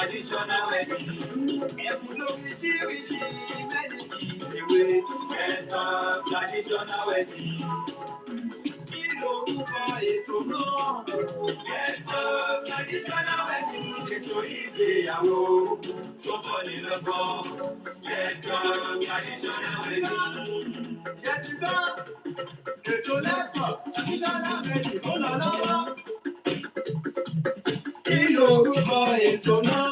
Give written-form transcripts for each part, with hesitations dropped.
traditional wedding. Traditional wedding. Traditional wedding. Ètò ìgbéyàwó tó bọ́ni lọ́gbọ́n. Traditional wedding. Ètò lẹ́kọ̀ọ́ traditional wedding ó lọ lọ́wọ́. Kí lorúkọ ètò náà?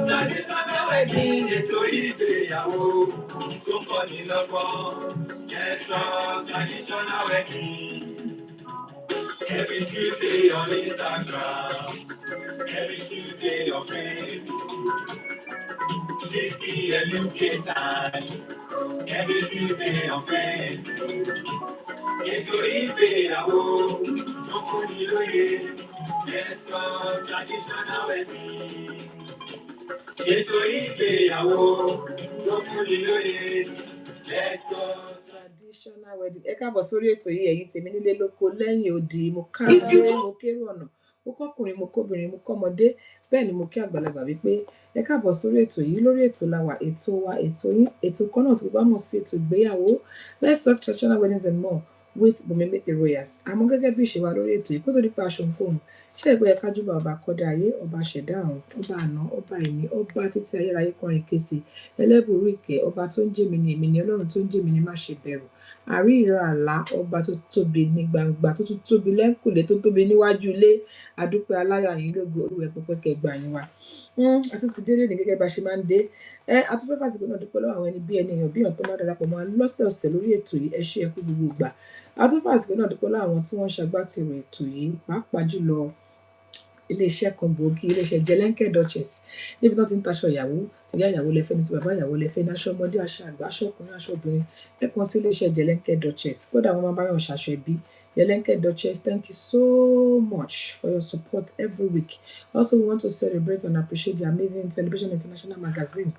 Traditional wedding. Ètò ìgbéyàwó tó bọ́ni lọ́gbọ́n. Traditional wedding. Every Tuesday on Instagram, every Tuesday on Facebook, 6 p.m. UK time, every Tuesday on Facebook. Ètò ìgbéyàwó tó fúnni lóye, traditional wedding. Ètò ìgbéyàwó tó fúnni lóye, traditional wedding. Ẹ káàbọ̀ sórí ètò yìí ẹ̀yin tèmi nílé lóko lẹ́yìn odi. Mo káré, mo kérò ọ̀nà, mo kọ́kùnrin, mo kóbìnrin, mo kọ́mọdé, bẹ́ẹ̀ ni mo kí àgbàlagbà wípé ẹ káàbọ̀ sórí ètò yìí. Lórí ètò la wà, ètò wa, ètò yín, ètò kan náà tí gbogbo mọ̀ sí ètò ìgbéyàwó. Let's talk traditional weddings and more with Meettheroyals. Àmọ́ gẹ́gẹ́ bí ìṣe wa lórí ètò yìí, kó tó di pa aṣọ nǹkan ṣé ìpè ẹ̀ka júbà ọba kọ́dá ayé, ọba ṣẹ̀dá ọ̀run, ọba àná, ọba ìní, ọba títí ayérayé kọrin kése, ẹlẹ́bùrú ìkẹ́, ọba tó ń jẹ́ mi ni èmi ni, ọlọ́run tó ń jẹ́ mi ni má ṣe bẹ̀rù, àrí ìran àlá, ọba tó tóbi ní gbangba, tó tún tóbi lẹ́kùnlé, tó tóbi níwájú ilé, adúpẹ́ aláyọ̀ àyìn lógo olúwẹ̀ pẹ́pẹ́ kẹgbà yín wa. Àtúntì délé ní gẹ́gẹ́ bá ṣe máa ń dé. Àtúnfẹ́ fásitì náà dúpẹ́ lọ́wọ́ àwọn ẹni bí ẹni èèyàn bí ọ̀tọ́ máa darapọ̀ mọ́ lọ́sẹ̀ọ̀sẹ̀ lórí ètò yìí. Ẹ ṣé ẹ kú gbogbo ìgbà. Àtúnfẹ́ fásitì náà dúpẹ́ lọ́wọ́ àwọn tí wọ́n ṣagbátẹrù ètò yìí, pàápàá jùlọ iléeṣẹ́ kan gbòógì, iléeṣẹ́ Jẹlẹ́ńkẹ́ Duchess, níbi tí wọ́n ti ń taṣọ ìyàwó, ti ìyá ìyàwó lẹ́fẹ́ ní ti bàbá ìyàwó lẹ́fẹ́ ní aṣọ ọmọdé, aṣọ àgbà, aṣọ ọkùnrin, aṣọ obìnrin. Ẹ kàn sí iléeṣẹ́ Jẹlẹ́ńkẹ́ Duchess. Kódà wọ́n máa bá yàn ṣaṣọ ẹbí. Jẹlẹ́ńkẹ́ Duchess, thank you so much for your support every week. Also, we want to celebrate and appreciate the amazing Celebration International Magazine.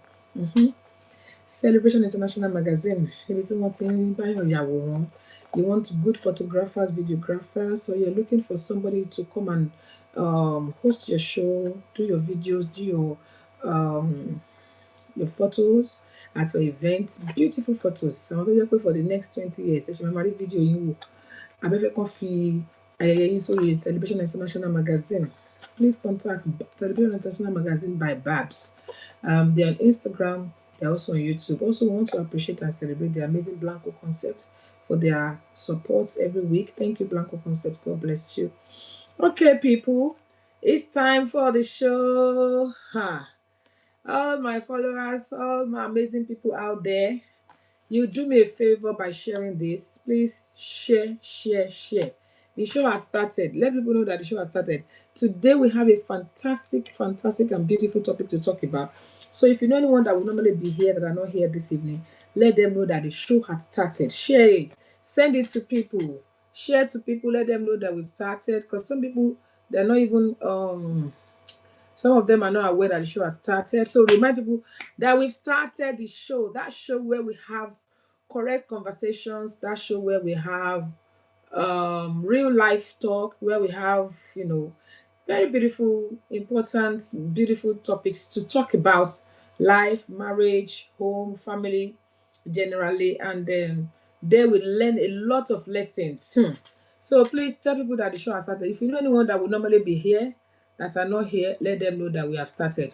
Celebration International Magazine, níbi tí wọ́n ti ń bá yàn yàwòrán. You want good photographers, videographers, so you're looking for somebody to come and host your show, do your videos, do your photos at your event. Beautiful photos. I want to for the next 20 years. Ẹ ṣe máa máa rí fídíò yín wò. Abẹ́fẹ́ kan fi ayẹyẹ yín sórí Celebration International Magazine. Please contact Celebration International Magazine by Babs. They're on Instagram. They're also on YouTube. Also, we want to appreciate and celebrate the amazing Blanco Concept for their support every week. Thank you, Blanco Concept. God bless you. Okay, people, it's time for the show. All my followers, all my amazing people out there, you do me a favor by sharing this. Please share. The show has started. Let people know that the show has started. Today we have a fantastic and beautiful topic to talk about. So if you know anyone that will normally be here that are not here this evening, let them know that the show has started. Share it. Send it to people. Share to people. Let them know that we've started. Because some people, they're not even... some of them are not aware that the show has started. So remind people that we've started the show. That show where we have correct conversations. That show where we have real life talk. Where we have, very beautiful, important, beautiful topics to talk about. Life, marriage, home, family, generally. And there we learn a lot of lessons. So please tell people that the show has started. If you know anyone that would normally be here, that are not here, let them know that we have started.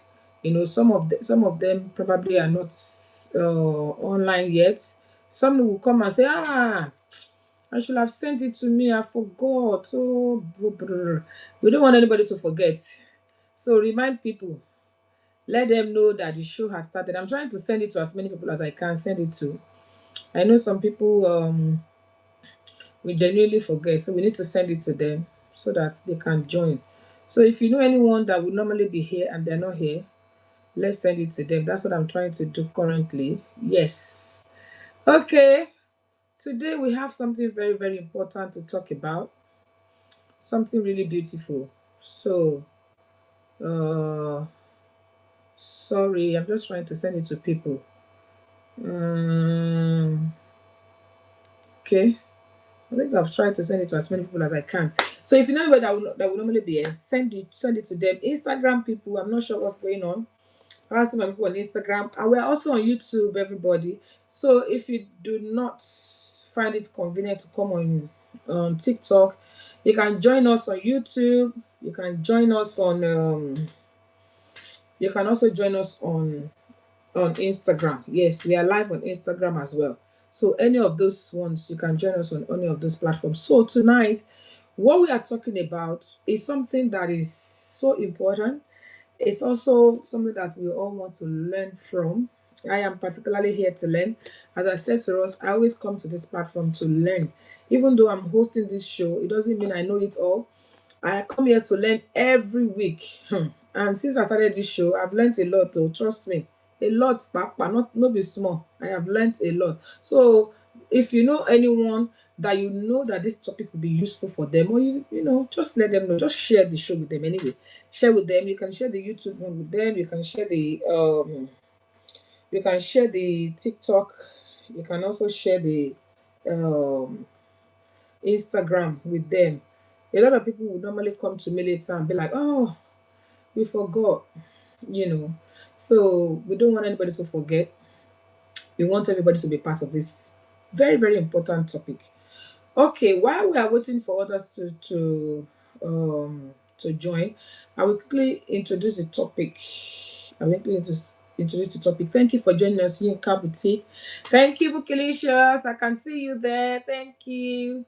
Some of them probably are not online yet. Some will come and say, I should have sent it to me, I forgot. Oh, we don't want anybody to forget. So remind people, let them know that the show has started. I'm trying to send it to as many people as I can send it to. I know some people we genuinely forget, so we need to send it to them so that they can join. So if you know anyone that would normally be here and they're not here, let's send it to them. That's what I'm trying to do currently. Yes. Okay. Today we have something very, very important to talk about. Something really beautiful. So, sorry, I'm just trying to send it to people. Okay. I think I've tried to send it to as many people as I can. So if you know anybody that will normally be here, send it to them. Instagram people, I'm not sure what's going on. I see my people on Instagram, and we're also on YouTube, everybody. So if you do not find it convenient to come on TikTok, you can join us on YouTube. You can join us on you can also join us on Instagram. Yes, we are live on Instagram as well. So any of those ones, you can join us on any of those platforms. So tonight, what we are talking about is something that is so important. It's also something that we all want to learn from. I am particularly here to learn. As I said to us, I always come to this platform to learn. Even though I'm hosting this show, it doesn't mean I know it all. I come here to learn every week. And since I started this show, I've learned a lot. Oh, trust me, a lot, Papa. Not be small. I have learned a lot. So, if you know anyone that you know that this topic will be useful for them, or you know, just let them know. Just share the show with them anyway. Share with them. You can share the YouTube one with them. You can share the TikTok. You can also share the um Instagram with them. A lot of people would normally come to me later and be like, oh, we forgot, you know. So we don't want anybody to forget. We want everybody to be part of this very, very important topic. Okay, while we are waiting for others to join, I will quickly introduce the topic. I will quickly introduce the topic. Thank you for joining us here in Kabuti. Thank you, Bukilicious. I can see you there. Thank you.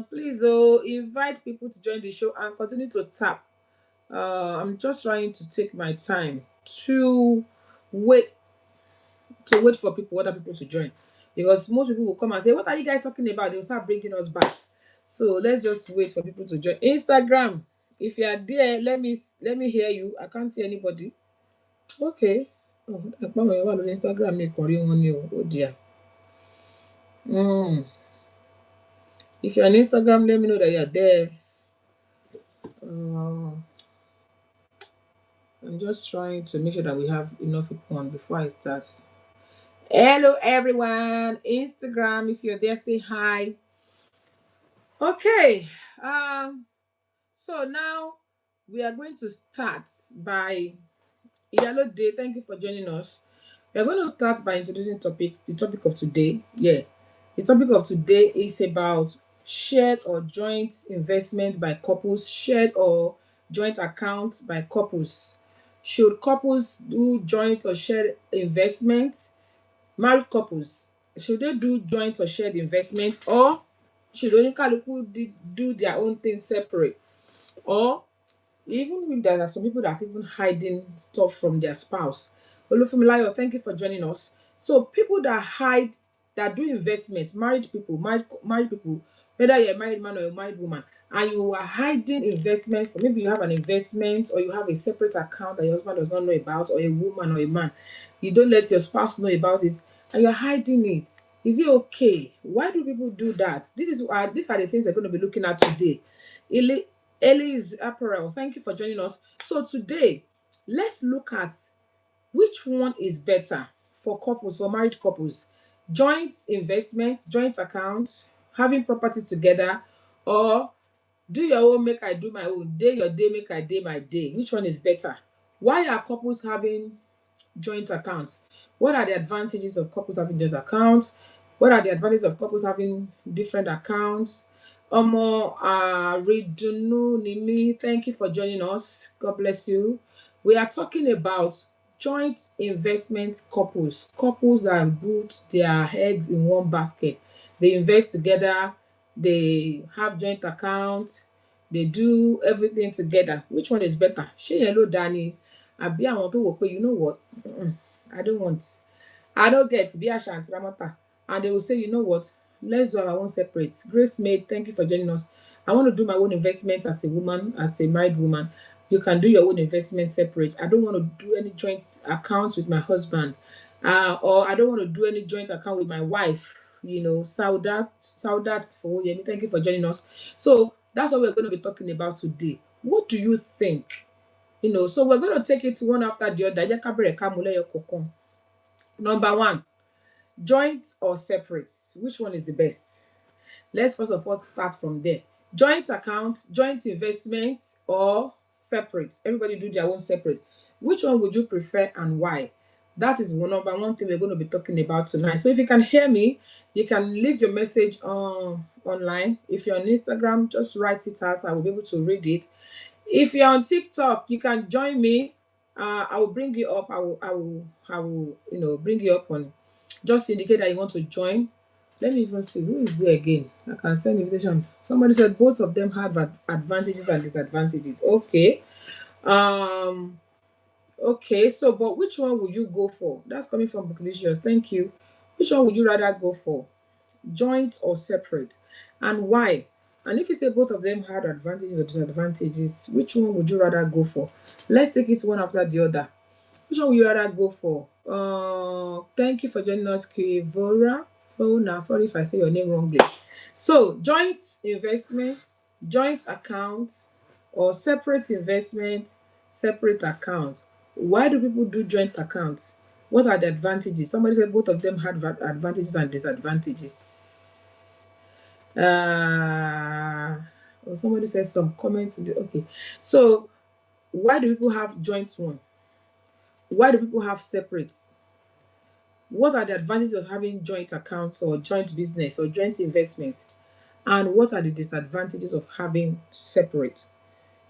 Please invite people to join the show and continue to tap. I'm just trying to take my time to wait for people, other people to join, because most people will come and say, "What are you guys talking about?" They'll start bringing us back. So let's just wait for people to join. Instagram, if you are there, let me hear you. I can't see anybody. Okay. Oh, Instagram oh dear. If you're on Instagram, let me know that you're there. Uh, I'm just trying to make sure that we have enough people on before I start. Hello, everyone. Instagram, if you're there, say hi. Okay. So now we are going to start by Yellow Day. Thank you for joining us. We are going to start by introducing the topic of today. Yeah. The topic of today is about shared or joint investment by couples, shared or joint account by couples. Should couples do joint or shared investment? Married couples, should they do joint or shared investment, or should onikaluku do their own thing separate? Or even if there are some people that's even hiding stuff from their spouse. Olufumilayo, thank you for joining us. So people that hide, that do investments, married people, whether you're a married man or a married woman, and you are hiding investment for, maybe you have an investment or you have a separate account that your husband does not know about, or a woman or a man, you don't let your spouse know about it, and you're hiding it. Is it okay? Why do people do that? These are the things we're going to be looking at today. Elise Apparel, thank you for joining us. So today, let's look at which one is better for couples, for married couples. Joint investment, joint account, having property together, or do your own, make I do my own, day your day, make I day my day. Which one is better? Why are couples having joint accounts? What are the advantages of couples having joint accounts? What are the advantages of couples having different accounts? Omo Ridunu Nimi, thank you for joining us. God bless you. We are talking about joint investment couples, couples that put their eggs in one basket. They invest together, they have joint accounts, they do everything together. Which one is better? Ṣé yẹn ló dáa ni? Àbí àwọn tó wò pé, you know what? I don't get bí àṣà àti ramọ́tà. And they will say, you know what? Let's do our own separate. Grace Maid, thank you for joining us. I want to do my own investment as a woman, as a married woman. You can do your own investment separate. I don't want to do any joint accounts with my husband. Or I don't want to do any joint account with my wife. You know, Saudat for Yemi, thank you for joining us. So that's what we're going to be talking about today. What do you think? You know, so we're going to take it one after the other. Jẹ́ ká bẹ̀rẹ̀ ká mú lẹ́yọ kọ̀ọ̀kan. Number one, joint or separate? Which one is the best? Let's first of all start from there. Joint account, joint investments, or separate. Everybody do their own separate. Which one would you prefer and why? That is number one thing we're going to be talking about tonight. So if you can hear me, you can leave your message online. If you're on Instagram, just write it out. I will be able to read it. If you're on TikTok, you can join me. I will bring you up. I will bring you up on. Just indicate that you want to join. Let me even see who is there again. I can send invitation. Somebody said both of them have advantages and disadvantages. Okay. Um. Okay. So, but which one would you go for? That's coming from Buklicious. Thank you. Which one would you rather go for? Joint or separate, and why? And if you say both of them had advantages or disadvantages, which one would you rather go for? Let's take it one after the other. Which one would you rather go for? Thank you for joining us, Kivora Fona. Sorry if I say your name wrongly. So, joint investment, joint account, or separate investment, separate account. Why do people do joint accounts? What are the advantages? Somebody said both of them had advantages and disadvantages. Or somebody said some comments. Okay, so why do people have joint one? Why do people have separate? What are the advantages of having joint accounts or joint business or joint investments? And what are the disadvantages of having separate?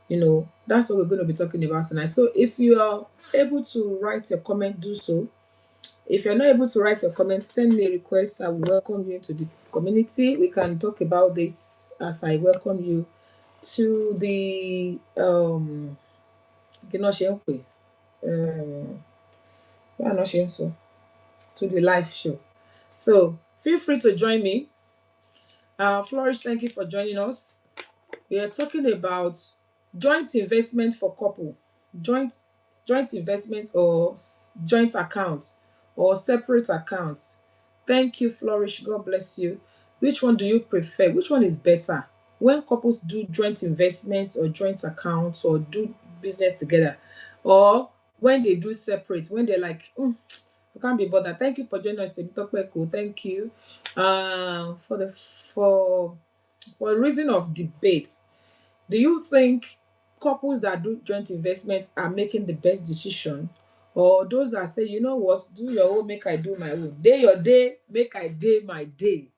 That's what we're going to be talking about tonight. So if you are able to write your comment, do so. If you're not able to write your comment, send me a request. I will welcome you into the community. We can talk about this as I welcome you to the to the live show. So feel free to join me. Flourish, thank you for joining us. We are talking about joint investment for couple, joint joint investment or joint accounts or separate accounts. Thank you, Flourish. God bless you. Which one do you prefer? Which one is better? When couples do joint investments or joint accounts or do business together, or when they do separate, when they're like, I can't be bothered. Thank you for joining us, Temitope. Thank you. For a reason of debate, do you think couples that do joint investment are making the best decision, or those that say, you know what, do your own, make I do my own, day your day, make I day my day?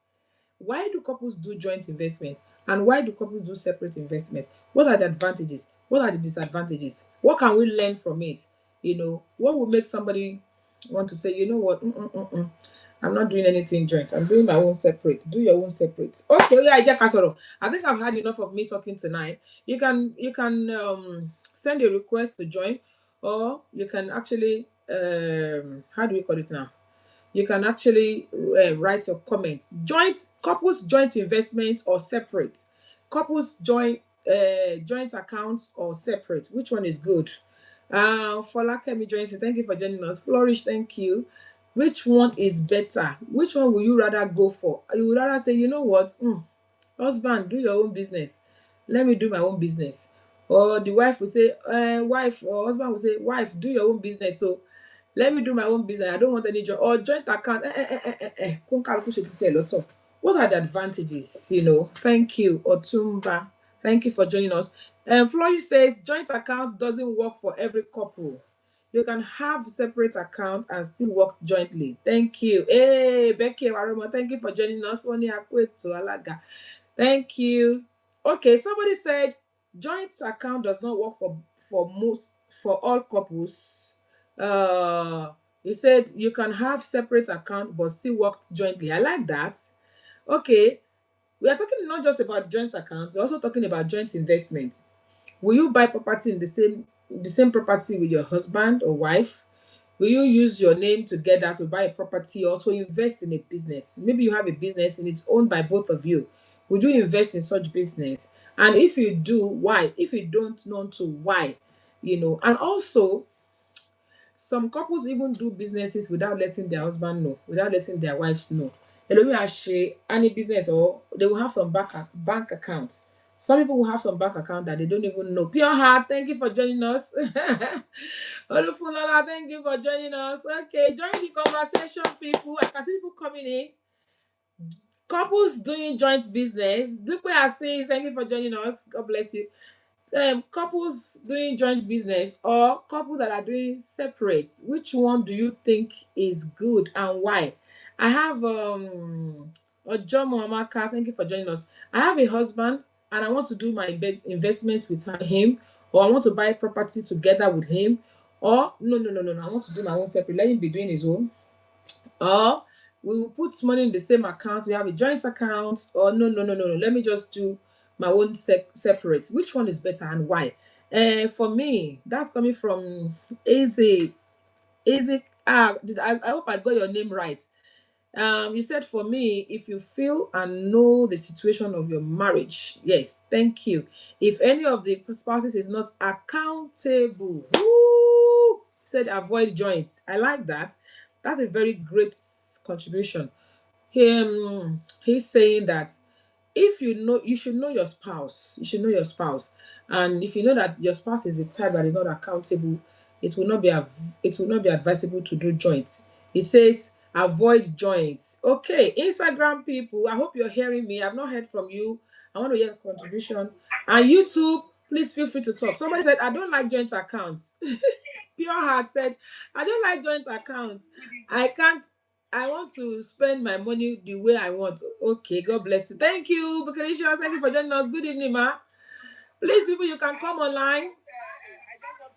Why do couples do joint investment, and why do couples do separate investment? What are the advantages? What are the disadvantages? What can we learn from it? What will make somebody want to say, you know what, I'm not doing anything joint, I'm doing my own separate? Do your own separate. Okay, yeah, I get castle. I think I've had enough of me talking tonight. You can send a request to join, or you can actually how do we call it now? You can actually write your comment. Joint investment or separate? Couples joint accounts or separate? Which one is good? Folakemi joins in. Thank you for joining us. Flourish, thank you. Which one is better? Which one will you rather go for? You would rather say, you know what, husband, do your own business, let me do my own business. Or the wife will say, wife, or husband will say, wife, do your own business, so let me do my own business, I don't want any job. Or joint account, kóńkálukú ṣe ti tiẹ̀ lọ́tọ̀. What are the advantages? Thank you, Otumba. Thank you for joining us. Floyd says joint account doesn't work for every couple. You can have separate account and still work jointly. Thank you. Hey, Becky Waromo, thank you for joining us. Woni Akweto Alaga. Thank you. Okay, somebody said joint account does not work for all couples. He said you can have separate account but still work jointly. I like that. Okay, we are talking not just about joint accounts, we're also talking about joint investments. Will you buy property in the same property with your husband or wife? Will you use your name together to buy a property or to invest in a business? Maybe you have a business and it's owned by both of you. Would you invest in such business? And if you do, why? If you don't know to, why? And also, some couples even do businesses without letting their husband know, without letting their wives know. Elomi Ashe, any business, or they will have some bank accounts. Some people will have some bank account that they don't even know. Pure Heart, thank you for joining us. Olufunlola, thank you for joining us. Okay, join the conversation, people. I can see people coming in. Couples doing joint business. Dupe says, thank you for joining us. God bless you. Couples doing joint business or couples that are doing separate. Which one do you think is good and why? I have Ojomo Amaka. Thank you for joining us. I have a husband and I want to do my investment with him, or I want to buy property together with him, or no. I want to do my own separate. Let him be doing his own, or we will put money in the same account. We have a joint account, or no. Let me just do my own separate. Which one is better and why? For me, that's coming from Easy. Easy. I hope I got your name right. You said for me, if you feel and know the situation of your marriage, yes, thank you. If any of the spouses is not accountable, woo, said avoid joints. I like that. That's a very great contribution. He's saying that if you know, you should know your spouse. You should know your spouse, and if you know that your spouse is the type that is not accountable, it will not be it will not be advisable to do joints. It says avoid joints. Okay, Instagram people, I hope you're hearing me. I've not heard from you. I want to hear a contribution. And YouTube, please feel free to talk. Somebody said I don't like joint accounts. Pure Heart said I don't like joint accounts. I can't. I want to spend my money the way I want. Okay, God bless you. Thank you, Bukalicious. Thank you for joining us. Good evening, ma. Please, people, you can come online. I just want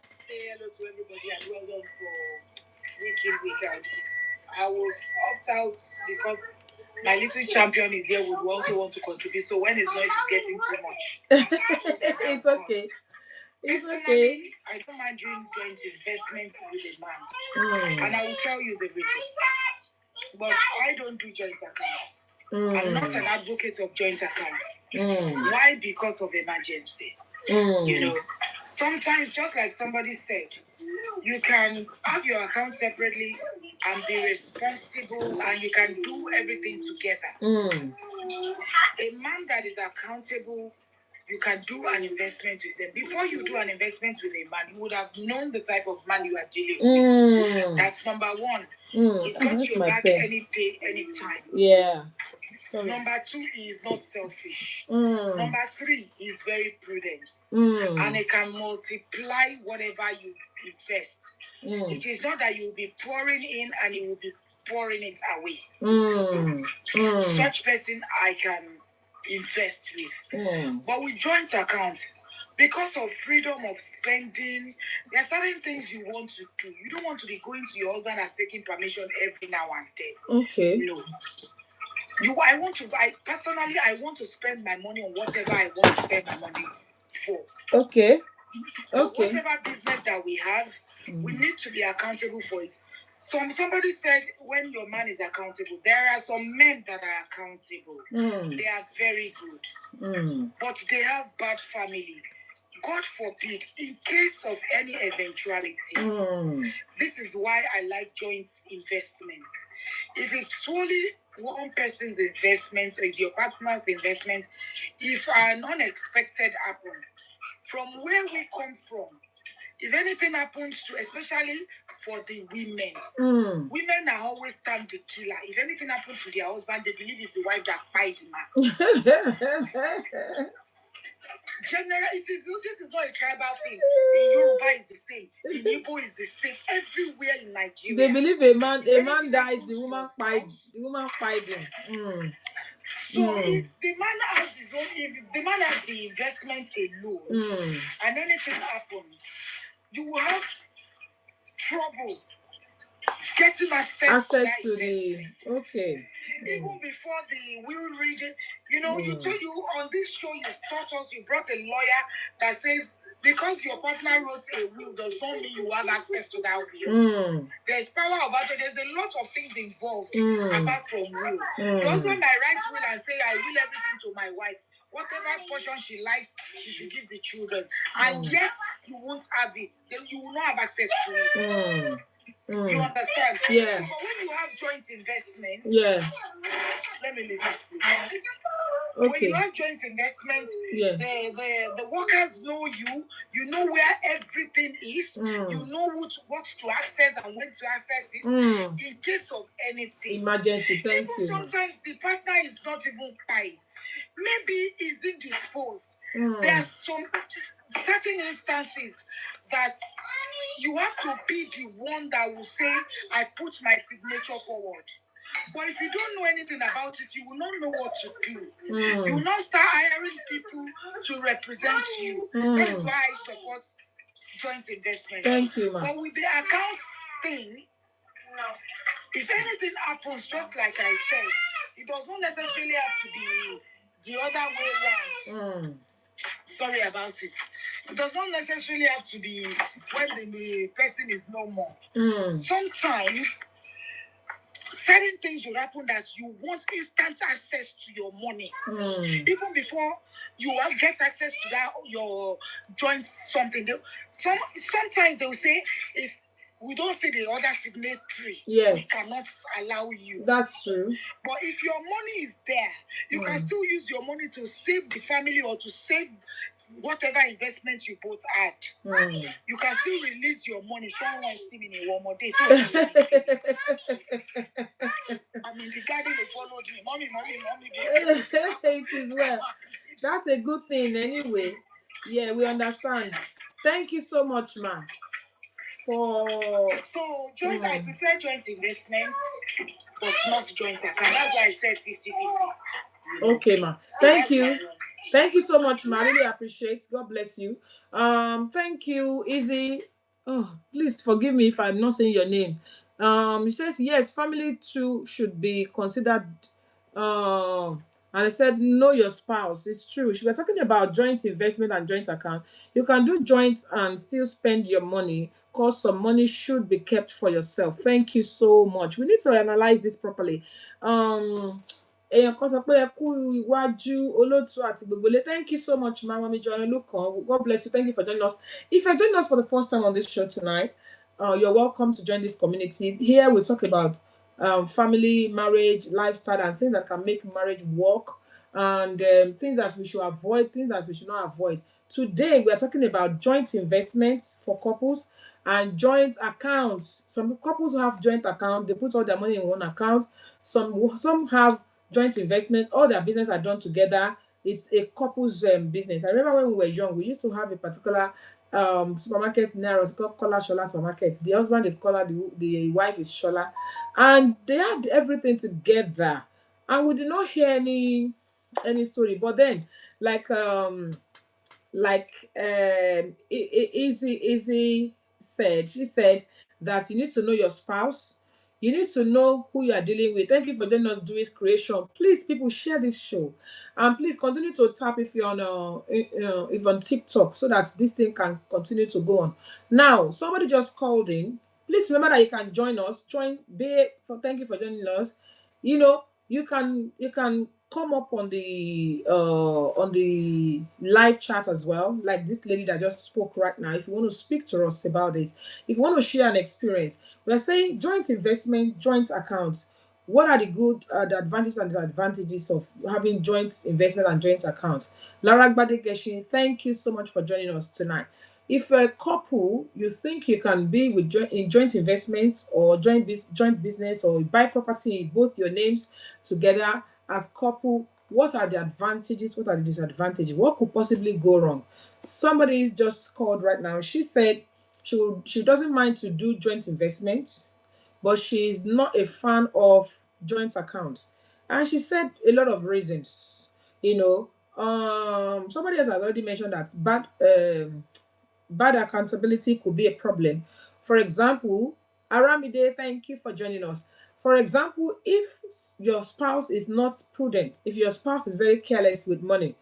to say hello to everybody and well done for week in, week out. I will opt out because my little champion is here who also want to contribute. So when his noise is getting too much, it's okay. It's okay. I don't mind doing joint investment with a man. And I will tell you the reason. But I don't do joint accounts. I'm not an advocate of joint accounts. Why? Because of emergency. You know, sometimes, just like somebody said, you can have your account separately and be responsible and you can do everything together. A man that is accountable, you can do an investment with them. Before you do an investment with a man, you would have known the type of man you are dealing with. That's number one. He's got your back any day, any time. Yeah. Sorry. Number two, he is not selfish. Number three, he is very prudent. And he can multiply whatever you invest. It is not that you'll be pouring in and he will be pouring it away. Such person I can invest with. But with joint account, because of freedom of spending, there are certain things you want to do. You don't want to be going to your husband and taking permission every now and then. Okay. No. I want to spend my money on whatever I want to spend my money for. Okay. So whatever business that we have, we need to be accountable for it. Somebody said when your man is accountable, there are some men that are accountable. They are very good. But they have bad family. God forbid, in case of any eventualities, this is why I like joint investments. If it's solely one person's investment or is your partner's investment, if an unexpected happen, from where we come from, if anything happens to, especially for the women, women are always termed the killer. If anything happens to their husband, they believe it's the wife that fight him. Generally, this is not a tribal thing. In Yoruba is the same. In Igbo is the same. Everywhere in Nigeria. They believe a man dies, the woman fight him. So if the man has his own, if the man has the investment alone, and anything happens, you will have trouble getting access to that investment. Okay. Even before the will reading, you know, you on this show, you taught us, you brought a lawyer that says because your partner wrote a will does not mean you have access to that will. There's power of attorney. There's a lot of things involved apart from will. Your husband might write will and say, I will everything to my wife. Whatever portion she likes, she should give the children. And yet, you won't have it. Then you will not have access to it. You understand? Yeah. So, but when you have joint investments, yeah. Let me leave this, please. Okay. When you have joint investment, the workers know you. You know where everything is. You know what to access and when to access it in case of anything. Emergency. Thank you. Sometimes the partner is not even paying. Maybe he's indisposed. There are some certain instances that you have to be the one that will say, I put my signature forward. But if you don't know anything about it, you will not know what to do. You will not start hiring people to represent you. That is why I support joint investment. Thank you, ma'am. But with the account thing, if anything happens, just like I said, it does not necessarily have to be the other way around. Sorry about it. It does not necessarily have to be when the person is no more. Sometimes certain things will happen that you want instant access to your money. Even before you get access to that, your joint something. Sometimes they will say, if we don't see the other signatory, we cannot allow you. That's true. But if your money is there, you can still use your money to save the family or to save whatever investment you both had. You can still release your money. Someone see me in one more day. I'm in the garden, they followed me. Mommy. It is well. That's a good thing anyway. Yeah, we understand. Thank you so much, ma'am. So joint, I prefer joint investments, but not joint account. That's why I said 50-50. Okay, ma'am. Thank you. Thank you so much, ma'am. I really appreciate. God bless you. Thank you, Izzy. Oh, please forgive me if I'm not saying your name. He says yes, family too should be considered. And I said, know your spouse. It's true. She was talking about joint investment and joint account. You can do joint and still spend your money, because some money should be kept for yourself. Thank you so much. We need to analyze this properly. Èèyàn kan sọ pé ẹ kú iwájú olóòtú àti gbogbo ilé. Thank you so much, Mama Mijani Lukan. God bless you. Thank you for joining us. If you're joining us for the first time on this show tonight, you're welcome to join this community. Here we talk about family, marriage, lifestyle, and things that can make marriage work, and things that we should avoid, things that we should not avoid. Today we are talking about joint investments for couples and joint accounts. Some couples have joint account, they put all their money in one account. Some have joint investment, all their business are done together. It's a couple's business. I remember when we were young, we used to have a particular supermarket near us called Kola Shola supermarket. The husband is Kola, the wife is Shola, and they had everything together, and we did not hear any story. But then, Izzy said, she said that you need to know your spouse. You need to know who you are dealing with. Thank you for joining us, Doing Creation. Please, people, share this show, and please continue to tap if you're on TikTok, so that this thing can continue to go on. Now, somebody just called in. Please remember that you can join us. Thank you for joining us. You can come up on the live chat as well, like this lady that just spoke right now. If you want to speak to us about this, if you want to share an experience, we are saying joint investment, joint accounts. What are the advantages and disadvantages of having joint investment and joint accounts? Lara Gbadegeshin, thank you so much for joining us tonight. If a couple, you think you can be in joint investments or joint business, or buy property in both your names together as couple, what are the advantages? What are the disadvantages? What could possibly go wrong? Somebody is just called right now. She said she doesn't mind to do joint investment, but she is not a fan of joint accounts, and she said a lot of reasons. Somebody else has already mentioned that bad accountability could be a problem. For example, Aramide, thank you for joining us. For example, if your spouse is not prudent, if your spouse is very careless with money,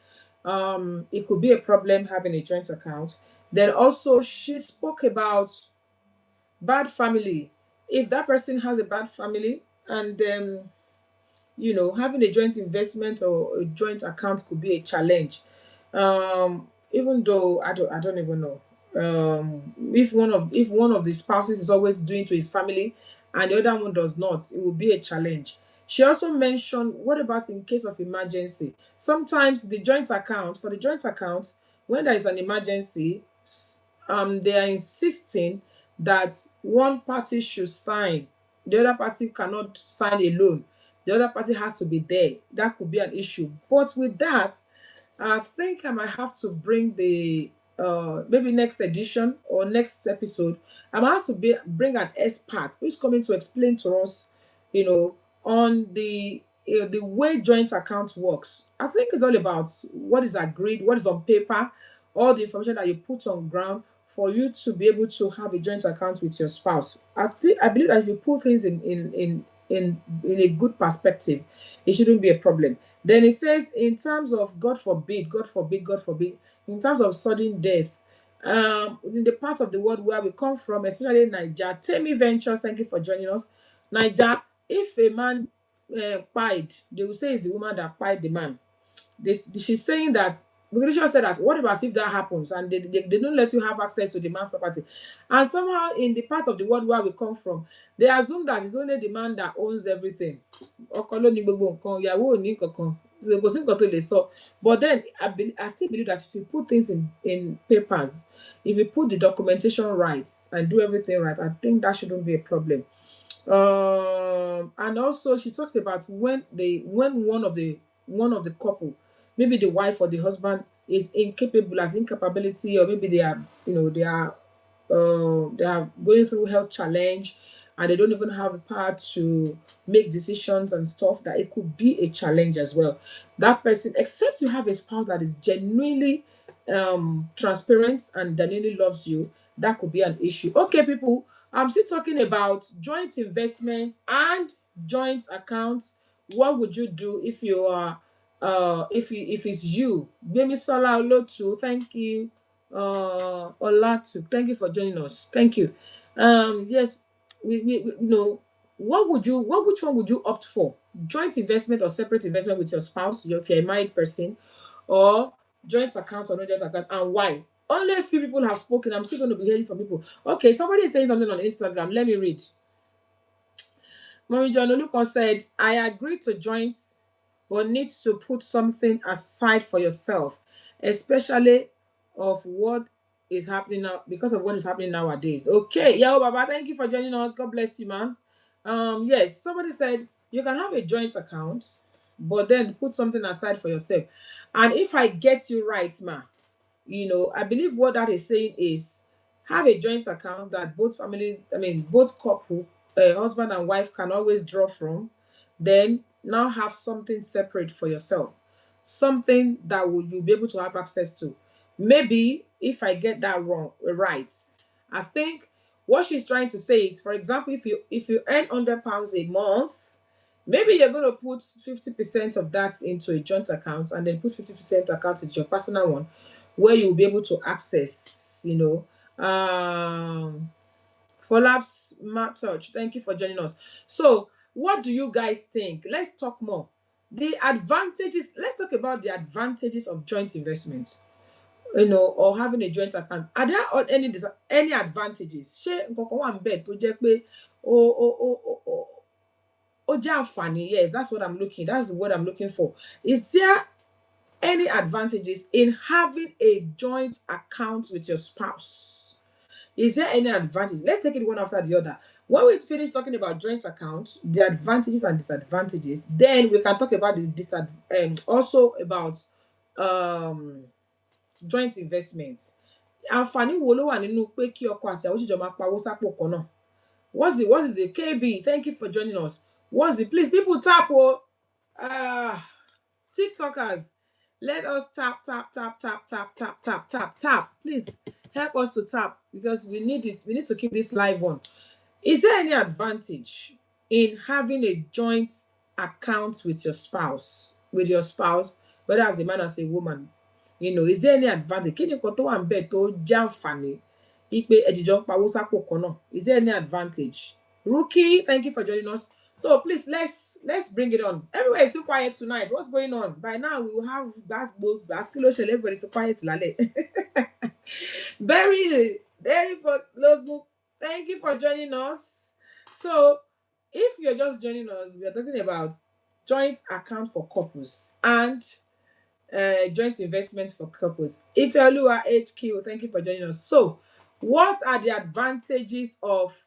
it could be a problem having a joint account. Then also, she spoke about bad family. If that person has a bad family, and having a joint investment or a joint account could be a challenge. Even though I don't even know. If one of the spouses is always doing to his family and the other one does not, it will be a challenge. She also mentioned, what about in case of emergency? Sometimes the joint account, for the joint account, when there is an emergency, they are insisting that one party should sign. The other party cannot sign alone. The other party has to be there. That could be an issue. But with that, I think I might have to bring the maybe next edition or next episode. I might have to bring an expert who's coming to explain to us, on the way joint account works. I think it's all about what is agreed, what is on paper, all the information that you put on ground for you to be able to have a joint account with your spouse. I believe that if you put things in a good perspective, it shouldn't be a problem. Then it says, in terms of God forbid, God forbid, God forbid, in terms of sudden death, in the part of the world where we come from, especially Niger, Temi Ventures, thank you for joining us. Niger, if a man pied, they will say it's the woman that pied the man. She's saying that, because she said that, what about if that happens and they don't let you have access to the man's property? And somehow in the part of the world where we come from, they assume that it's only the man that owns everything. Ọkọ ló ní gbogbo nǹkan, ìyàwó ò ní nǹkankan. So kò sí nǹkan tó lè sọ. But then I still believe that if you put things in papers, if you put the documentation right and do everything right, I think that shouldn't be a problem. And also she talks about when one of the couple, maybe the wife or the husband, is incapable, as incapability, or maybe they are going through health challenge and they don't even have the power to make decisions and stuff, that it could be a challenge as well. That person, except you have a spouse that is genuinely transparent and genuinely loves you, that could be an issue. Okay, people, I'm still talking about joint investments and joint accounts. What would you do if you are if it's you? Gbemisola Olotu, thank you. Olatu, thank you for joining us. Thank you. Yes, which one would you opt for? Joint investment or separate investment with your spouse, if you're a married person, or joint account or no joint account, and why? Only a few people have spoken. I'm still going to be hearing from people. Okay, somebody is saying something on Instagram. Let me read. Mary John Olukon said, I agree to joint, but need to put something aside for yourself, especially of what is happening now, because of what is happening nowadays. Okay, Yao Baba, thank you for joining us. God bless you, man. Yes, somebody said you can have a joint account, but then put something aside for yourself. And if I get you right, ma, I believe what that is saying is, have a joint account that both families, both couple, husband and wife, can always draw from. Then now have something separate for yourself, something that you'll be able to have access to. Maybe if I get that right, I think what she's trying to say is, for example, if you earn £100 a month, maybe you're going to put 50% of that into a joint account, and then put 50% account into your personal one, where you'll be able to access, Folabs Touch, thank you for joining us. So what do you guys think? Let's talk more. The advantages, let's talk about the advantages of joint investments, or having a joint account. Are there any advantages? Ṣé nǹkankan wà ńbẹ̀ tó jẹ́ pé ó jẹ́ àǹfààní? Yes, that's what I'm looking. That's the word I'm looking for. Is there any advantages in having a joint account with your spouse? Is there any advantage? Let's take it one after the other. When we finish talking about joint accounts, the advantages and disadvantages, then we can talk about also about joint investments. Àǹfààní wo ló wà nínú pé kí ọkọ àti ìyàwó ṣìjọ máa pawó sápò kan náà? What is the KB? Thank you for joining us. Please, people tap TikTokers, let us tap. Please help us to tap, because we need it. We need to keep this live on. Is there any advantage in having a joint account with your spouse? Whether as a man or as a woman, is there any advantage? Kí ni nǹkan tó wà ńbẹ̀ tó jẹ́ àǹfààní ipe ẹ̀jìjọ ń pawó sápò kan náà? Is there any advantage? Rookie, thank you for joining us. So please, let's bring it on. Everywhere is so quiet tonight. What's going on? By now we will have glass kilo shell. Everybody's so quiet lálẹ́. Very for Logu. Thank you for joining us. So if you're just joining us, we are talking about joint account for couples and joint investment for couples. Ifeoluwa HQ, thank you for joining us. So, what are the advantages of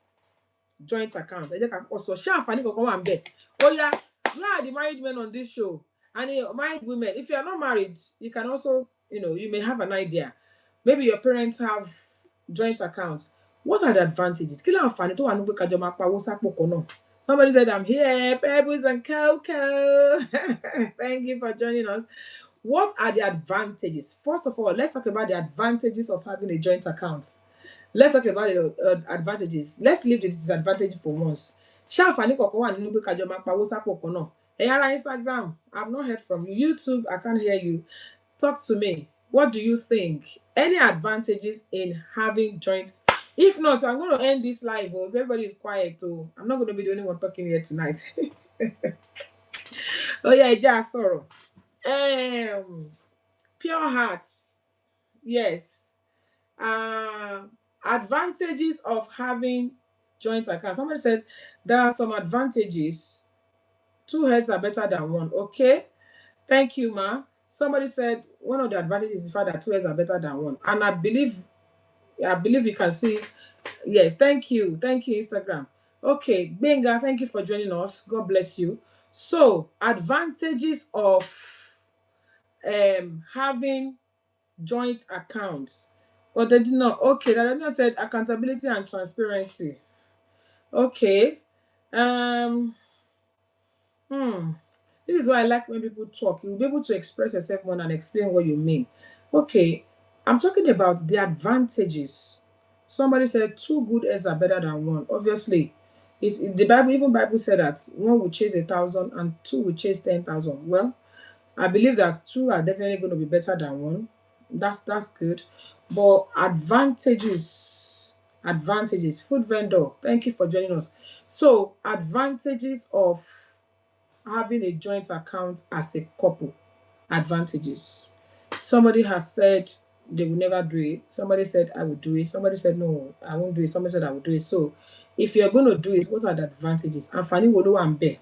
joint account? Also, share àǹfààní kankan wà ńbẹ̀. Oh yeah, you are the married men on this show, and married women. If you are not married, you can also, you may have an idea. Maybe your parents have joint accounts. What are the advantages? Kí láǹfààní tó wà nínú pé ká jọ máa pawó sápò kan náà? Somebody said, I'm here, Pebbles and Coco. Thank you for joining us. What are the advantages? First of all, let's talk about the advantages of having a joint account. Let's talk about the advantages. Let's leave the disadvantages for once. Ṣé àǹfààní kankan wà nínú pé ká jọ máa pawó sápò kan náà? Ẹ̀yin ará Instagram, I've not heard from you. YouTube, I can't hear you. Talk to me. What do you think? Any advantages in having joint? If not, I'm going to end this live. If everybody is quiet, I'm not going to be the only one talking here tonight. Oh yeah, yeah, sorry. Pure hearts. Yes. Advantages of having joint account. Somebody said there are some advantages. 2 heads are better than 1. Okay. Thank you, ma. Somebody said one of the advantages is the fact that 2 heads are better than 1. And I believe you can see. Yes, thank you. Thank you, Instagram. Okay, Benga, thank you for joining us. God bless you. So, advantages of having joint accounts. But they did not. Okay, that did not said accountability and transparency. Okay. This is why I like when people talk. You'll be able to express yourself more and explain what you mean. Okay, I'm talking about the advantages. Somebody said 2 good heads are better than 1. Obviously, it's the Bible. Even Bible said that 1 will chase 1,000 and 2 will chase 10,000. Well, I believe that 2 are definitely going to be better than 1. That's good. But advantages. Food vendor, thank you for joining us. So, advantages of having a joint account as a couple. Advantages. Somebody has said they will never do it. Somebody said I will do it. Somebody said no, I won't do it. Somebody said I will do it. So if you're going to do it, what are the advantages? Àǹfààní wo ló wà ńbẹ̀?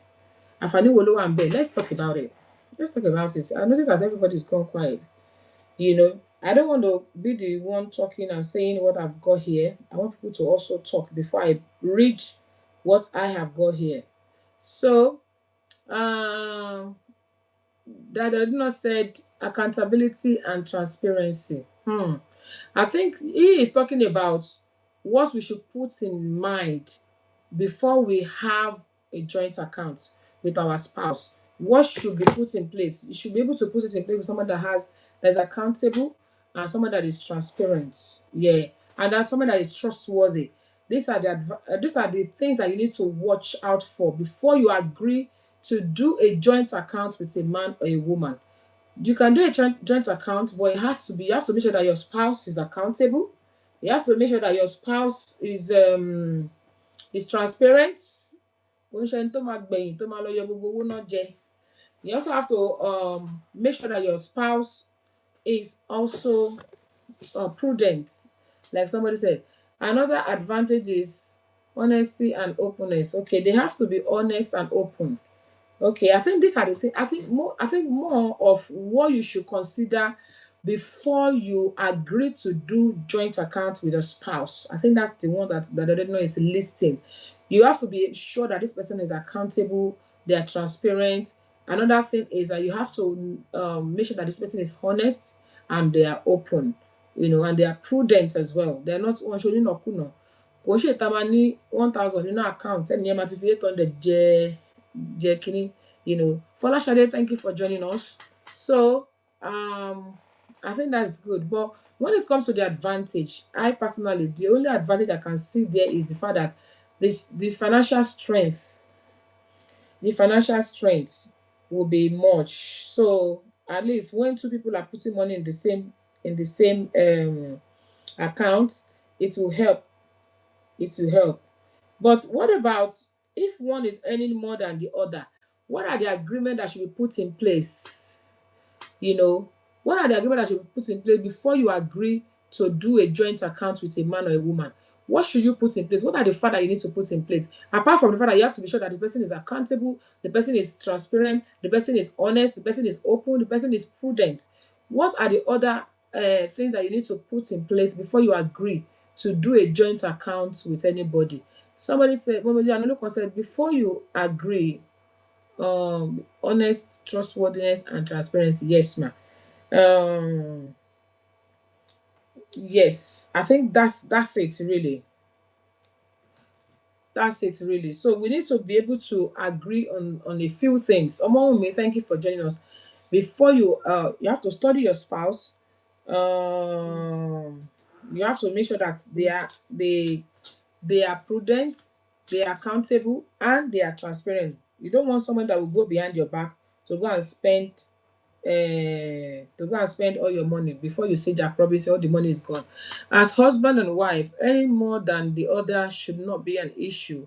Àǹfààní wo ló wà ńbẹ̀? Let's talk about it. I notice that everybody's gone quiet. I don't want to be the one talking and saying what I've got here. I want people to also talk before I read what I have got here. So that I did not said accountability and transparency. I think he is talking about what we should put in mind before we have a joint account with our spouse. What should be put in place? You should be able to put it in place with someone that is accountable and someone that is transparent. Yeah, and that's someone that is trustworthy. These are the things that you need to watch out for before you agree to do a joint account with a man or a woman. You can do a joint account, but you have to make sure that your spouse is accountable. You have to make sure that your spouse is transparent. You also have to make sure that your spouse is also prudent, like somebody said. Another advantage is honesty and openness. Okay, they have to be honest and open. Okay, I think these are the things. I think more of what you should consider before you agree to do joint account with a spouse. I think that's the one that I don't know is listing. You have to be sure that this person is accountable, they are transparent. Another thing is that you have to make sure that this person is honest and they are open, and they are prudent as well. They are not one showing no kuno. Kò ṣe tá máa ní 1,000 nínú account ẹni yẹn máa ti fi 800 jẹ kínní, Folashade, thank you for joining us. So I think that's good. But when it comes to the advantage, I personally, the only advantage I can see there is the fact that this financial strength, will be much. So at least when 2 people are putting money in the same account, it will help. But what about if one is earning more than the other? What are the agreements that should be put in place? What are the agreements that should be put in place before you agree to do a joint account with a man or a woman? What should you put in place? What are the facts that you need to put in place? Apart from the fact that you have to be sure that the person is accountable, the person is transparent, the person is honest, the person is open, the person is prudent. What are the other things that you need to put in place before you agree to do a joint account with anybody? Somebody said, another said, before you agree, honest, trustworthiness, and transparency. Yes, ma'am. Yes, I think that's it really. That's it really. So we need to be able to agree on a few things. Omawumi, thank you for joining us. Before you have to study your spouse. You have to make sure that they are prudent, they are accountable, and they are transparent. You don't want someone that will go behind your back to go and spend all your money before you say Jack Robinson, all the money is gone. As husband and wife, any more than the other should not be an issue.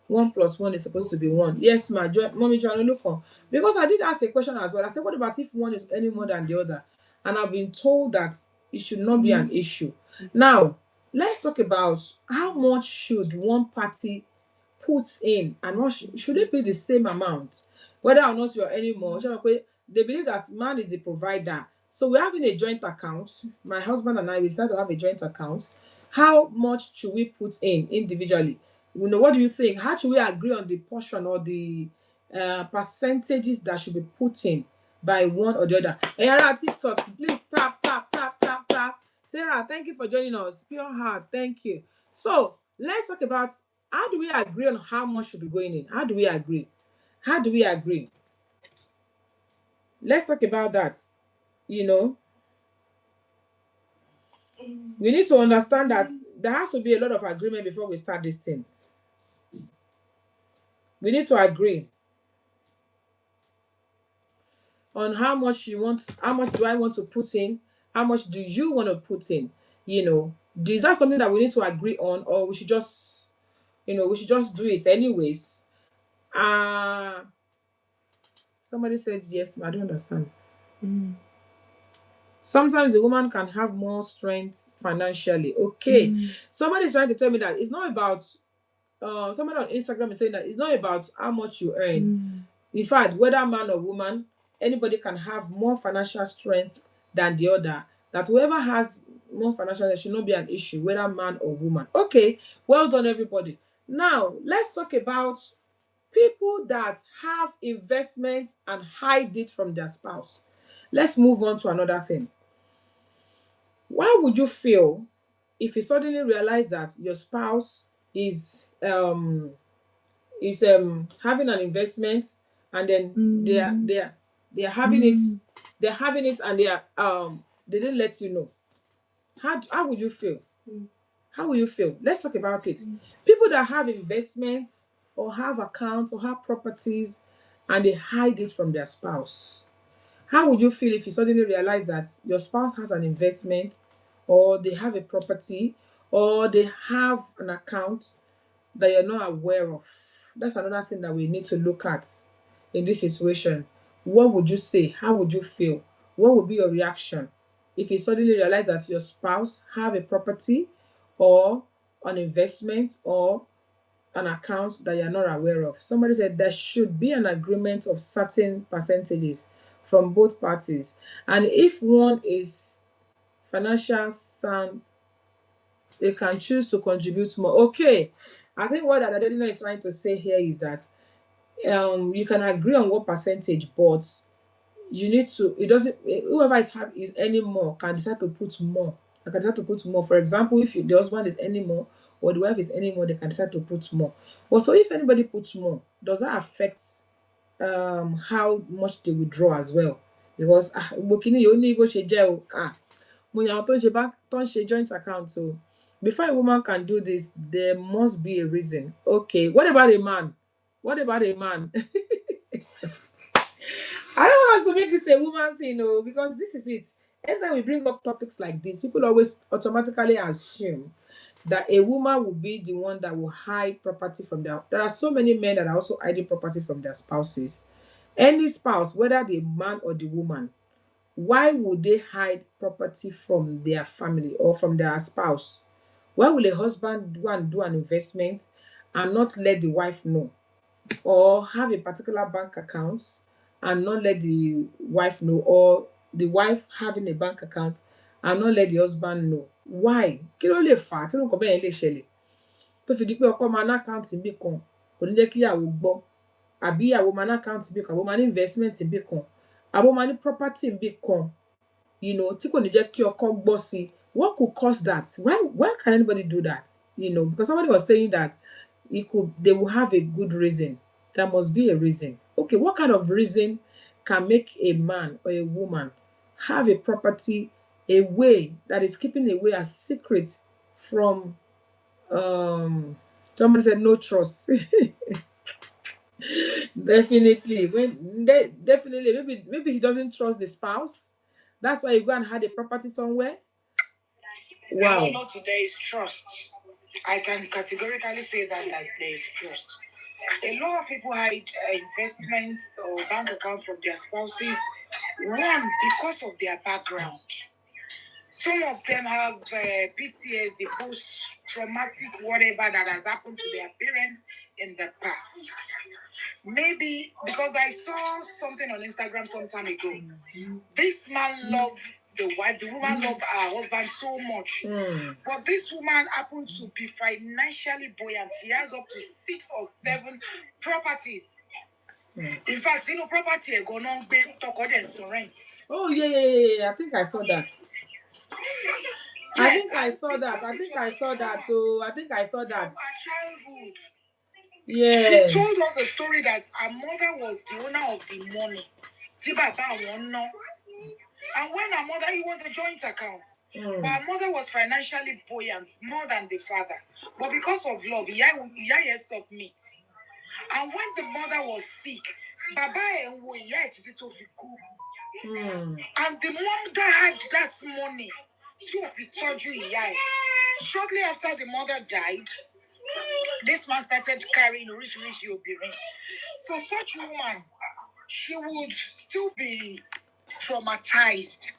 1 + 1 is supposed to be 1. Yes, mommy Joanna, look on. Because I did ask a question as well. I said, what about if one is any more than the other? And I've been told that it should not be an issue. Now, let's talk about how much should one party put in, and what should it be the same amount, whether or not you're earning more. They believe that man is the provider, so we're having a joint account. My husband and I, we start to have a joint account. How much should we put in individually? What do you think? How should we agree on the portion or the percentages that should be put in by one or the other? Hey, TikTok, please tap tap tap tap tap. Sarah, thank you for joining us. Pure heart, thank you. So let's talk about, how do we agree on how much should be going in? How do we agree? How do we agree? Let's talk about that. We need to understand that there has to be a lot of agreement before we start this thing. We need to agree on how much do I want to put in, how much do you want to put in. Is that something that we need to agree on, or we should just do it anyways? Somebody said yes, but I don't understand. Sometimes a woman can have more strength financially. Okay. Somebody's trying to tell me that it's not about somebody on Instagram is saying that it's not about how much you earn. In fact, whether man or woman, anybody can have more financial strength than the other. That whoever has more financial, there should not be an issue, whether man or woman. Okay, well done, everybody. Now, let's talk about people that have investments and hide it from their spouse. Let's move on to another thing. Why would you feel if you suddenly realize that your spouse is having an investment, and then they're having it, and they didn't let you know? How would you feel? How will you feel? Let's talk about it. People that have investments or have accounts or have properties and they hide it from their spouse. How would you feel if you suddenly realize that your spouse has an investment, or they have a property, or they have an account that you're not aware of? That's another thing that we need to look at in this situation. What would you say? How would you feel? What would be your reaction if you suddenly realize that your spouse have a property or an investment or an account that you're not aware of? Somebody said there should be an agreement of certain percentages from both parties, and if one is financial sound, they can choose to contribute more. Okay, I think what Adadina is trying to say here is that you can agree on what percentage, but you need to, it doesn't, whoever is earning more can decide to put more. They can decide to put more. For example, if the husband is earning more or the wife is earning more, they can decide to put more. But so if anybody puts more, does that affect how much they withdraw as well? Because joint account. So before a woman can do this, there must be a reason. Okay, what about a man? What about a man? I don't want us to make this a woman thing, because this is it. Anytime we bring up topics like this, people always automatically assume that a woman will be the one that will hide property from their. There are so many men that are also hiding property from their spouses. Any spouse, whether the man or the woman, why would they hide property from their family or from their spouse? Why will a husband go and do an investment and not let the wife know? Or have a particular bank account and not let the wife know? Or the wife having a bank account and not let the husband know? Why? Kí ló lè fà á tí nǹkan bẹ́ẹ̀ yẹn lè ṣẹlẹ̀? Tó fi di pé ọkọ máa ní àkáǹtì níbì kan, kò ní jẹ́ kí ìyàwó gbọ́. Àbí ìyàwó máa ní àkáǹtì níbì kan, àbó máa ní investment níbì kan, àbó máa ní property níbì kan, tí kò ní jẹ́ kí ọkọ gbọ́ sí. What could cause that? Why can anybody do that? Because somebody was saying that they will have a good reason. There must be a reason. Okay, what kind of reason can make a man or a woman have a property away that is keeping away a secret from somebody said no trust. Definitely. Definitely maybe he doesn't trust the spouse. That's why you go and hide a property somewhere. Wow. Not there is trust. I can categorically say that there is trust. A lot of people hide investments or bank accounts from their spouses. One, because of their background. Some of them have PTSD, post-traumatic whatever that has happened to their parents in the past. Maybe because I saw something on Instagram some time ago. This man loved the wife, the woman loved her husband so much. But this woman happened to be financially buoyant. She has up to 6 or 7 properties. In fact, property are going on rent. Oh, yeah. I think I saw that. I think I saw that. So I think I saw that. From her childhood. Yeah. She told us a story that her mother was the owner of the money. And when her mother, it was a joint account. But her mother was financially buoyant more than the father. But because of love, Iya submit. And when the mother was sick, Baba and the mother had that money to surgery. Shortly after the mother died, this man started carrying rich obirin. So such woman, she would still be traumatized.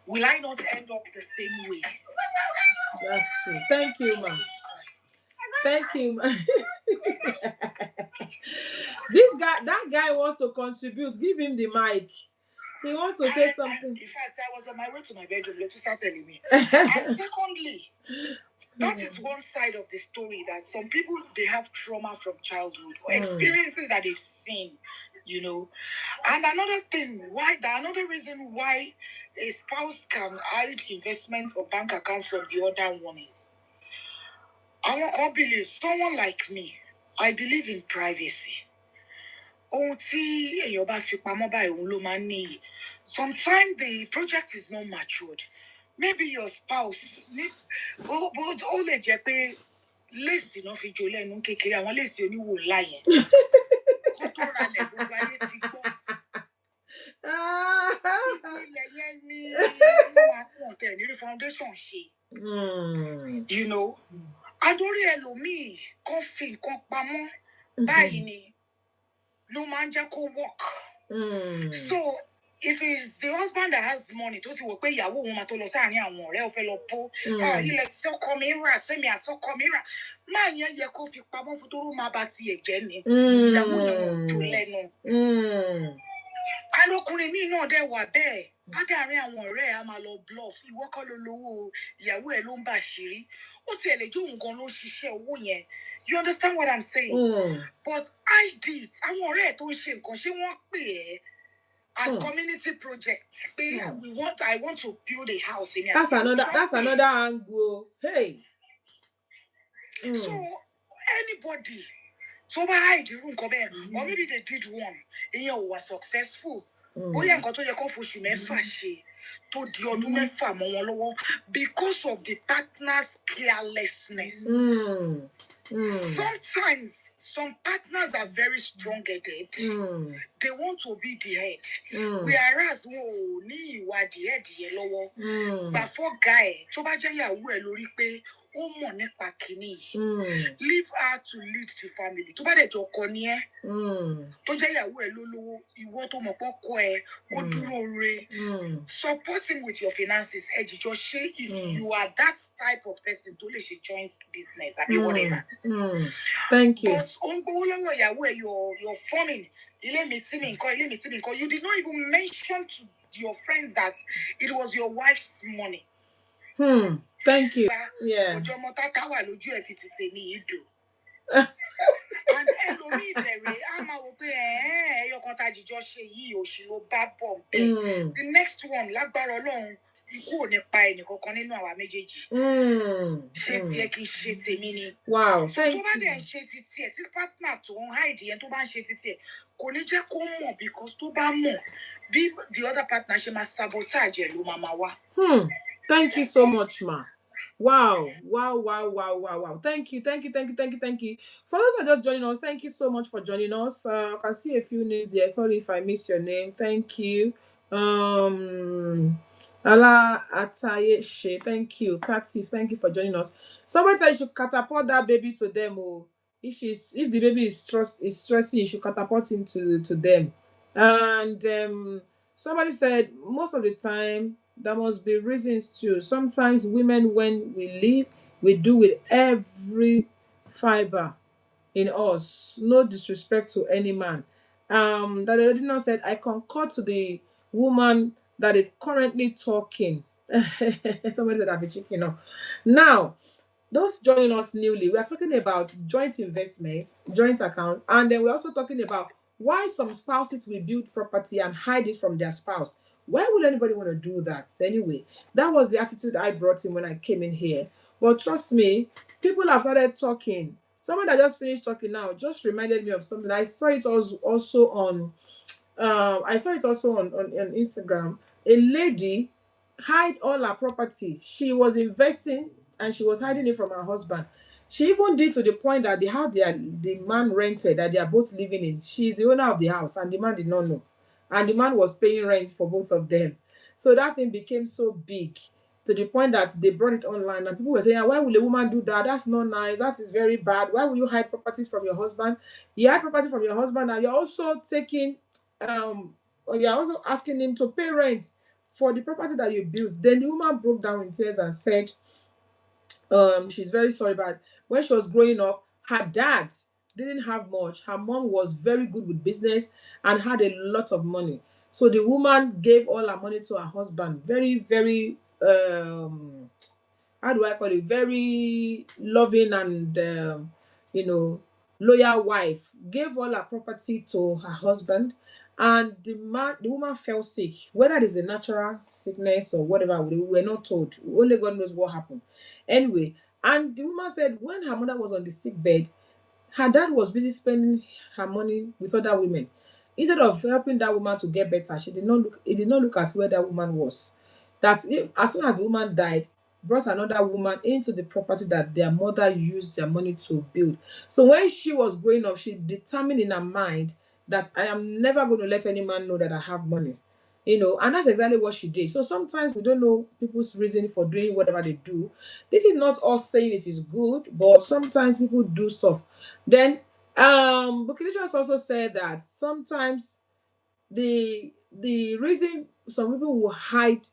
Will I not end up the same way? That's true. Thank you, ma'am. Thank you, ma'am. That guy wants to contribute. Give him the mic. He wants to say something. In fact, I was on my way to my bedroom. Let start telling me. And secondly, that is one side of the story, that some people, they have trauma from childhood or experiences that they've seen, And another reason why a spouse can hide investments or bank accounts from the other one is, I believe, someone like me, I believe in privacy. Sometimes the project is not matured. Maybe your spouse, lace enough fi jole nu kekere àwọn lace oníwò ńlá yẹn kó tó ra lẹ̀ gbogbo ayé ti gbọ́. Ilẹ̀ yẹn ni wọ́n máa pọ̀ tẹ̀ ní foundation ṣe. Adórí ẹlòmíì kan fi nǹkan pamọ́ báyìí ni ló máa ń jẹ́ kó work. So if it's the husband that has money, tó ti wò pé ìyàwó òun máa tó lọ sáàrin àwọn ọ̀rẹ́ ò fẹ́ lọ bó ilẹ̀ tí ọkọ mi rà sẹ́mi àtọkọ mi rà máa yẹn yẹ kó fi pamọ́ fún tó máa bá tiẹ̀ jẹ́ ni ìyàwó yẹn ò jù lẹ́nu. Alọkùnrin míì náà dẹ̀ wà bẹ́ẹ̀ á dàrin àwọn ọ̀rẹ́ ẹ̀ á máa lọ bluff ìwọ kọ́ ló lówó ìyàwó ẹ̀ ló ń bà ṣírí ó tiẹ̀ lè jó nǹkan ló ṣiṣẹ́ owó yẹn. You understand what I'm saying? But I did. Àwọn ọ̀rẹ́ ẹ̀ tó ń ṣe nǹkan ṣé wọ́n pè ẹ́ as community project. I want to build a house in it. That's another angle. Hey. So anybody, so hide the room, or maybe they did one and you were successful. Bóyá nǹkan tó yẹ kó foṣù mẹ́fà ṣe tó di ọdún mẹ́fà mọ́ wọn lọ́wọ́ because of the partner's carelessness. Sometimes some partners are very strong-headed. They want to be the head. Whereas but for guy, tó bá jẹ́ ìyàwó ẹ̀ lórí pé ó mọ̀ nípa kíní yìí, leave her to lead the family. Tó bá dẹ̀ jọ ọkọ ni ẹ́, tó jẹ́ ìyàwó ẹ̀ lólówó, ìwọ tó mọ̀ pé ọkọ ẹ̀ kó dúró re. Support him with your finances. Ejijọ ṣe if you are that type of person tó lè ṣe joint business àbí whatever. Thank you. But you're forming. You did not even mention to your friends that it was your wife's money. Thank you. Yeah. And the next one, lágbára Ọlọ́run, ikú ò ní pa ẹnìkankan nínú àwa méjèèjì. Ṣé tiẹ̀ kì í ṣe tèmi ni? Wow. So tó bá dẹ̀ ń ṣe ti tiẹ̀, tí partner tó ń hide yẹn tó bá ń ṣe ti tiẹ̀, kò ní jẹ́ kó mọ̀ because tó bá mọ̀ bí the other partner ṣe máa sabotage ẹ̀ ló máa wá. Thank you so much, ma. Wow. Thank you. For those who are just joining us, thank you so much for joining us. I can see a few names here. Sorry if I missed your name. Thank you. Ala Ataye, thank you. Katif, thank you for joining us. Somebody said you should catapult that baby to them. Oh, if the baby is stressing, you should catapult him to them. And somebody said most of the time there must be reasons too. Sometimes women, when we leave, we do with every fiber in us. No disrespect to any man. That original said, I concur to the woman that is currently talking. Somebody said I've been chicken up. Now, those joining us newly, we are talking about joint investments, joint account, and then we're also talking about why some spouses will build property and hide it from their spouse. Why would anybody want to do that? Anyway, that was the attitude I brought in when I came in here. But trust me, people have started talking. Someone that just finished talking now just reminded me of something. I saw it also on Instagram. A lady hid all her property. She was investing and she was hiding it from her husband. She even did to the point that the house the man rented, that they are both living in, she's the owner of the house and the man did not know. And the man was paying rent for both of them. So that thing became so big to the point that they brought it online and people were saying, why will a woman do that? That's not nice. That is very bad. Why will you hide properties from your husband? You hide property from your husband and you're also taking or you're also asking him to pay rent for the property that you built. Then the woman broke down in tears and said she's very sorry, but when she was growing up, her dad didn't have much. Her mom was very good with business and had a lot of money. So the woman gave all her money to her husband. Very, very how do I call it? Very loving and loyal wife. Gave all her property to her husband. And the woman fell sick. Whether it is a natural sickness or whatever, we were not told. Only God knows what happened. Anyway, and the woman said when her mother was on the sick bed, her dad was busy spending her money with other women. Instead of helping that woman to get better, he did not look at where that woman was. That as soon as the woman died, brought another woman into the property that their mother used their money to build. So when she was growing up, she determined in her mind that I am never going to let any man know that I have money. And that's exactly what she did. So sometimes we don't know people's reason for doing whatever they do. This is not us saying it is good, but sometimes people do stuff. Then Bukidishas also said that sometimes the reason some people will hide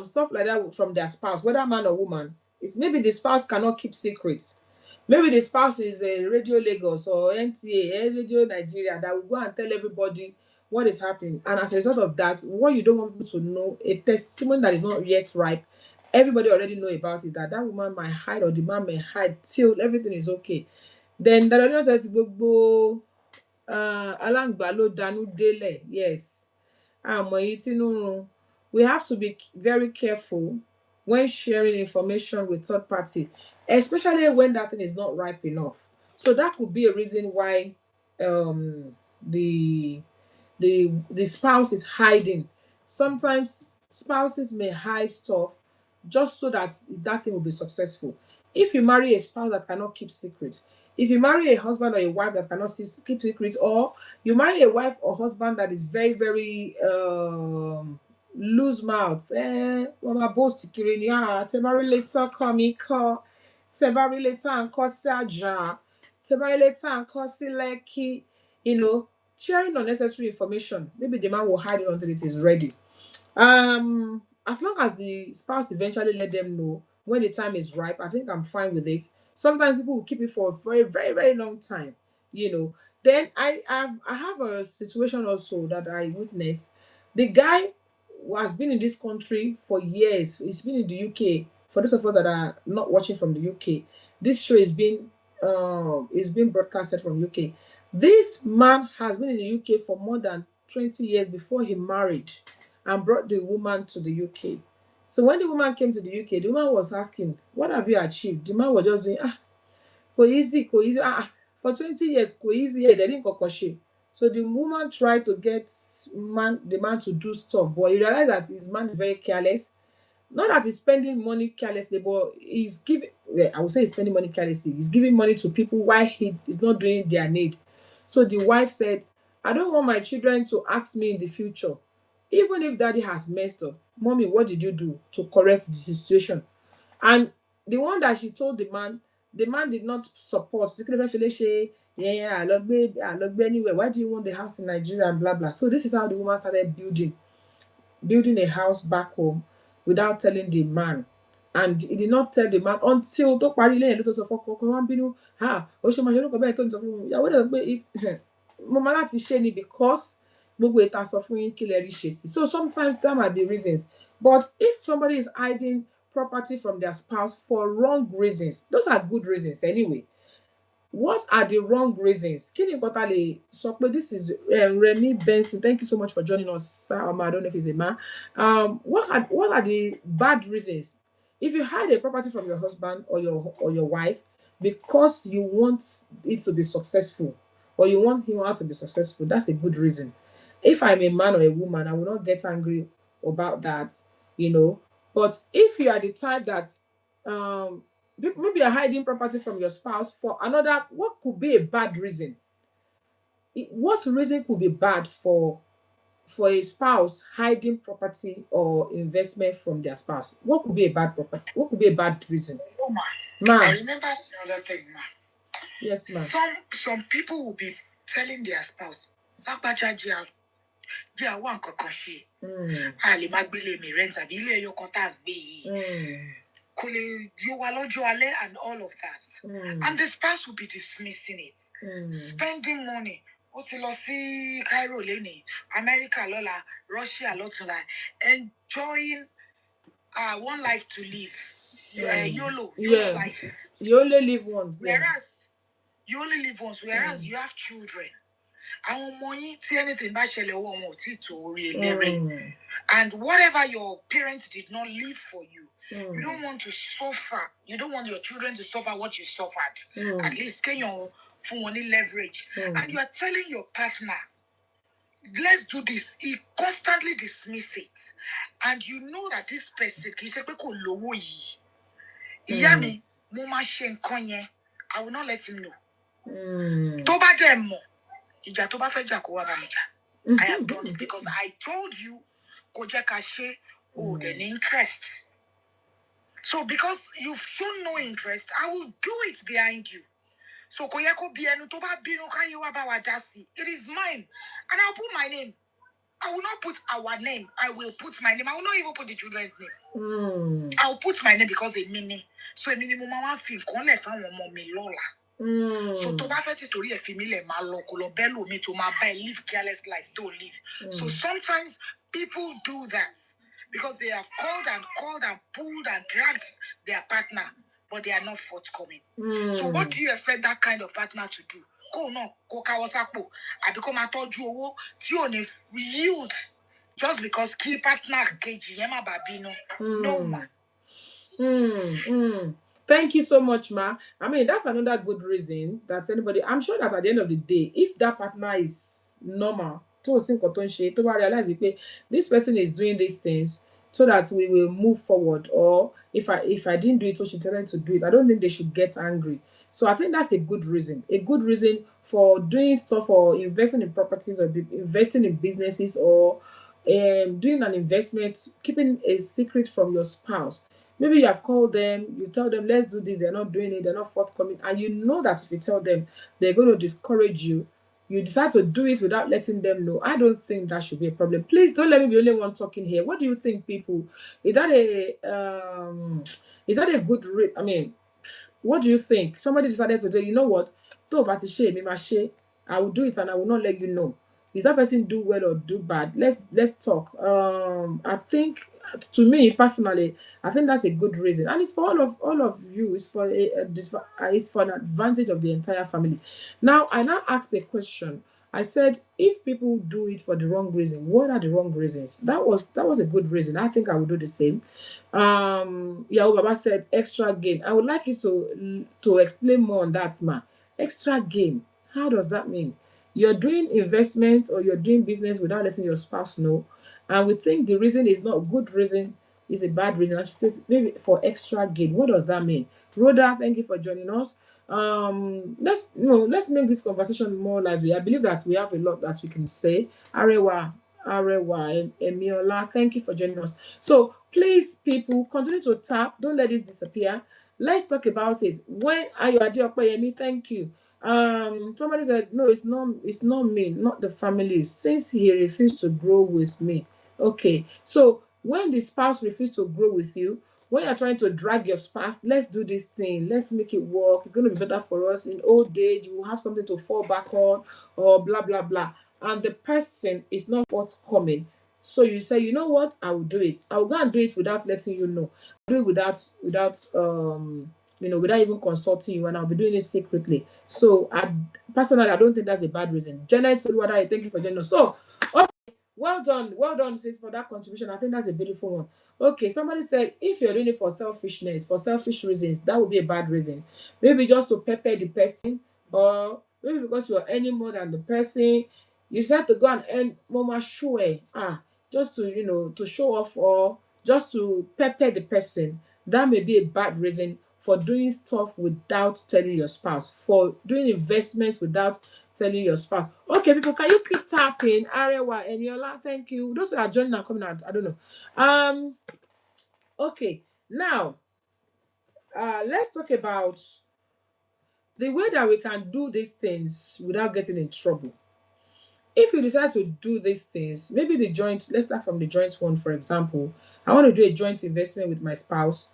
stuff like that from their spouse, whether man or woman, is maybe the spouse cannot keep secrets. Maybe the spouse is a Radio Lagos or NTA, Radio Nigeria, that will go and tell everybody what is happening. And as a result of that, what you don't want people to know, a testimony that is not yet ripe, everybody already know about it, that woman might hide or the man may hide till everything is okay. Then the audience said, Alangba lo danu dele. Yes. We have to be very careful when sharing information with third party, especially when that thing is not ripe enough. So that could be a reason why the spouse is hiding. Sometimes spouses may hide stuff just so that thing will be successful. If you marry a spouse that cannot keep secrets, if you marry a husband or a wife that cannot keep secrets, or you marry a wife or husband that is very, very loose mouth, mama boast kiri ni te marry later come call, te marry later and cause aja, te marry later and cause lekki, sharing unnecessary information. Maybe the man will hide it until it is ready. As long as the spouse eventually let them know when the time is ripe, I think I'm fine with it. Sometimes people will keep it for a very, very, very long time, Then I have a situation also that I witnessed. The guy has been in this country for years. He's been in the UK. For those of us that are not watching from the UK, this show is being broadcasted from UK. This man has been in the UK for more than 20 years before he married and brought the woman to the UK. So when the woman came to the UK, the woman was asking, "What have you achieved?" The man was just doing, go easy. For 20 years, go easy. They didn't go koshi. So the woman tried to get the man to do stuff, but he realized that his man is very careless. Not that he's spending money carelessly, but he's giving, I would say he's spending money carelessly. He's giving money to people while he is not doing their need. So the wife said, "I don't want my children to ask me in the future, even if daddy has messed up, mommy, what did you do to correct the situation?" And the one that she told the man did not support. Yeah, I love anywhere. Why do you want the house in Nigeria and blah blah? So this is how the woman started building a house back home without telling the man. And he did not tell the man until tó parí ilé yẹn ló tó sọ fọ́kọ ọkọ wọn bínú ó ṣe máa ṣe orúkọ bẹ́ẹ̀ tó ń sọ fún mi ìyàwó dẹ̀ pé mo máa láti ṣe ni because gbogbo ìta sọ fún yín kí lẹ rí ṣe sí. So sometimes that might be reasons, but if somebody is hiding property from their spouse for wrong reasons, those are good reasons anyway. What are the wrong reasons? Kí ni nǹkan tá lè sọ pé this is Remy Benson. Thank you so much for joining us, sir. I don't know if he's a man. What are the bad reasons? If you hide a property from your husband or your wife because you want it to be successful or you want him or her to be successful, that's a good reason. If I'm a man or a woman, I will not get angry about that, But if you are the type that maybe you're hiding property from your spouse for another, what could be a bad reason? What reason could be bad for a spouse hiding property or investment from their spouse? What could be a bad property? What could be a bad reason? Oh, Ma. I remember another thing, ma. Yes, ma'am. Some people will be telling their spouse, jẹ́ àwọn nǹkan ṣe a lè má gbélé mi rent àbí ilé ẹyọ kan tá a gbé yìí kò lè yó wa lọ́jọ́ alẹ́ and all of that and the spouse will be dismissing it spending money ó ti lọ sí Cairo lénìí America lọ́la Russia lọ́túnla enjoying one life to live YOLO life. You only live once. Whereas you only live once, whereas you have children. And whatever your parents did not leave for you, you don't want to suffer. You don't want your children to suffer what you suffered. At least can you money leverage? And you are telling your partner, let's do this. He constantly dismiss it. And you know that this person, I will not let him know. I have done it because I told you an interest. So because you've shown no interest, I will do it behind you. So it is mine. And I'll put my name. I will not put our name. I will put my name. I will not even put the children's name. I'll put my name because it means so a minimum so to live careless life, don't live. So sometimes people do that because they have called and pulled and dragged their partner, but they are not forthcoming. So what do you expect that kind of partner to do? I become a told you yield just because key partner no man. Thank you so much, ma. I mean, that's another good reason that anybody, I'm sure that at the end of the day, if that partner is normal, to realize this person is doing these things, so that we will move forward. Or if I didn't do it, so she intended to do it, I don't think they should get angry. So I think that's a good reason. A good reason for doing stuff or investing in properties or investing in businesses or doing an investment, keeping a secret from your spouse. Maybe you have called them, you tell them, let's do this, they're not doing it, they're not forthcoming, and you know that if you tell them, they're going to discourage you. You decide to do it without letting them know. I don't think that should be a problem. Please don't let me be the only one talking here. What do you think, people? Is that a good rate? I mean, what do you think? Somebody decided to do, you know what? Tó bá ti ṣe, èmi máa ṣe. I will do it and I will not let you know. Is that person do well or do bad? Let's talk. I think, to me personally, I think that's a good reason, and it's for all of you. It's for it's for an advantage of the entire family. Now, I now asked a question. I said, if people do it for the wrong reason, what are the wrong reasons? That was a good reason. I think I would do the same. Yahoo Baba said extra gain. I would like you to explain more on that, ma. Extra gain. How does that mean? You're doing investment or you're doing business without letting your spouse know, and we think the reason is not a good reason, is a bad reason. And she said maybe for extra gain. What does that mean? Rhoda, thank you for joining us. Let's make this conversation more lively. I believe that we have a lot that we can say. Arewa, Emiola, thank you for joining us. So please, people, continue to tap. Don't let this disappear. Let's talk about it. When Ayo Adeopeyemi, thank you. Somebody said, no, it's not me, not the family, since he refused to grow with me. Okay, so when the spouse refuses to grow with you, when you're trying to drag your spouse, let's do this thing, let's make it work, it's going to be better for us in old age, we'll have something to fall back on, or blah blah blah, and the person is not forthcoming. So you say, you know what, I will do it. I will go and do it without letting you know. Do it without even consulting you, and I'll be doing it secretly. So I don't think that's a bad reason. Janet Oluwada, thank you for joining us. So, okay, well done, sis, for that contribution. I think that's a beautiful one. Okay, somebody said if you're doing it for selfishness, for selfish reasons, that would be a bad reason. Maybe just to pepper the person, or maybe because you're earning more than the person, you decide to go and earn more sure. Just to to show off, or just to pepper the person. That may be a bad reason for doing stuff without telling your spouse, for doing investment without telling your spouse. Okay, people, can you keep tapping? Arewa, Eniola, thank you. Those that are joining and coming out, I don't know. Okay, now let's talk about the way that we can do these things without getting in trouble. If you decide to do these things, maybe let's start from the joint one, for example. I want to do a joint investment with my spouse.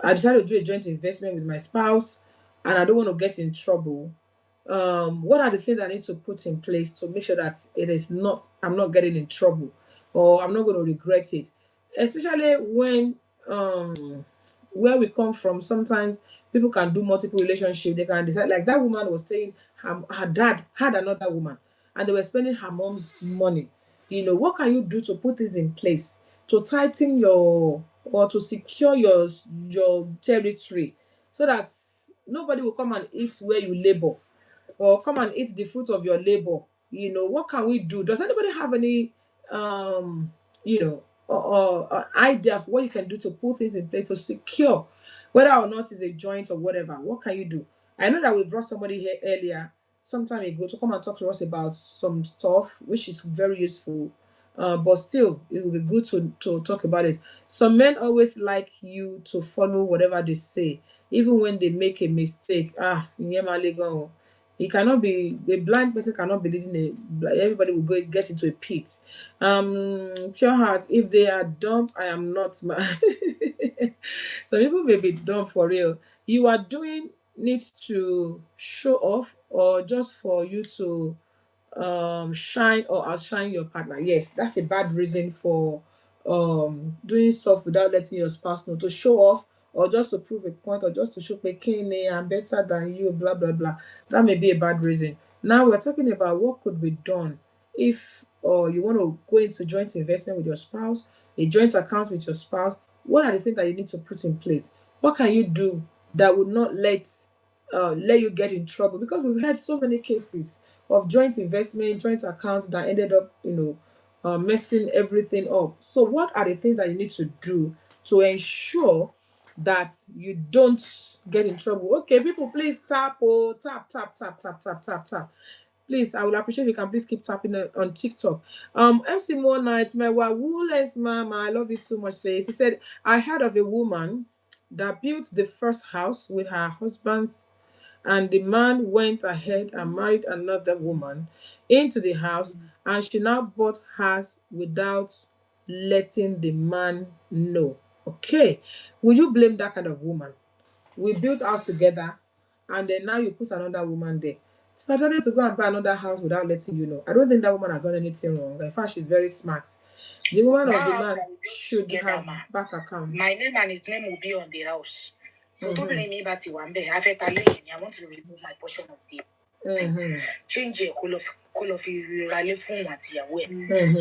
I decided to do a joint investment with my spouse, and I don't want to get in trouble. What are the things I need to put in place to make sure that I'm not getting in trouble, or I'm not going to regret it? Especially when where we come from, sometimes people can do multiple relationships. They can decide, like that woman was saying, her dad had another woman, and they were spending her mom's money. What can you do to put this in place to tighten or to secure your territory, so that nobody will come and eat where you labor, or come and eat the fruit of your labor? What can we do? Does anybody have any or idea of what you can do to put things in place to secure, whether or not it's a joint or whatever? What can you do? I know that we brought somebody here earlier, some time ago, to come and talk to us about some stuff, which is very useful. But still, it will be good to talk about it. Some men always like you to follow whatever they say, even when they make a mistake. He cannot be a blind person, cannot be leading everybody will go get into a pit. Pure heart, if they are dumb, I am not. Some people may be dumb for real. You are doing need to show off, or just for you to shine or outshine your partner. Yes, that's a bad reason for doing stuff without letting your spouse know, to show off, or just to prove a point, or just to show I'm better than you, blah blah blah. That may be a bad reason. Now we're talking about what could be done if you want to go into joint investment with your spouse, a joint account with your spouse. What are the things that you need to put in place? What can you do that would not let you get in trouble? Because we've had so many cases of joint investment, joint accounts that ended up, messing everything up. So what are the things that you need to do to ensure that you don't get in trouble? Okay, people, please tap, oh, tap, tap, tap, tap, tap, tap, tap. Please, I will appreciate if you can please keep tapping on TikTok. MC More Night, my Wawules mama, I love it so much. Says, he said, I heard of a woman that built the first house with her husband's, and the man went ahead and married another woman into the house, and she now bought hers without letting the man know. Okay, would you blame that kind of woman? We built house together, and then now you put another woman there. It's not only to go and buy another house without letting you know. I don't think that woman has done anything wrong. In fact, she's very smart. The woman or the man should have back account. My name and his name will be on the house. So I want to remove my portion of the thing. Change your call of phone what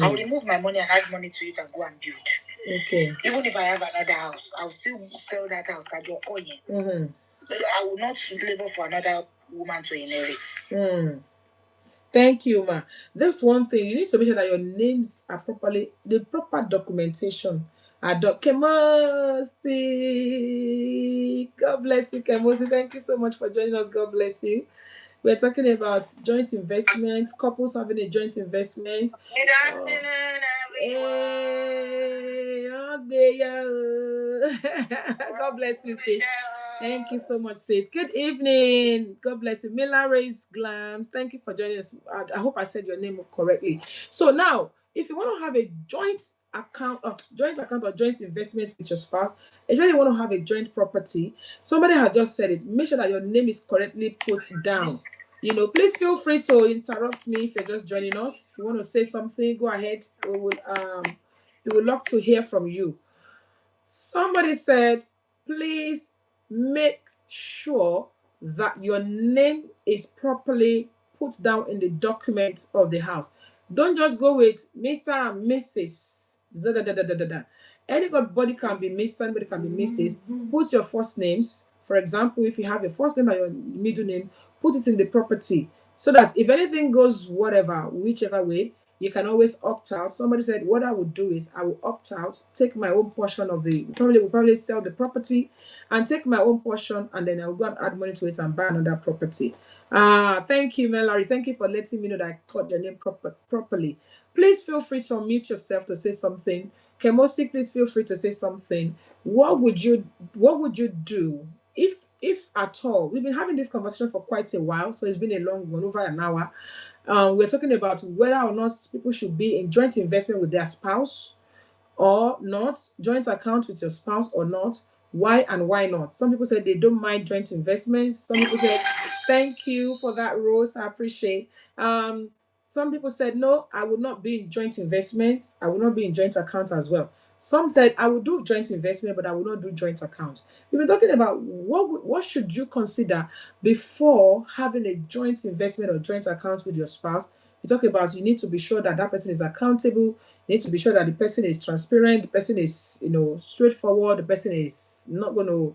I'll remove my money and add money to it and go and build. Okay. Even if I have another house, I'll still sell that house. I will not labor for another woman to inherit. Thank you, ma. That's one thing. You need to make sure that your names are properly, the proper documentation. Kemosi. God bless you, Kemosi. Thank you so much for joining us. God bless you. We're talking about joint investment, couples having a joint investment. Good afternoon, God bless you, sis. Thank you so much, sis. Good evening. God bless you. Mila Ray's Glams. Thank you for joining us. I hope I said your name correctly. So now, if you want to have a joint account or joint investment with your spouse, especially you want to have a joint property, somebody has just said it. Make sure that your name is correctly put down. You know, please feel free to interrupt me if you're just joining us. If you want to say something, go ahead. We would love to hear from you. Somebody said, please make sure that your name is properly put down in the document of the house. Don't just go with Mr. and Mrs. Anybody can be Mr. Anybody can be Mrs. Put your first names. For example, if you have your first name and your middle name, put it in the property so that if anything goes whichever way, you can always opt out. Somebody said, what I would do is I will opt out, take my own portion of the, will probably sell the property and take my own portion, and then I'll go and add money to it and buy another property. Thank you, Mallory. Thank you for letting me know that I caught your name properly. Please feel free to unmute yourself to say something. Kemosi, please feel free to say something. What would you do if at all? We've been having this conversation for quite a while, so it's been a long one, over an hour. We're talking about whether or not people should be in joint investment with their spouse or not, joint account with your spouse or not, why and why not. Some people said they don't mind joint investment. Some people said, thank you for that, Rose, I appreciate. Some people said, no, I would not be in joint investments. I will not be in joint account as well. Some said, I will do joint investment, but I will not do joint account. We've been talking about what should you consider before having a joint investment or joint account with your spouse. We talk about you need to be sure that that person is accountable. You need to be sure that the person is transparent, the person is, straightforward, the person is not going to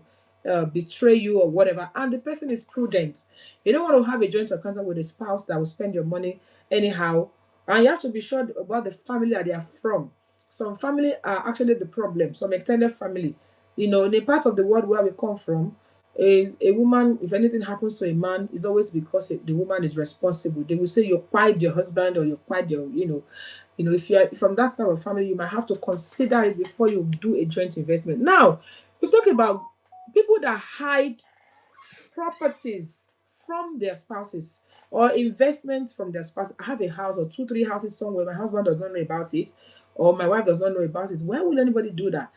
betray you or whatever, and the person is prudent. You don't want to have a joint account with a spouse that will spend your money anyhow, and you have to be sure about the family that they are from. Some family are actually the problem, some extended family. In the part of the world where we come from, a woman, if anything happens to a man, is always because the woman is responsible. They will say you quiet your husband or you quiet your, if you're from that type of family, you might have to consider it before you do a joint investment. Now, we're talking about people that hide properties from their spouses or investments from their spouse. I have a house or 2-3 houses somewhere. My husband does not know about it, or my wife does not know about it. Why would anybody do that?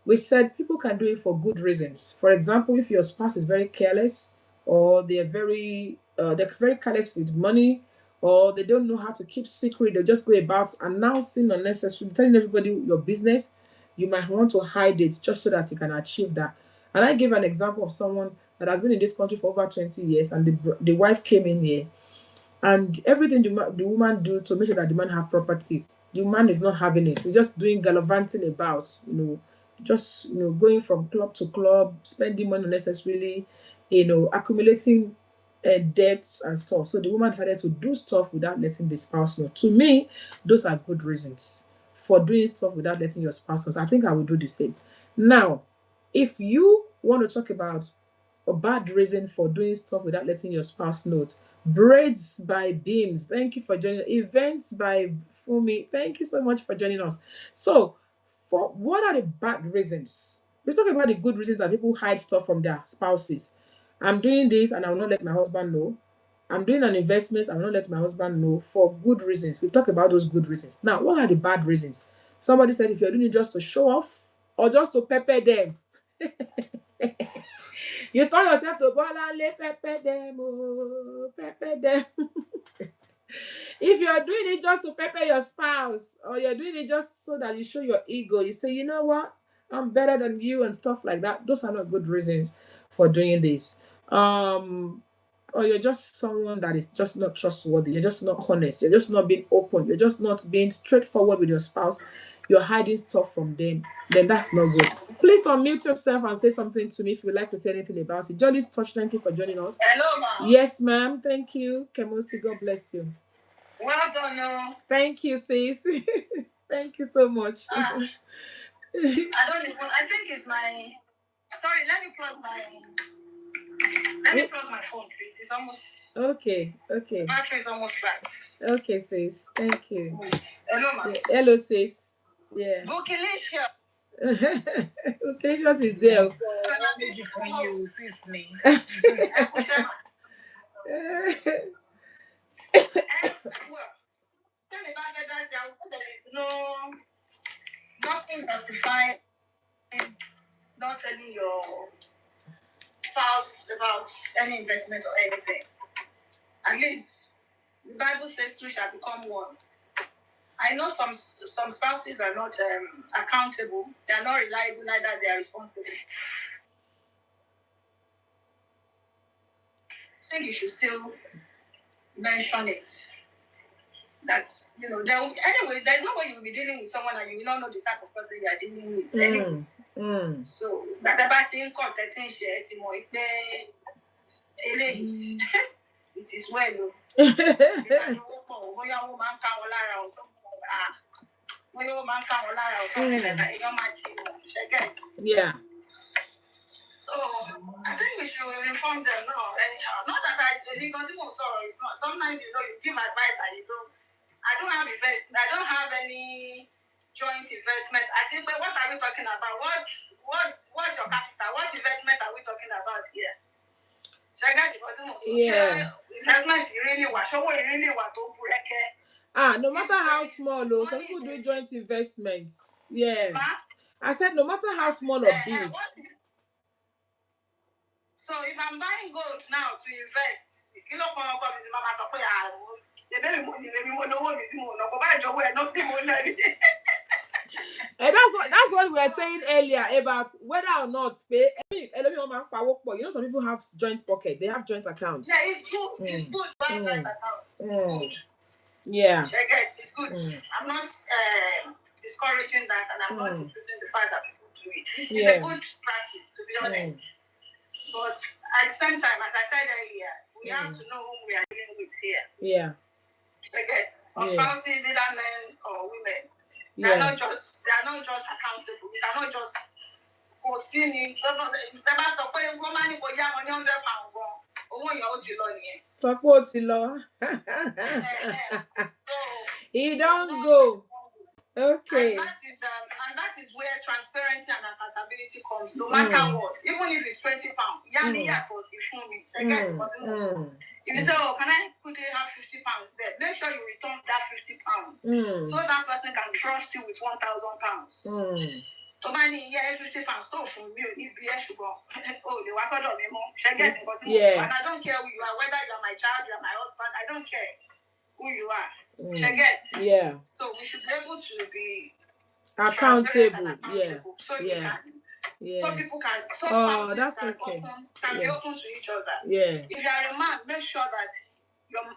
We said people can do it for good reasons. For example, if your spouse is very careless, or they're very careless with money, or they don't know how to keep secret, they just go about announcing unnecessarily, telling everybody your business. You might want to hide it just so that you can achieve that. And I gave an example of someone that has been in this country for over 20 years, and the wife came in here, and everything the woman do to make sure that the man have property, the man is not having it. He's just doing gallivanting about, just going from club to club, spending money unnecessarily, accumulating debts and stuff. So the woman decided to do stuff without letting the spouse know. To me, those are good reasons for doing stuff without letting your spouse know. So I think I will do the same. Now, if you want to talk about a bad reason for doing stuff without letting your spouse know, braids by Beams, thank you for joining. Events by Fumi, thank you so much for joining us. So, for what are the bad reasons? Let's talk about the good reasons that people hide stuff from their spouses. I'm doing this and I will not let my husband know. I'm doing an investment, I will not let my husband know for good reasons. We've talked about those good reasons. Now, what are the bad reasons? Somebody said if you're doing it just to show off or just to pepper them, you call yourself to Bolanle, pepper them, oh, pepper them. If you're doing it just to pepper your spouse, or you're doing it just so that you show your ego, you say, you know what, I'm better than you and stuff like that. Those are not good reasons for doing this. Or you're just someone that is just not trustworthy. You're just not honest. You're just not being open. You're just not being straightforward with your spouse. You're hiding stuff from them. Then that's not good. Please unmute yourself and say something to me if you'd like to say anything about it. Jolly's Touch, thank you for joining us. Hello, ma'am. Yes, ma'am. Thank you. Kemosi, God bless you. Well done, no. Thank you, sis. Thank you so much. I don't even. I think it's my. Sorry, let me plug my phone, please. It's almost. Okay. The battery is almost flat. Okay, sis. Thank you. Hello, ma'am. Yeah. Hello, sis. Yeah. Bukilicious. Bukilicious is there. For you, sis me. There is nothing justifies not telling your spouse about any investment or anything. At least the Bible says two shall become one. I know some spouses are not accountable. They are not reliable, neither they are responsible. I think you should still mention it. That's, anyway, there's no way you'll be dealing with someone and you will not know the type of person you are dealing with anyways. So, it is well. Yeah. So I think we should inform them now. Anyhow, not that because sometimes you give advice and you don't. I don't have investment. I don't have any joint investment. I think, but what are we talking about? What's your capital? What investment are we talking about here? So I got investment is really what? So we really want to break it. No matter how small, though, some people do joint investments. Yeah. I said no matter how small or big. So if I'm buying gold now to invest, you know, and that's what we were saying earlier about whether or not pay. You know, some people have joint pocket. They have joint accounts. Yeah, it's good. It's good buying joint accounts. Good. Yeah. It's good. I'm not discouraging that, and I'm not disputing the fact that people do it. It's a good practice, to be honest. But at the same time, as I said earlier, we have to know who we are dealing with here. Yeah. Some spouses, either men or women, they are not just accountable. They are not just foreseeing. Support law. He don't go. Okay. And that is where transparency and accountability comes. No matter what, even if it's £20, if you say, "Oh, can I quickly have £50 there?" Make sure you return that £50, so that person can trust you with £1,000. £50 stole from you. Oh, they were sort of and I don't care who you are, whether you are my child, you are my husband. I don't care who you are. Yeah. So we should be able to be accountable. So people can, spouses can be open to each other. Yeah. If you are a man, make sure that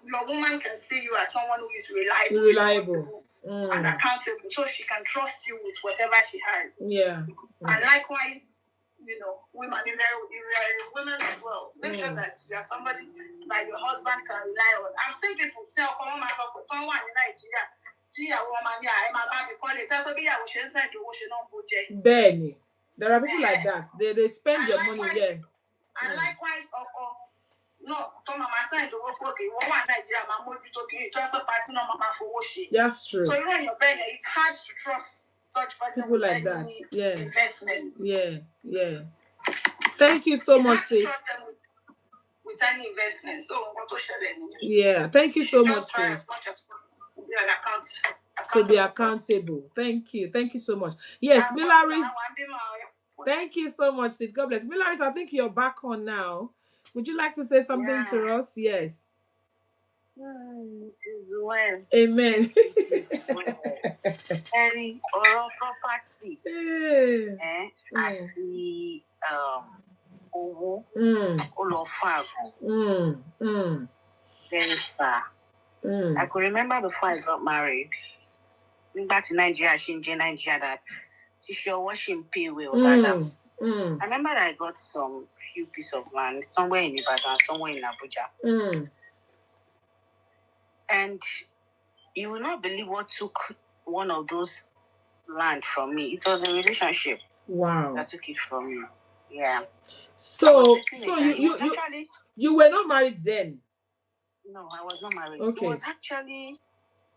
your woman can see you as someone who is reliable. And accountable, so she can trust you with whatever she has. Yeah. And likewise, women as well. Make sure that you are somebody that your husband can rely on. I've seen people tell, "Come on, myself, don't want in Nigeria." Benny, there are people like that. They spend your money, yeah. And likewise, no, Tom, my son, the work, okay, Nigeria, my mother, passing on my for worship. That's true. So, your bank, it's hard to trust such person people like that. Yeah. Investments. Yeah. Thank you so much, sis. With any investment. So, yeah, thank you so much, try sis. as much as To be accountable. Thank you so much. Yes, Milaris. Thank you so much, sis. God bless. Milaris, I think you're back on now. Would you like to say something to us? Yes. It is well. Amen. It is well. Any oral property. Àti owó. Ó lọ far. Very far. I could remember before I got married. Back to Nigeria, Nigeria that your washing pay well. I remember that I got some few pieces of land somewhere in Ibadan, somewhere in Abuja. And you will not believe what took one of those land from me. It was a relationship. Wow. That took it from me. Yeah. So you were not married then? No, I was not married. Okay.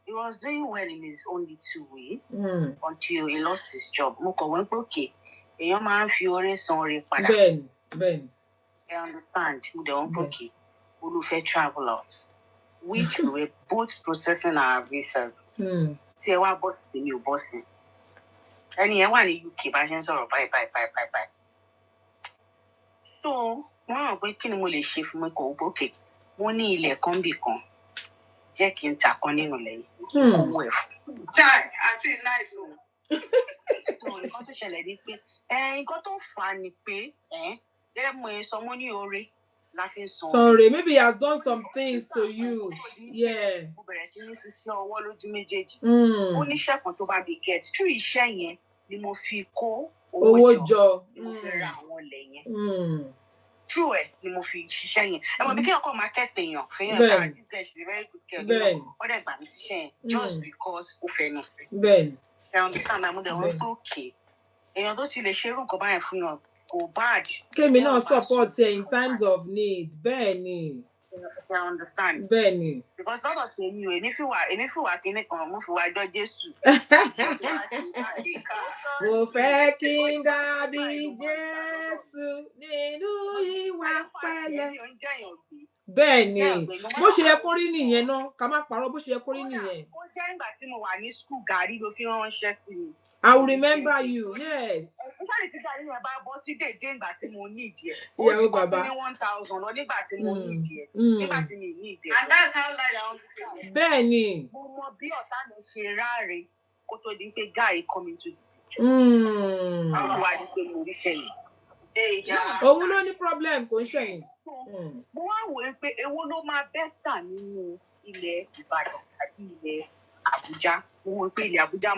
He was doing well in his own little way until he lost his job. Ben. I understand. We travel out, which we were both processing our visas. See, I was boss the new bossing. And I want you keep or bye. So, now we can only shift my okay. Money ile combi con. Jẹ́ kí n ta kan nínú lẹ́yìn. Owó ẹ̀fọ́. Chai, àti nice o. So, nǹkan tó ṣẹlẹ̀ ni pé, nǹkan tó fà á ni pé, mo sọ mo ní oore la fi ń san. Sorry, maybe he has done some things to you. Yeah. Mo bẹ̀rẹ̀ sí ní ṣiṣẹ́ ọwọ́ lójú méjèèjì. Ó ní iṣẹ́ kan tó bá mi get. Through iṣẹ́ yẹn ni mo fi kó owó jọ. Ni mo fi ra àwọn ilẹ̀ yẹn. True ẹ ni mo fi ṣiṣẹ́ yẹn. Ẹ mọ̀ bí kí ọkọ market èèyàn fẹ́yàn that this girl she's a very good girl. Ó dẹ̀ gbà mí síṣẹ́ yẹn just because ó fẹnu sí. Bẹ́ẹ̀ni. Ṣé understand na mo dẹ̀ wọ́n pé okay. Èèyàn tó ti lè ṣe irú nǹkan báyẹn fún yàn kò bad. Kémi náà support ẹ in times of need. Bẹ́ẹ̀ni. I understand. Bẹ́ẹ̀ni. Because lọ́dọ̀ tèmi o, èmi fi wà kíní kan, mo fi wà jọ Jésù. Mo fẹ́ kí n dàbí Jésù nínú ìwà pẹ̀lẹ́. Bẹ́ẹ̀ni, bó ṣe yẹ kó rí nìyẹn náà, ká má parọ́ bó ṣe yẹ kó rí nìyẹn. Ó jẹ́ ìgbà tí mo wà ní school gàrí ló fi ránṣẹ́ sí mi. I will remember you, yes. Especially tí gàrí yẹn bá bọ́ sí dédé ìgbà tí mo ní ìdí ẹ̀. Ó ti kọ́ sí ní 1,000 lọ nígbà tí mo ní ìdí ẹ̀. Nígbà tí mi ní ìdí ẹ̀. And that's how life is. Bẹ́ẹ̀ni. Mo mọ bí ọ̀tá mi ṣe ráre kó tó di pé guy coming to the picture. Àwọn wà ní pé mo rí ṣẹ̀yìn. Òun ló ní problem kò ń ṣẹ̀yìn. Mo wá wò ó pé èwo ló máa bẹ́tà nínú ilẹ̀ Ìbàdàn tàbí ilẹ̀ Àbújá. Mo wò ó pé ilẹ̀ Àbújá ó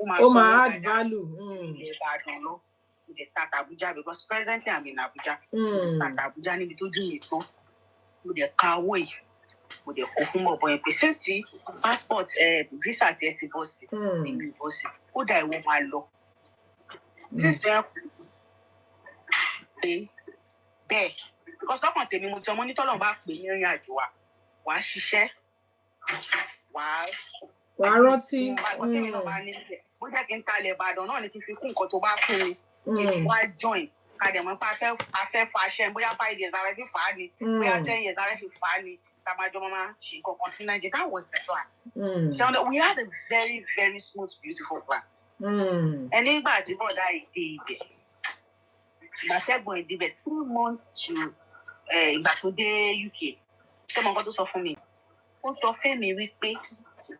máa add value. Ilẹ̀ Ìbàdàn lọ. Mo dẹ̀ ta Àbújá because presently I'm in Abuja. Mo ta Àbújá níbi tó jù mí tó. Mo dẹ̀ ka owó yìí. Mo dẹ̀ kó fún bọ̀bọ̀ yẹn pé since tí passport visa ti ẹ ti bọ́ sí nínú ìbọ̀ sí ó dà ìwọ máa lọ. Since then bẹ́ẹ̀ because lọ́kàn tèmi mo ti ọmọ nítọ́lọ́ bá pè ní ìrìn àjò wa wàá ṣiṣẹ́ wàá rántí. Bó jẹ́ kí n talẹ̀ Ìbàdàn náà ni kí n fi kún nǹkan tó bá fún mi kí n wá join kàdé mọ́ pé a fẹ́ fa aṣẹ́ bóyá 5 years la fẹ́ fi fà á ni bóyá 10 years la fẹ́ fi fà á ni tàmájọ́ máa ṣe nǹkan kan sí Nàìjíríà. That was the plan. We had a very very smooth beautiful plan. Ẹni ìgbà tí bọ̀dá ìdè ibẹ̀ ìgbàtẹ́gbọ̀n ìdíbẹ̀ 3 months to ìgbà tó dé UK. Ṣé mo nǹkan tó sọ fún mi? Ó sọ fún mi wípé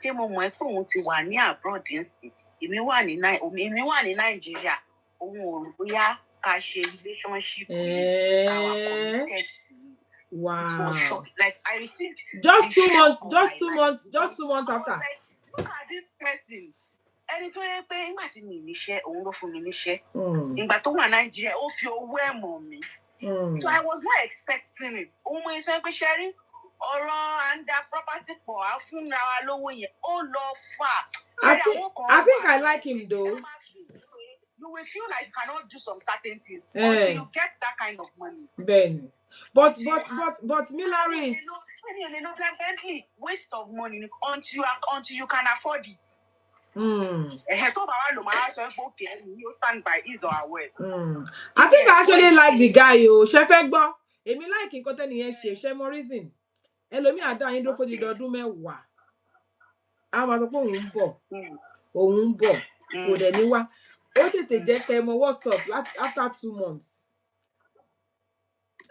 ṣé mo mọ̀ ẹ́ pé òun ti wà ní abroad nsìn èmi wà ní Nàìjíríà òun ò rò bóyá ká ṣe relationship with our committed to it. Wow. It was shocking. Like I received just 2 months after. Like, look at this person. ẹni tó yẹ pé nígbà tí mi níṣẹ́ òun ló fún mi níṣẹ́ ìgbà tó wà Nàìjíríà ó fi owó ẹ̀ mọ̀ mi so I was not expecting it òun mo ṣe pé ṣẹ́rí ọ̀rọ̀ and their property pọ̀ á fún wa lówó yẹn ó lọ fà. I think I like him though. You will feel like you cannot do some certain things until you get that kind of money. Ben, but Millary is waste of money until you can afford it. I think I actually like the guy. Shefegbo, Emi like nkan teni yen se, she mo reason. Elomi ada yin do fodi dodun mewa. A ma so pe òun bọ̀ kò dẹ̀ ní wá. Ó tètè jẹ́ kẹ́ mọ̀ what's up after 2 months.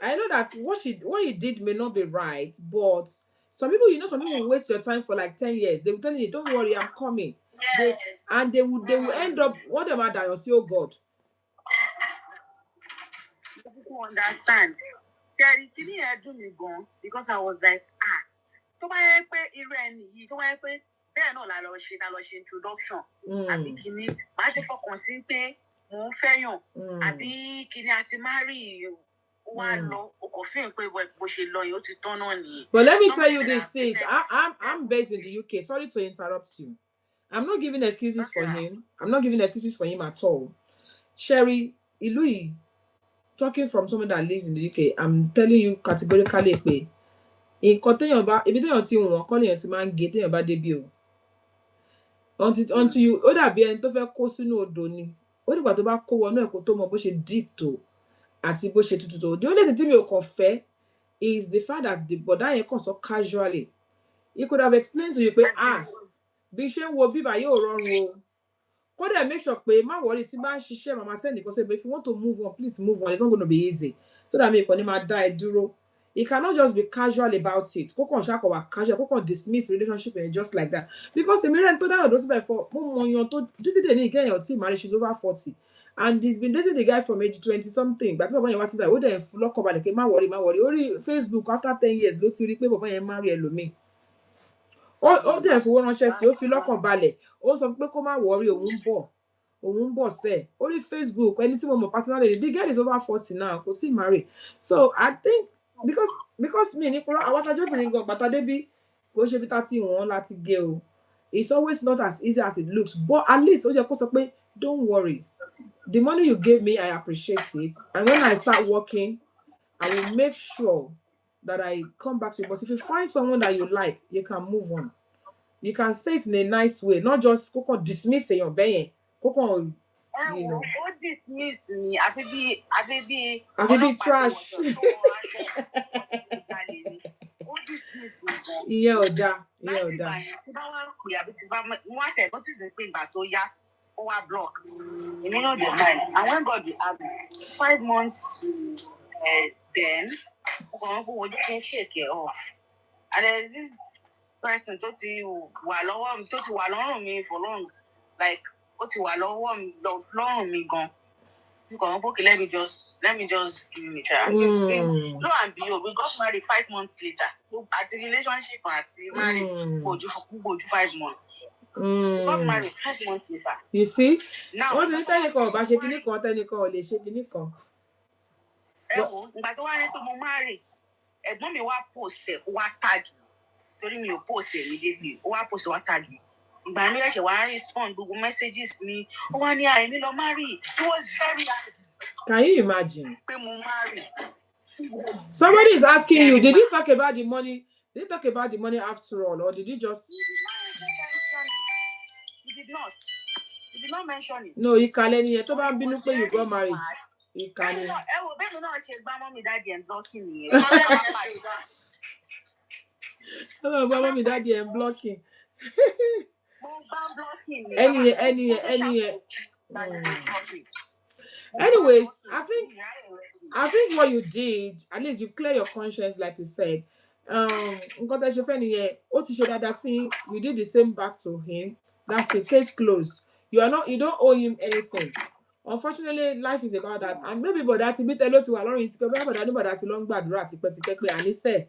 I know that what he did may not be right, but some people, some people will waste your time for like 10 years. They will tell you, don't worry, I'm coming. Yes. They will end up, what am I dying? Oh God. People understand. Because I was like, bẹ́ẹ̀ náà la lọ ṣe introduction àbí kíní máa ti fọkàn sí pé mò ń fẹ́yàn àbí kíní àti marry wá lọ o kò fi hàn pé bó ṣe lọ yìí ó ti tán náà nìyẹn. But let me tell you this, sis. I'm based in the UK. Sorry to interrupt you. I'm not giving excuses for him. I'm not giving excuses for him at all. Sherry, Ilui, talking from someone that lives in the UK, I'm telling you categorically pé nǹkan téèyàn bá ibi téèyàn ti wọ̀n kọ́ lèèyàn ti máa ń gé téèyàn bá débi o. Until you ó dàbí ẹni tó fẹ́ kó sínú odò ni ó dìgbà tó bá kó wọnú ẹ̀ kó tó mọ bó ṣe deep tó àti bó ṣe tutù tó. The only thing tí mi ò kàn fẹ́ is the fact that the bọ̀dá yẹn kàn sọ casually. He could have explained to you pé bí ṣe ń wo bíbá yóò rọrùn o. Kó dẹ̀ make sure pé má worry tí bá ń ṣiṣẹ́ màmá send nìkan say if you want to move on, please move on. It's not going to be easy. So that mi kàn ní máa dá ẹ dúró. He cannot just be casual about it. Kókàn ṣàkọwà casual, kókàn dismiss relationship and just like that. Because èmi rẹ̀ ń tó dáhùn lọ́sí bẹ́ẹ̀ for mo mọ yan tó títí dé ní ìkẹyìn ọtí marriage, she's over 40. And he's been dating the guy from age 20 something. But bàbá yẹn wá síbẹ̀ ó dẹ̀ ń lọ́kàn balẹ̀ pé má worry. Orí Facebook after 10 years ló ti rí pé bàbá yẹn marry ẹlòmíì. Ó dẹ̀ fowó ránṣẹ́ sí ó fi lọ́kàn balẹ̀. Ó sọ pé kó má worry òun ń bọ̀ sẹ́. Orí Facebook ẹni tí mo mọ̀ personally, the girl is over 40 now, kò sí marry. So I think because me ní kúrò àwọn atajọ́bìnrin gan bàtà débí kò ṣe bí tá tí wọ́n láti gé o. It's always not as easy as it looks, but at least ó jẹ́ kó sọ pé don't worry, the money you gave me I appreciate it, and when I start working I will make sure that I come back to you. But if you find someone that you like, you can move on. You can say it in a nice way, not just kókàn dismiss èèyàn bẹ́yẹn kókàn ó dismiss ni àfi bí trash. Ó dismiss ni gan. Ìyẹn ò dáa. Tí bá wá pè àbí tí bá wọ́n á tẹ̀ notice pé ìgbà tó yá ó wá block. Èmi náà dey mind. And when God dey have 5 months to then ọkàn kó wojú kó shake it off. And there's this person tó ti wà lọ́rùn mi for long, like ó ti wà lọ́rùn mi gan. Okay, let me just give him a try. Lo and behold, we got married 5 months later. At the relationship party, married go 5 months. We got married 5 months later. You see? Now, what's the thing called? Ba ṣe kíní kan tẹ́nìkan lè ṣe kíní kan. Ìgbà tó wá ní tó mo marry, ẹ̀gbọ́n mi wá post ẹ̀, ó wá tag. Torí mi ò post ẹ̀ immediately. Ó wá post, ó wá tag. Ìgbà mi ẹ̀ṣẹ̀ wá respond gbogbo messages mi. Ó wá ní àìmí lọ marry. He was very happy. Can you imagine? Pé mo marry. Somebody is asking you, did you talk about the money? Did you talk about the money after all, or did you just? He did not mention it. No, ìkàlẹ̀ nìyẹn tó bá ń bínú pé you got married. Ìkàlẹ̀. Bẹ́ẹ̀ náà ṣe gbá mọ́mí dáàdì and blocking nìyẹn. Hello, mọ́mí dáàdì and blocking. Anyways, I think what you did, at least you've cleared your conscience, like you said. You did the same back to him. That's the case closed. You don't owe him anything. Unfortunately, life is about that. And maybe but that bit a lot to allow you to go back, but anybody that's long bad rat, but to take me and he said,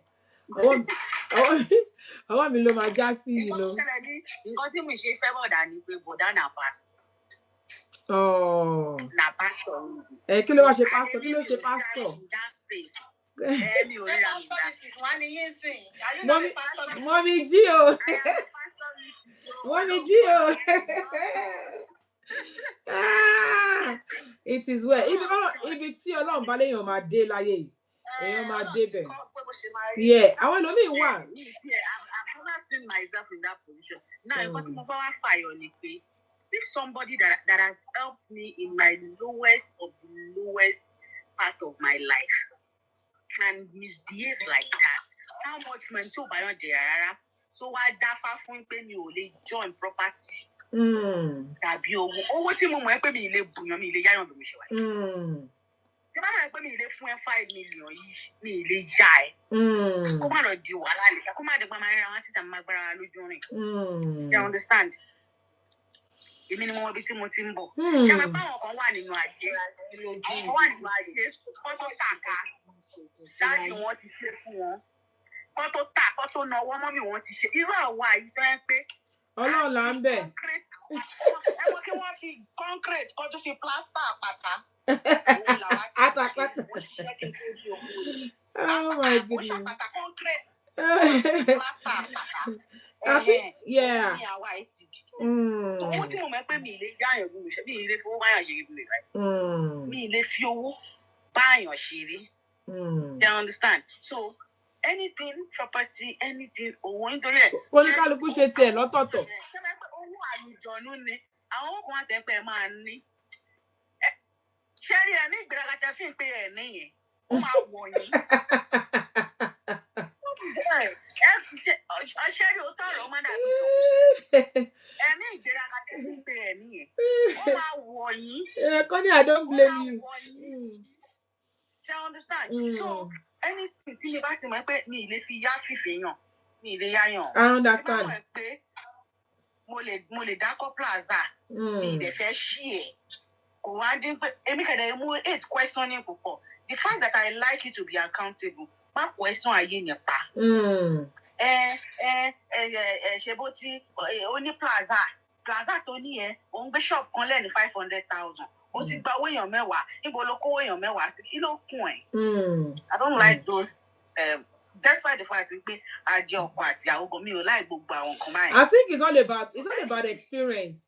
Ọwọ́ mi ló máa já sí, you know. Nǹkan tí mo ṣe fẹ́ bọ̀dá ni pé bọ̀dá na pastor. Oh. Na pastor. Kí ló wá ṣe pastor? Kí ló ṣe pastor? That space. Mi ò rí àmì dá. Mommy G o. Mommy G o. It is well. Ibi tí Ọlọ́run bá léèyàn máa dé láyé yìí. Èèyàn máa dé bẹ̀. Yeah, àwọn ẹlòmíì wà. I've never seen myself in that position. Now, nǹkan tí mo fẹ́ wá fàyọ ni pé if somebody that has helped me in my lowest of the lowest part of my life can misbehave like that, how much mental bayon jẹ rárá so wá dáfá fún pé mi ò lè join property tàbí owó tí mo mọ̀ pé mi lè bùyàn mi lè yáyàn bí mo ṣe wà tí bá mọ̀ pé mi lè fún ẹ 5 million yìí mi lè yá ẹ kó má lọ di wàhálà lè kó má dé pa máa ríra wọn títà máa gbára lójú rìn you understand èmi ni mo mọ ibi tí mo ti ń bọ̀ ṣé àwọn báwọn kan wà nínú àjẹ àwọn wà nínú àjẹ kọ́ tó tàka dájú wọn ti ṣe fún wọn kọ́ tó tà kọ́ tó náwó mọ́mì wọn ti ṣe irú àwọn àyíká ẹ pé Ọlọ́run là ń bẹ̀. Ẹ wọ́n kí wọ́n fi concrete kọ́ tó fi plaster àpáta. Àtàpátá. Oh my goodness. Àpáta concrete. Plaster àpáta. Yeah. Owó tí mo mọ̀ pé mi lè yáyàn bí mo ṣe mi lè fowó báyàn ṣeré bí mi rẹ̀. Mi lè fi owó báyàn ṣeré. You understand? So anything property anything owó nítorí ẹ̀. Oníkálukú ṣe tiẹ̀ lọ́tọ̀ọ̀tọ̀. Ṣé máa pẹ́ owó àlùjọ̀nú ni àwọn owó kan wà tẹ́ pé ẹ máa ní. Ṣé rí ẹ ní ìgbéraga tẹ fi ń pe ẹ̀ níyẹn? Ó máa wọ̀ yín. Ṣé rí o tọrọ máa dàbí ìsọkúsọ? Ẹ ní ìgbéraga tẹ fi ń pe ẹ̀ níyẹn. Ó máa wọ̀ yín. Kọ́ni, I don't blame you. Ṣé you understand? So anything tí mi bá ti mọ̀ pé mi lè fi yá fìfẹ́ yàn mi lè yá yàn. I understand. Tí bá mọ̀ pé mo lè dákọ́ plaza mi lè fẹ́ ṣí ẹ̀ kò wá dín pé èmi kẹ̀dẹ̀ mú 8 questioning púpọ̀ the fact that I like you to be accountable má question ayé yẹn pa. Ṣe bó ti ó ní plaza tó ní yẹn òun gbé shop kan lẹ́ni 500,000 ó ti gba owó èèyàn 10 níbo ló kówó èèyàn 10 sí kí ló kún ẹ̀. I don't like those despite the fact pé ajé ọkọ àti ìyàwó gan mi ò láì gbogbo àwọn nǹkan báyìí. I think it's all about experience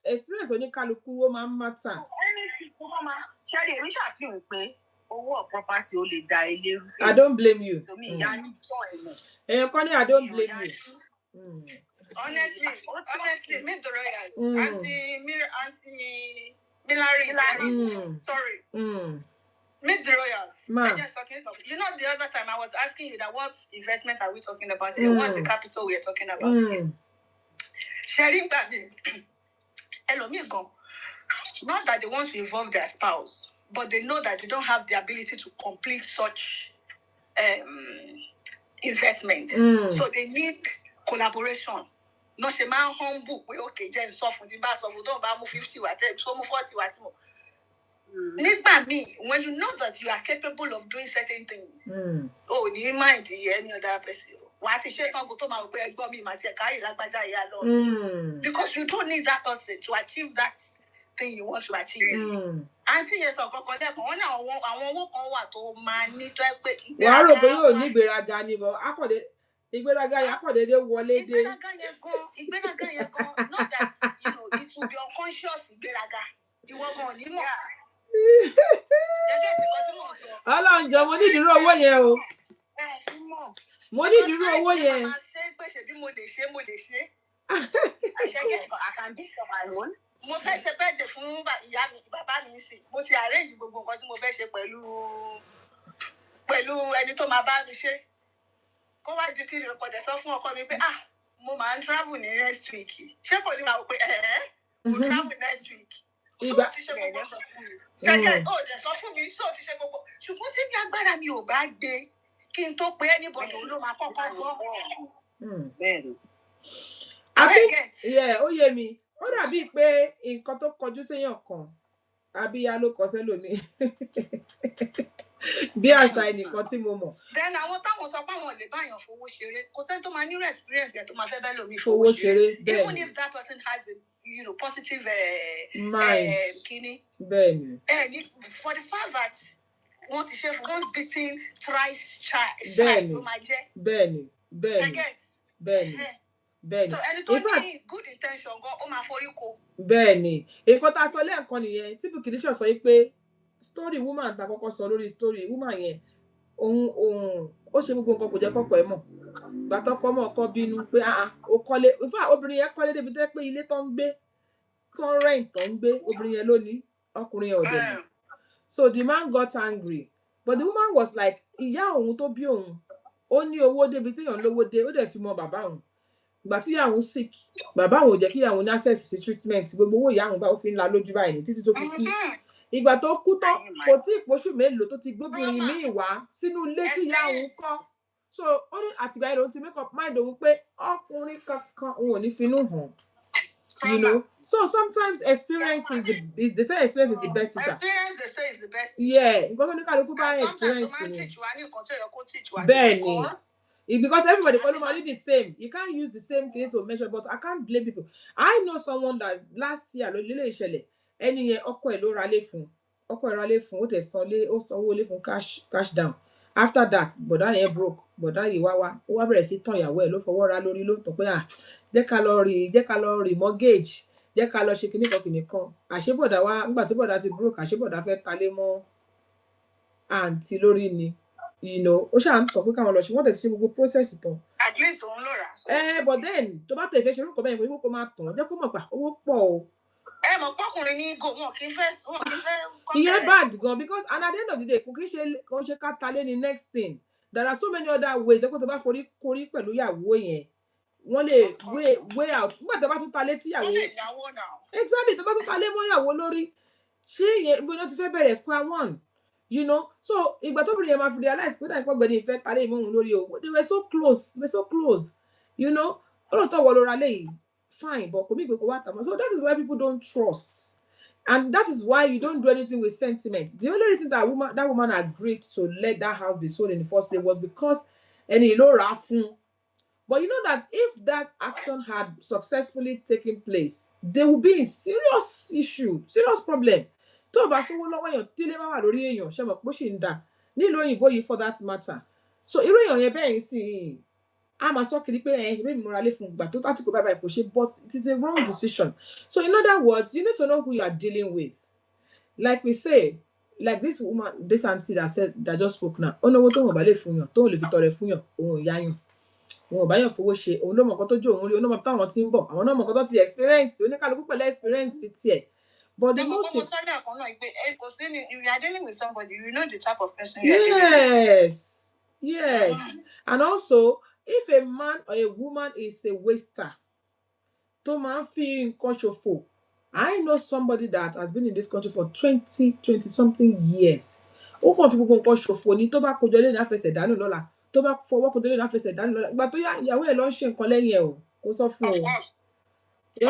oníkálukú ó máa ń matter. Anything tó bá máa ṣẹ́rí èmi ṣàfihàn pé owó property ó lè da ilé rú. I don't blame you. Èmi ìyá ní tọ́ ẹ̀ mọ̀. Èèyàn kan ní I don't blame you. Honestly, Meettheroyals, Auntie Milari, sorry. Meettheroyals. You know, the other time I was asking you that what investment are we talking about here? What's the capital we are talking about here? Sharing that, not that they want to involve their spouse, but they know that they don't have the ability to complete such investment. So they need collaboration. No, she man humble. Okay, Jen, suffer. Don't buy 50 watt, so 40 watt more. When you know that you are capable of doing certain things, do you mind any other person? Because you don't need that person to achieve that thing you want to achieve. Auntie, yes, I ìgbéraga yẹn kò dédé wọlé dé. Ìgbéraga yẹn gan, not that, it will be unconscious ìgbéraga. Ìwọ gan ò ní mọ̀. Ọlọ́run jọ̀ọ́ mo ní ìdúró owó yẹn o. Mo ní ìdúró owó yẹn. Mo fẹ́ ṣe birthday fún ìyá mi bàbá mi sí. Mo ti arrange gbogbo nǹkan tí mo fẹ́ ṣe pẹ̀lú ẹni tó máa bá mi ṣe. Kó wá di kí n padà sọ fún ọkọ mi pé mo máa ń travel ní next week. Ṣé kò ní máa wò pé mo travel next week. Ìgbà tí ṣe gbogbo ọ̀sán fún mi. Ṣẹ́kẹ́ dẹ̀ sọ fún mi ṣó ti ṣe gbogbo. Ṣùgbọ́n tí mi agbára mi ò bá gbé kí n tó pé anybody ló máa kọ́kọ́ gbọ́. Bẹ́ẹ̀ni. Ó yé mi. Ó dàbí pé nǹkan tó kọjú séèyàn kan àbí ya ló kọ sẹ́lòmíì. Bí àṣà ẹnìkan tí mo mọ̀. Then àwọn táwọn sọ pé àwọn lè báyàn fowó ṣeré. Kò sẹ́ni tó máa ní experience yẹn tó máa fẹ́ bẹ́ẹ̀ lómi fowó ṣeré. Even if that person has a positive mind. Kini. Bẹ́ẹ̀ni. For the fact that once you share once beating, thrice shy. Bẹ́ẹ̀ni. Bẹ́ẹ̀ni. So ẹni tó ní good intention go ó máa forí ko. Bẹ́ẹ̀ni. Nǹkan tá a sọ lẹ́ẹ̀kan nìyẹn tí Bukidisha sọ pé story woman ta kọ́kọ́ sọ lórí story woman yẹn òun ó ṣe gbogbo nǹkan kò jẹ́ kọ́kọ́ ẹ̀ mọ̀. Ìgbà tọ́kọ mọ̀ ọkọ bínú pé ó kọ́lé in fact obìnrin yẹn kọ́lé débi tẹ́ pé ilé tó ń gbé tó ń rent tó ń gbé obìnrin yẹn ló ní ọkùnrin yẹn ò dẹ̀ mọ̀. So the man got angry but the woman was like ìyá òun tó bí òun ó ní owó débi téèyàn lówó dé ó dẹ̀ fi mọ bàbá òun. Ìgbà tí ìyá òun sick bàbá òun ò jẹ́ kí ìyá òun ní access sí treatment gbogbo owó ìyá òun bá ó fi ń la lójú báyìí títí tó fi kú. Ìgbà tó kú tán kò tí ì póṣù mélòó tó ti gbóbìnrin míì wá sínú ilé tí ìyá òun kọ́. So ó ní àtìgbà yẹn lòun ti make up mind òun pé ọkùnrin kankan òun ò ní finú hàn. You know, so sometimes experience is they say experience is the best teacher. Experience they say is the best teacher. Yeah, nǹkan tó ní kálukú bá experience ni. Bẹ́ẹ̀ni. Because everybody can do the same. You can't use the same thing to measure, but I can't blame people. I know someone that last year lele ìṣẹ̀lẹ̀ ẹni yẹn ọkọ ẹ̀ ló ra lé fún ó tẹ̀ sanwó lé fún cash down. After that bọ̀dá yẹn broke bọ̀dá yìí wá ó wá bẹ̀rẹ̀ sí tàn ìyàwó ẹ̀ ló fọwọ́ ra lórí ló tàn pé jẹ́ ká lọ rí mortgage jẹ́ ká lọ ṣe kìnnìkan àṣebọ̀dá wa nígbà tí bọ̀dá ti broke àṣebọ̀dá fẹ́ talé mọ́ àǹtí lórí ni. You know, ó ṣáà ń tàn pé káwọn lọ ṣe wọ́n tẹ̀ ti ṣe gbogbo process tán. At least òun ló rà. But then tó bá tẹ̀ fẹ́ ṣe orúkọ bẹ́ẹ̀ ìwé kó máa tàn jẹ́ kó mọ̀ pa owó pọ̀ o. Mọ̀ pọ́kùnrin ní go wọn kì í fẹ́. Ìyẹn bad gan because and at the end of the day kò kí ṣe ká talé ni next thing. There are so many other ways jẹ́ pé tó bá forí korí pẹ̀lú ìyàwó yẹn wọ́n lè way out nígbà tó bá tún talé tí ìyàwó. Wọ́n lè yàwó náà. Exactly tó bá tún talé mọ́ ìyàwó lórí ṣé yẹn bí wọ́n ti fẹ́ bẹ̀rẹ̀ square one. You know, so ìgbà tó bìnrin yẹn máa fi realize pé dáìpọ̀ gbẹ̀dẹ̀ ìfẹ́ talé ìmọ̀ òun lórí o they were so close you know olóòótọ́ wọ lóra lẹ́yìn fine but kò mí ìgbé kò wá tàmọ́ so that is why people don't trust and that is why you don't do anything with sentiment. The only reason that woman agreed to let that house be sold in the first place was because ẹni ló rà á fún. But you know that if that action had successfully taken place they would be in serious problem. Tó bá fowó lọ́wọ́ èèyàn tí ilé bá wà lórí èèyàn ṣe mọ̀ pé ó ṣì ń dà nílùú òyìnbó yìí for that matter. So irú èèyàn yẹn bẹ́ẹ̀ sì a máa sọ kiri pé ìwé ìmúra lé fún ìgbà tó tásìkò báyìí kò ṣe but it is a wrong decision. So in other words you need to know who you are dealing with. Like we say like this woman this auntie that just spoke now ó náwó tóun ò bá lè fún yàn tóun lè fi tọrẹ fún yàn òun ò yá yàn òun ò bá yàn fowó ṣe òun ló mọ̀ nǹkan tó jó òun rí òun ló mọ̀ táwọn ti ń bọ̀ àwọn náà mọ̀ nǹkan tó ti experience oníkálukú pẹ̀lú experience ti tiẹ̀. But the most if you are dealing with somebody, you know the type of person you are dealing with. Yes. And also, if a man or a woman is a waster, tó máa ń fi nǹkan ṣòfò. I know somebody that has been in this country for 20 something years. Ó kàn fi gbogbo nǹkan ṣòfò ní tó bá kójọ lé ní àfẹsẹ̀ dànù lọ́la, tó bá fọwọ́ kójọ lé ní àfẹsẹ̀ dànù lọ́la. Ìgbà tó yá ìyàwó ẹ̀ lọ ń ṣe nǹkan lẹ́yìn ẹ̀ o, kò sọ fún o. They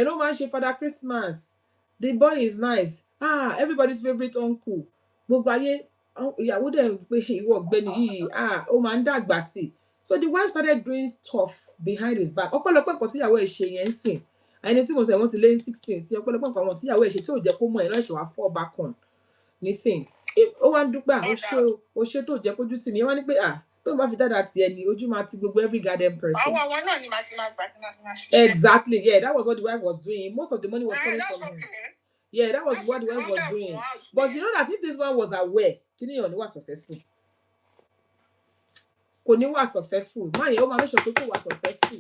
don't man Father Christmas. The boy is nice. Everybody's favorite uncle. Gbogbo ayé ìyàwó dẹ̀ pé ìwọ ọ̀gbẹ́ni yìí ó máa ń dàgbà sí. So the wife started doing stuff behind his back. Ọ̀pọ̀lọpọ̀ nǹkan tí ìyàwó ẹ̀ ṣe yẹn ń sìn. Ẹni tí mo sọ wọ́n ti lé ní 16 sí ọ̀pọ̀lọpọ̀ nǹkan tí ìyàwó ẹ̀ ṣe tí ò jẹ́ kó mọ̀ ẹ̀ lọ́ọ̀ṣẹ̀ wá fall back on. Nísìn ó wá ń dúpẹ́ ó ṣe tó jẹ́ kójú tì mí wọ́n ní pé tó bá fi dáadáa tiẹ̀ ní ojú máa ti gbogbo every garden person. Exactly, yeah, that was what the wife was doing. Most of the money was coming from him. Yeah, that was what the wife was doing. But you know that if this one was aware, kini on was successful. Koni was successful. Man, you make sure people were successful.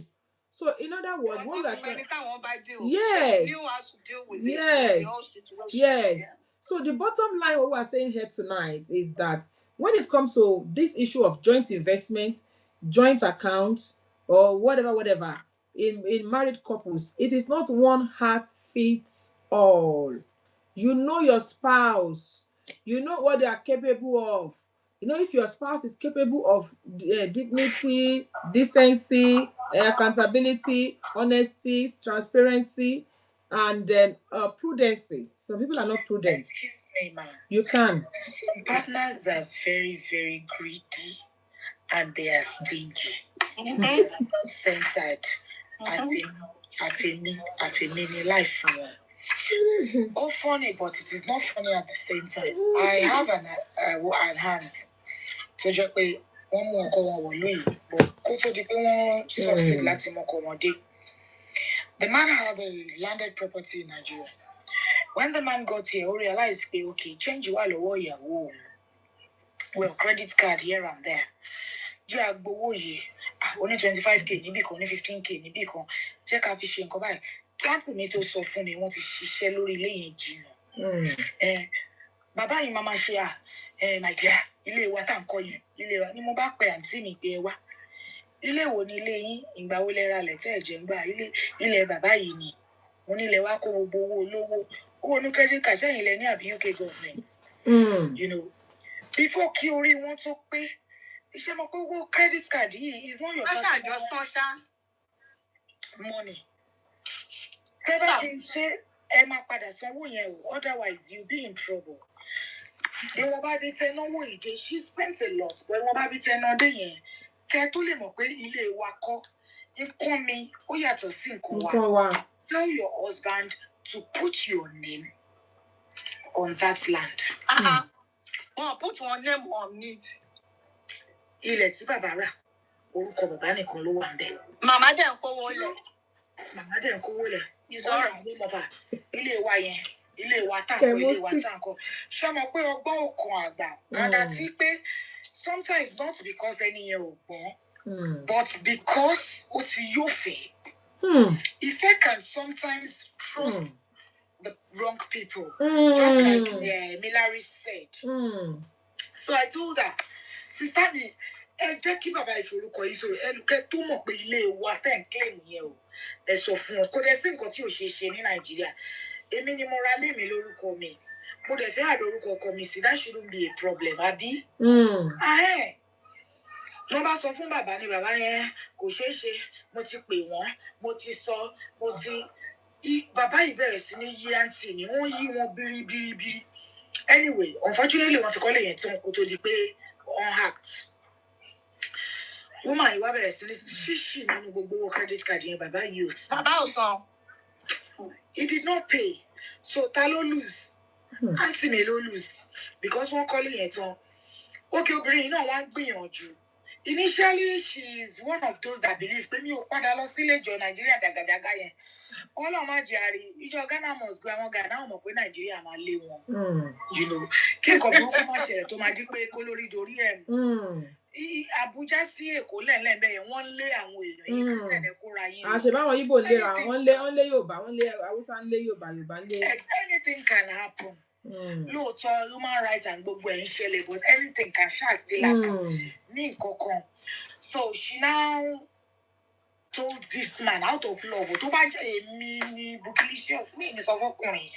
So in other words, what you are trying. Yes. Yes. So the bottom line, what we are saying here tonight is that when it comes to this issue of joint investment, joint account, or whatever, in married couples, it is not one heart fits all. You know your spouse. You know what they are capable of. You know if your spouse is capable of dignity, decency, accountability, honesty, transparency, And then prudency. Some people are not prudent. Excuse me, ma'am. You can. Some partners are very, very greedy and they are stingy. They are self-centered. I feel many life. Oh, funny, but it is not funny at the same time. I have an hand. So just pay one more go on but go to the one succeed Latin more. The man had a landed property in Nigeria. When the man got here, he realized, okay, change you all over. Well, credit card here and there. You are only 25k, only 15k, check out fishing. Come by. Can't me to so for me want to share lori lẹ́yìn bàbá yìí mama ṣe my dear ilé wa tá ńkọ́ yẹn ilé wa ni mo bá pe àǹtí mi pé wá ilé wo ni ilé yín ìgbà wo lẹ ra lẹ̀ tẹ́ jẹ ńgbà ilé bàbá yìí ni mo ní lẹ wá kó gbogbo owó olówó owó ní credit card sẹ́yìn lẹ ní àbí UK government you know before kí orí wọn tó pé iṣẹ́ mọ̀ pé owó credit card yìí is not your personal money. Otherwise you'll be in trouble. She spent a lot, but tell your husband to put your name on that land. Put your name on it. Mama didn't go. Is all right. And I think sometimes not because any but because what's your faith. If I can sometimes trust the wrong people, just like Milary said. So I told her, sister me, keep about if you look at too much water and claim you. So fun ko de sin nkan tí ó ṣe ní Nigeria èmi ni mo ra lé mi lórúkọ mi mo de fẹ́ àdorúkọ ọkọ mi sí that shouldn't be a problem àbí no bá sọ fún bàbá ni bàbá yẹn kò ṣeé ṣe mo ti pè wọ́n mo ti sọ mo ti bàbá yìí bẹ̀rẹ̀ sí ní yí àǹtí mi wọ́n yí wọn bírí anyway unfortunately wọ́n ti kọ́lé yẹn tán kó tó di pé unhacked. Woman, you have a she no credit card in Baba use. Baba he did not pay. So Talo lose. Auntie Melo lose. Because one calling it on. Okay, Green, no one being on you. Initially, she is one of those that believe when you padalo sile jo Nigeria daga all of my jari, you Ghana must go and Ghana mo pe Nigeria ma le won. You know, ke ko bu ma se to ma di pe kolori dori Abuja sí Èkó lẹ́lẹ́ bẹ́ẹ̀ wọ́n lé àwọn èèyàn Christian kóra yín. Àṣẹ báwọn Ìgbò lé ra wọ́n lé Yorùbá wọ́n lé Hausa ń lé Yorùbá lé. Anything can happen. Lóòótọ́ human rights and gbogbo ẹ̀ ń ṣẹlẹ̀ but anything can still happen. Ní nǹkankan. So she now told this man out of love tó bá jẹ́ èmi ni Bukilicious mi ní sọ fọ́kùnrin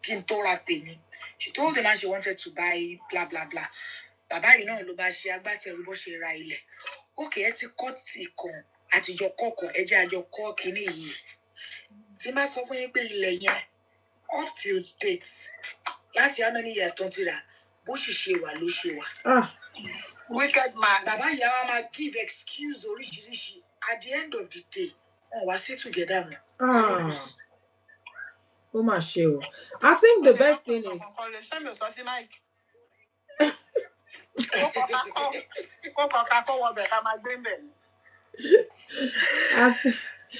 kí n tó ra tèmi. She told the man she wanted to buy blah blah blah. Bàbá yìí náà ló bá ṣe agbátẹrù bó ṣe ra ilẹ̀. Okay, ẹ ti kọ́ ti kan àtijọ́ kọ̀ọ̀kan ẹ jẹ́ àjọ kọ́ kínní yìí. Tí má sọ fún yín pé ilẹ̀ yẹn up till date láti how many years tó ń ti rà bó sì ṣe wà ló ṣe wà. Wicked man. Bàbá yìí á máa give excuse oríṣiríṣi at the end of the day wọ́n wá sí together mọ́. Ó mà ṣe o. I think the best thing is.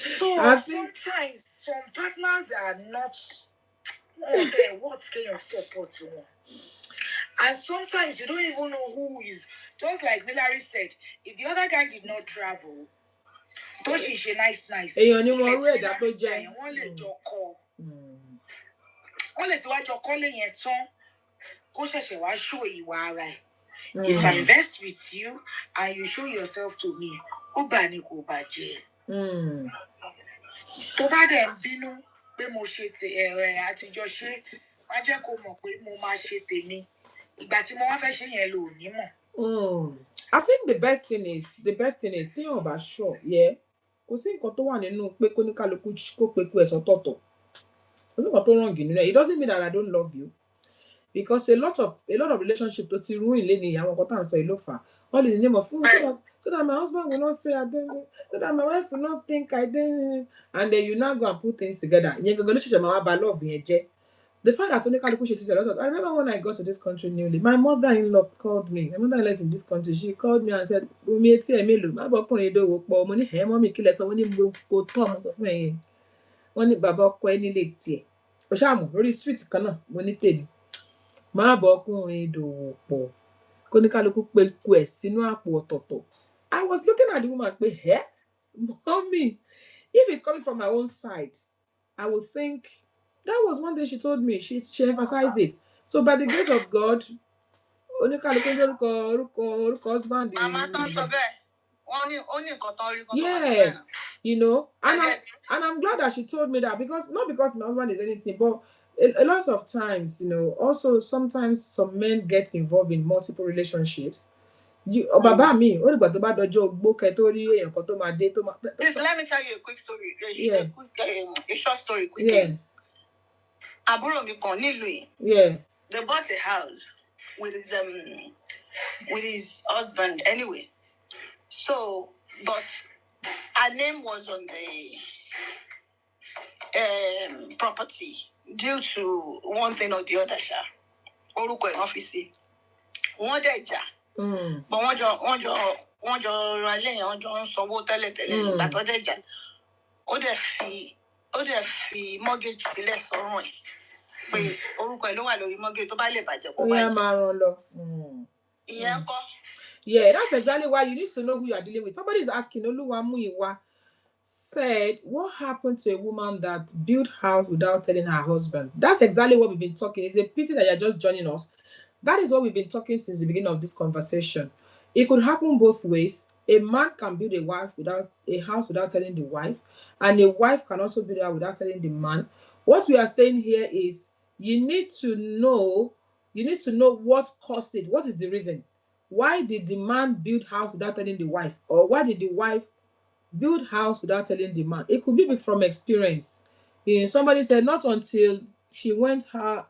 So sometimes some partners are not what kind of support you want. And sometimes you don't even know who is, just like Milary said, if the other guy did not travel, though she's nice. Èèyàn ni wọ́n rẹ̀ dá pé jẹ́. Wọ́n lè jọ kọ́. Wọ́n lè ti wá jọ kọ́ lẹ́yìn tán kó ṣẹ̀ṣẹ̀ wá show ìwà ara ẹ̀. If I invest with you and you show yourself to me, ó bá ní kò bàjẹ́. Tó bá dẹ̀ ń bínú pé mo ṣe àtijọ́ ṣe, má jẹ́ kó mọ̀ pé mo máa ṣe tèmi. Ìgbà tí mo wá fẹ́ ṣe yẹn lò ní mọ̀. I think the best thing is tí yóò bá sure, kò sí nǹkan tó wà nínú pé kó ní kálukú kó pe ku ẹ̀sọ́ tọ̀tọ̀. It doesn't mean that I don't love you. Because a lot of relationship to see ruin lady àwọn nǹkan tá à ń sọ yìí ló fà á. All in the name of so that my husband will not say I didn't, so that my wife will not think I didn't, and then you now go and put things together. Ìyẹn gangan ló ṣẹ̀ṣẹ̀ máa wá ba love yẹn jẹ́. The fact that oníkálukú ṣe ti ṣe a lot of, I remember when I got to this country newly, my mother-in-law called me. My mother-in-law is in this country. She called me and said, "Omi etí ẹ̀ mélòó? Má bọ́ ọkùnrin ìdòwò pọ̀." Mo ní ẹ̀ mọ́mì kílẹ̀ sọ, wọ́n ní mo kò tán, mo sọ fún ẹ̀yin. Wọ́n ní bàbá ọkọ ẹ nílé tiẹ̀. Ó ṣàmù lórí street kan náà, mo ní tèmi. Má bọ́ ọkùnrin ìdòwò pọ̀. Kóníkálukú pé ku ẹ̀ sínú àpò ọ̀tọ̀ọ̀tọ̀. I was looking at the woman pé, mommy, if it's coming from my own side, I would think that was one thing she told me. She emphasized it. So by the grace of God, orúkọ husband. Yeah, you know, and I'm glad that she told me that, because not because my husband is anything, but a lot of times, you know, also sometimes some men get involved in multiple relationships. Bàbá mi, ó dìgbà tó bá dọjọ́ ogbó kẹ́ tó rí èèyàn kan tó máa dé tó máa. Please let me tell you a quick story. A short story quickly. Yeah. Àbúrò mi kan nílùú yìí. Yeah. They bought a house with his husband anyway. So, but her name was on the property due to one thing or the other. Orúkọ ẹ̀ ọ́fíìsì. Wọ́n dẹ̀ jà. But wọ́n jọ ra lẹ́yìn, wọ́n jọ ń sanwó tẹ́lẹ̀tẹ́lẹ̀ nígbà tó dẹ̀ jà. Ó dẹ̀ fi mortgage sílẹ̀ sọ́rùn ẹ̀. Pé orúkọ ẹ̀ ló wà lórí mortgage, tó bá lè bàjẹ́ kó bàjẹ́. Ó yá máa ràn lọ. Ìyẹn kọ́. Yeah, that's exactly why you need to know who you are dealing with. Somebody is asking, Oluwamuyiwa said, what happened to a woman that built house without telling her husband? That's exactly what we've been talking. It's a pity that you're just joining us. That is what we've been talking since the beginning of this conversation. It could happen both ways. A man can build a house without telling the wife, and a wife can also build a house without telling the man. What we are saying here is you need to know what caused it. What is the reason? Why did the man build house without telling the wife? Or why did the wife build house without telling the man? It could be from experience. Somebody said not until she went her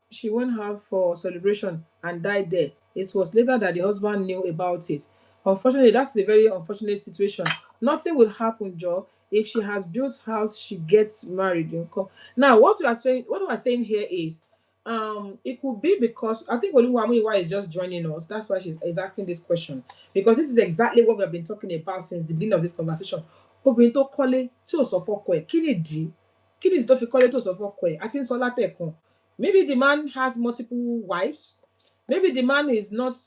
for celebration and died there. It was later that the husband knew about it. Unfortunately, that's a very unfortunate situation. Nothing will happen, Joe. If she has built house, she gets married. Now, what we are saying here is, it could be because I think Oluwamuyiwa is just joining us. That's why she's asking this question, because this is exactly what we have been talking about since the beginning of this conversation. Obìnrin tó kọ́lé tí ò sọ fọ́kọ ẹ̀, kí nìdí tó fi kọ́lé tó sọ fọ́kọ ẹ̀? Àti ń sọ látẹ̀kùn. Maybe the man has multiple wives. Maybe the man is not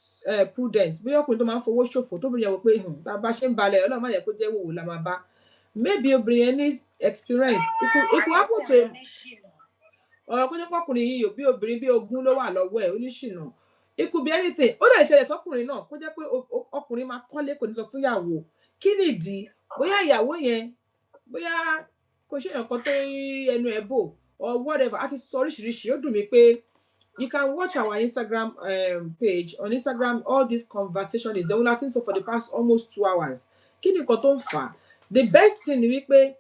prudent. Bí ọkùnrin tó máa ń fowó ṣòfò tó bìnrin yẹn wò pé tá a bá ṣe ń balẹ̀ Ọlọ́run má yẹ kó jẹ́ wòwò la máa bá. Maybe obìnrin yẹn ní experience. It could happen to him. Ọ̀rọ̀ kó jẹ́ pọ́kùnrin yìí bí obìnrin bí ogún ló wà lọ́wọ́ ẹ̀ oníṣìnà. It could be anything. Ó dẹ̀ ṣẹlẹ̀ sọ́kùnrin náà kó jẹ́ pé ọkùnrin máa kọ́lé kò ní sọ fún ìyàwó. Kí nìdí? Bóyá ìyàwó yẹn bóyá kò ṣe èèyàn kan tó ẹnu ẹ̀ bò or whatever. A ti sọ oríṣiríṣi. Ó dùn mí pé you can watch our Instagram page. On Instagram, all this conversation is there. We've been so for the past almost 2 hours. Kí ni nǹkan tó ń fà? The best thing ni wípé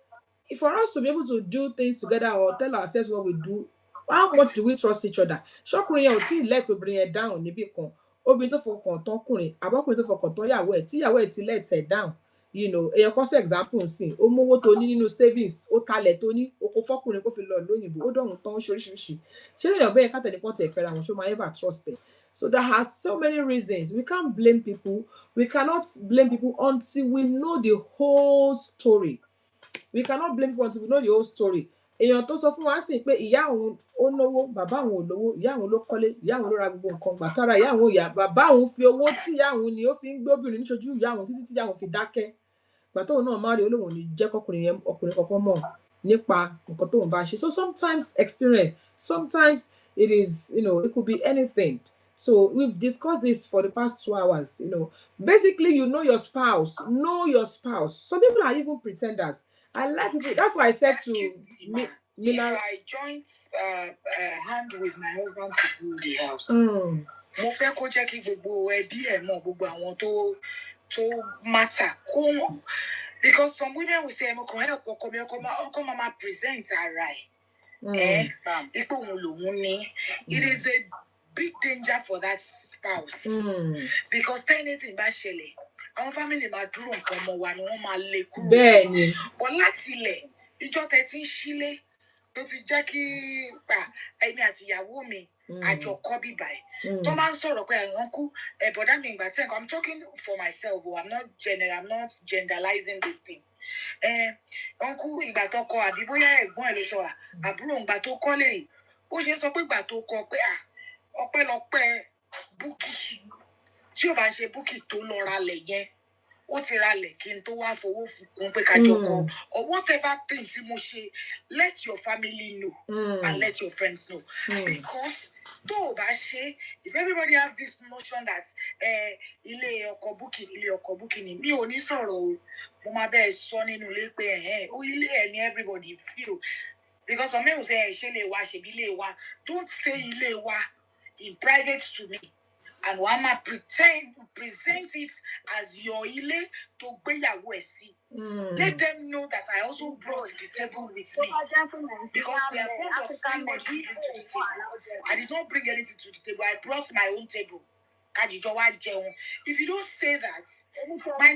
for us to be able to do things together or tell ourselves what we do, how much do we trust each other? Ṣọkùnrin yẹn ò tí ì let obìnrin yẹn down níbì kan. Obìnrin tó fọkàn tán kùnrin, àbọ̀kùnrin tó fọkàn tán yàwó ẹ̀, tí yàwó ẹ̀ ti let ẹ̀ down. You know, èèyàn kan sí example nsìn, ó mówó tó ní nínú savings, ó talẹ̀ tó ní, ó kó fọ́kùnrin kó fi lọ lóyìnbó, ó dọ̀hún tán ṣoríṣiríṣi. Ṣé èèyàn bẹ́ẹ̀ kátẹ̀ nípọ̀ tẹ̀ fẹ́ra wọn, ṣó máa ever trust them? So there are so many reasons. We can't blame people. We cannot blame people until we know the whole story. We cannot blame people until we know the whole story. Èèyàn tó sọ fún wa sì pé ìyá òun ó lówó, bàbá òun ò lówó, ìyá òun ló kọ́lé, ìyá òun ló ra gbogbo nǹkan gbàtàrà, ìyá òun ìyá bàbá òun fi owó tí ìyá òun ni ó fi ń gbóbìnrin níṣojú ìyá òun títí tí ìyá òun fi dákẹ́. Gbà tóun náà máa rí olóhùn ní jẹ́ kọkùnrin yẹn ọkùnrin kankan mọ̀ nípa nǹkan tóun bá ṣe. So sometimes experience, sometimes it is, it could be anything. So we've discussed this for the past 2 hours. Basically, you know your spouse. Know your spouse. Some people are even pretenders. I like people. That's why I said to me. If I joined hand with my husband to build the house, mo fẹ́ kó jẹ́ kí gbogbo ẹbí ẹ̀ mọ̀ gbogbo àwọn tó matter because some women will say mo kàn help ọkọ mi ọkọ mama present ara ẹ̀ It is a big danger for that spouse. Because anything bad shele, our family ma dúró nǹkan mọ́ wa ni wọ́n ma lé kúrò. Bẹ́ẹ̀ni. But láti ilẹ̀, ìjọ tẹ́ ti ń ṣílé, tó ti jẹ́ kí èmi àti ìyàwó mi àjọkọ́ bíbá ẹ̀. Tó máa ń sọ̀rọ̀ pé àwọn kú, bọ̀dá mi ìgbà tí I'm talking for myself, I'm not generalizing this thing. Uncle ìgbà tó kọ àbí bóyá ẹ̀gbọ́n ẹ̀ ló sọ àbúrò ìgbà tó kọ́ lè ó ṣe sọ pé ìgbà tó kọ pé ọpẹ́lọpẹ́ Búkì tí ò bá ṣe Búkì tó lọ ralẹ̀ yẹn ó ti ralẹ̀ kí n tó wá fowó kún pé kájọ kọ or whatever thing tí mo ṣe let your family know and let your friends know because tó o bá ṣe if everybody have this notion that ilé ọkọ Búkì ni mi ò ní sọ̀rọ̀ o mo máa bẹ́ẹ̀ sọ nínú ilé pé ó ilé ẹ̀ ní everybody feel because some people say ṣe lè wá ṣèbí lè wá don't say ilé wa in private to me. And Wama present it as your ile to gbéyàwó ẹ̀ sí. Let them know that I also brought the table with me. Because they are fond of saying what you bring to the table. I did not bring anything to the table. I brought my own table. If you don't say that, my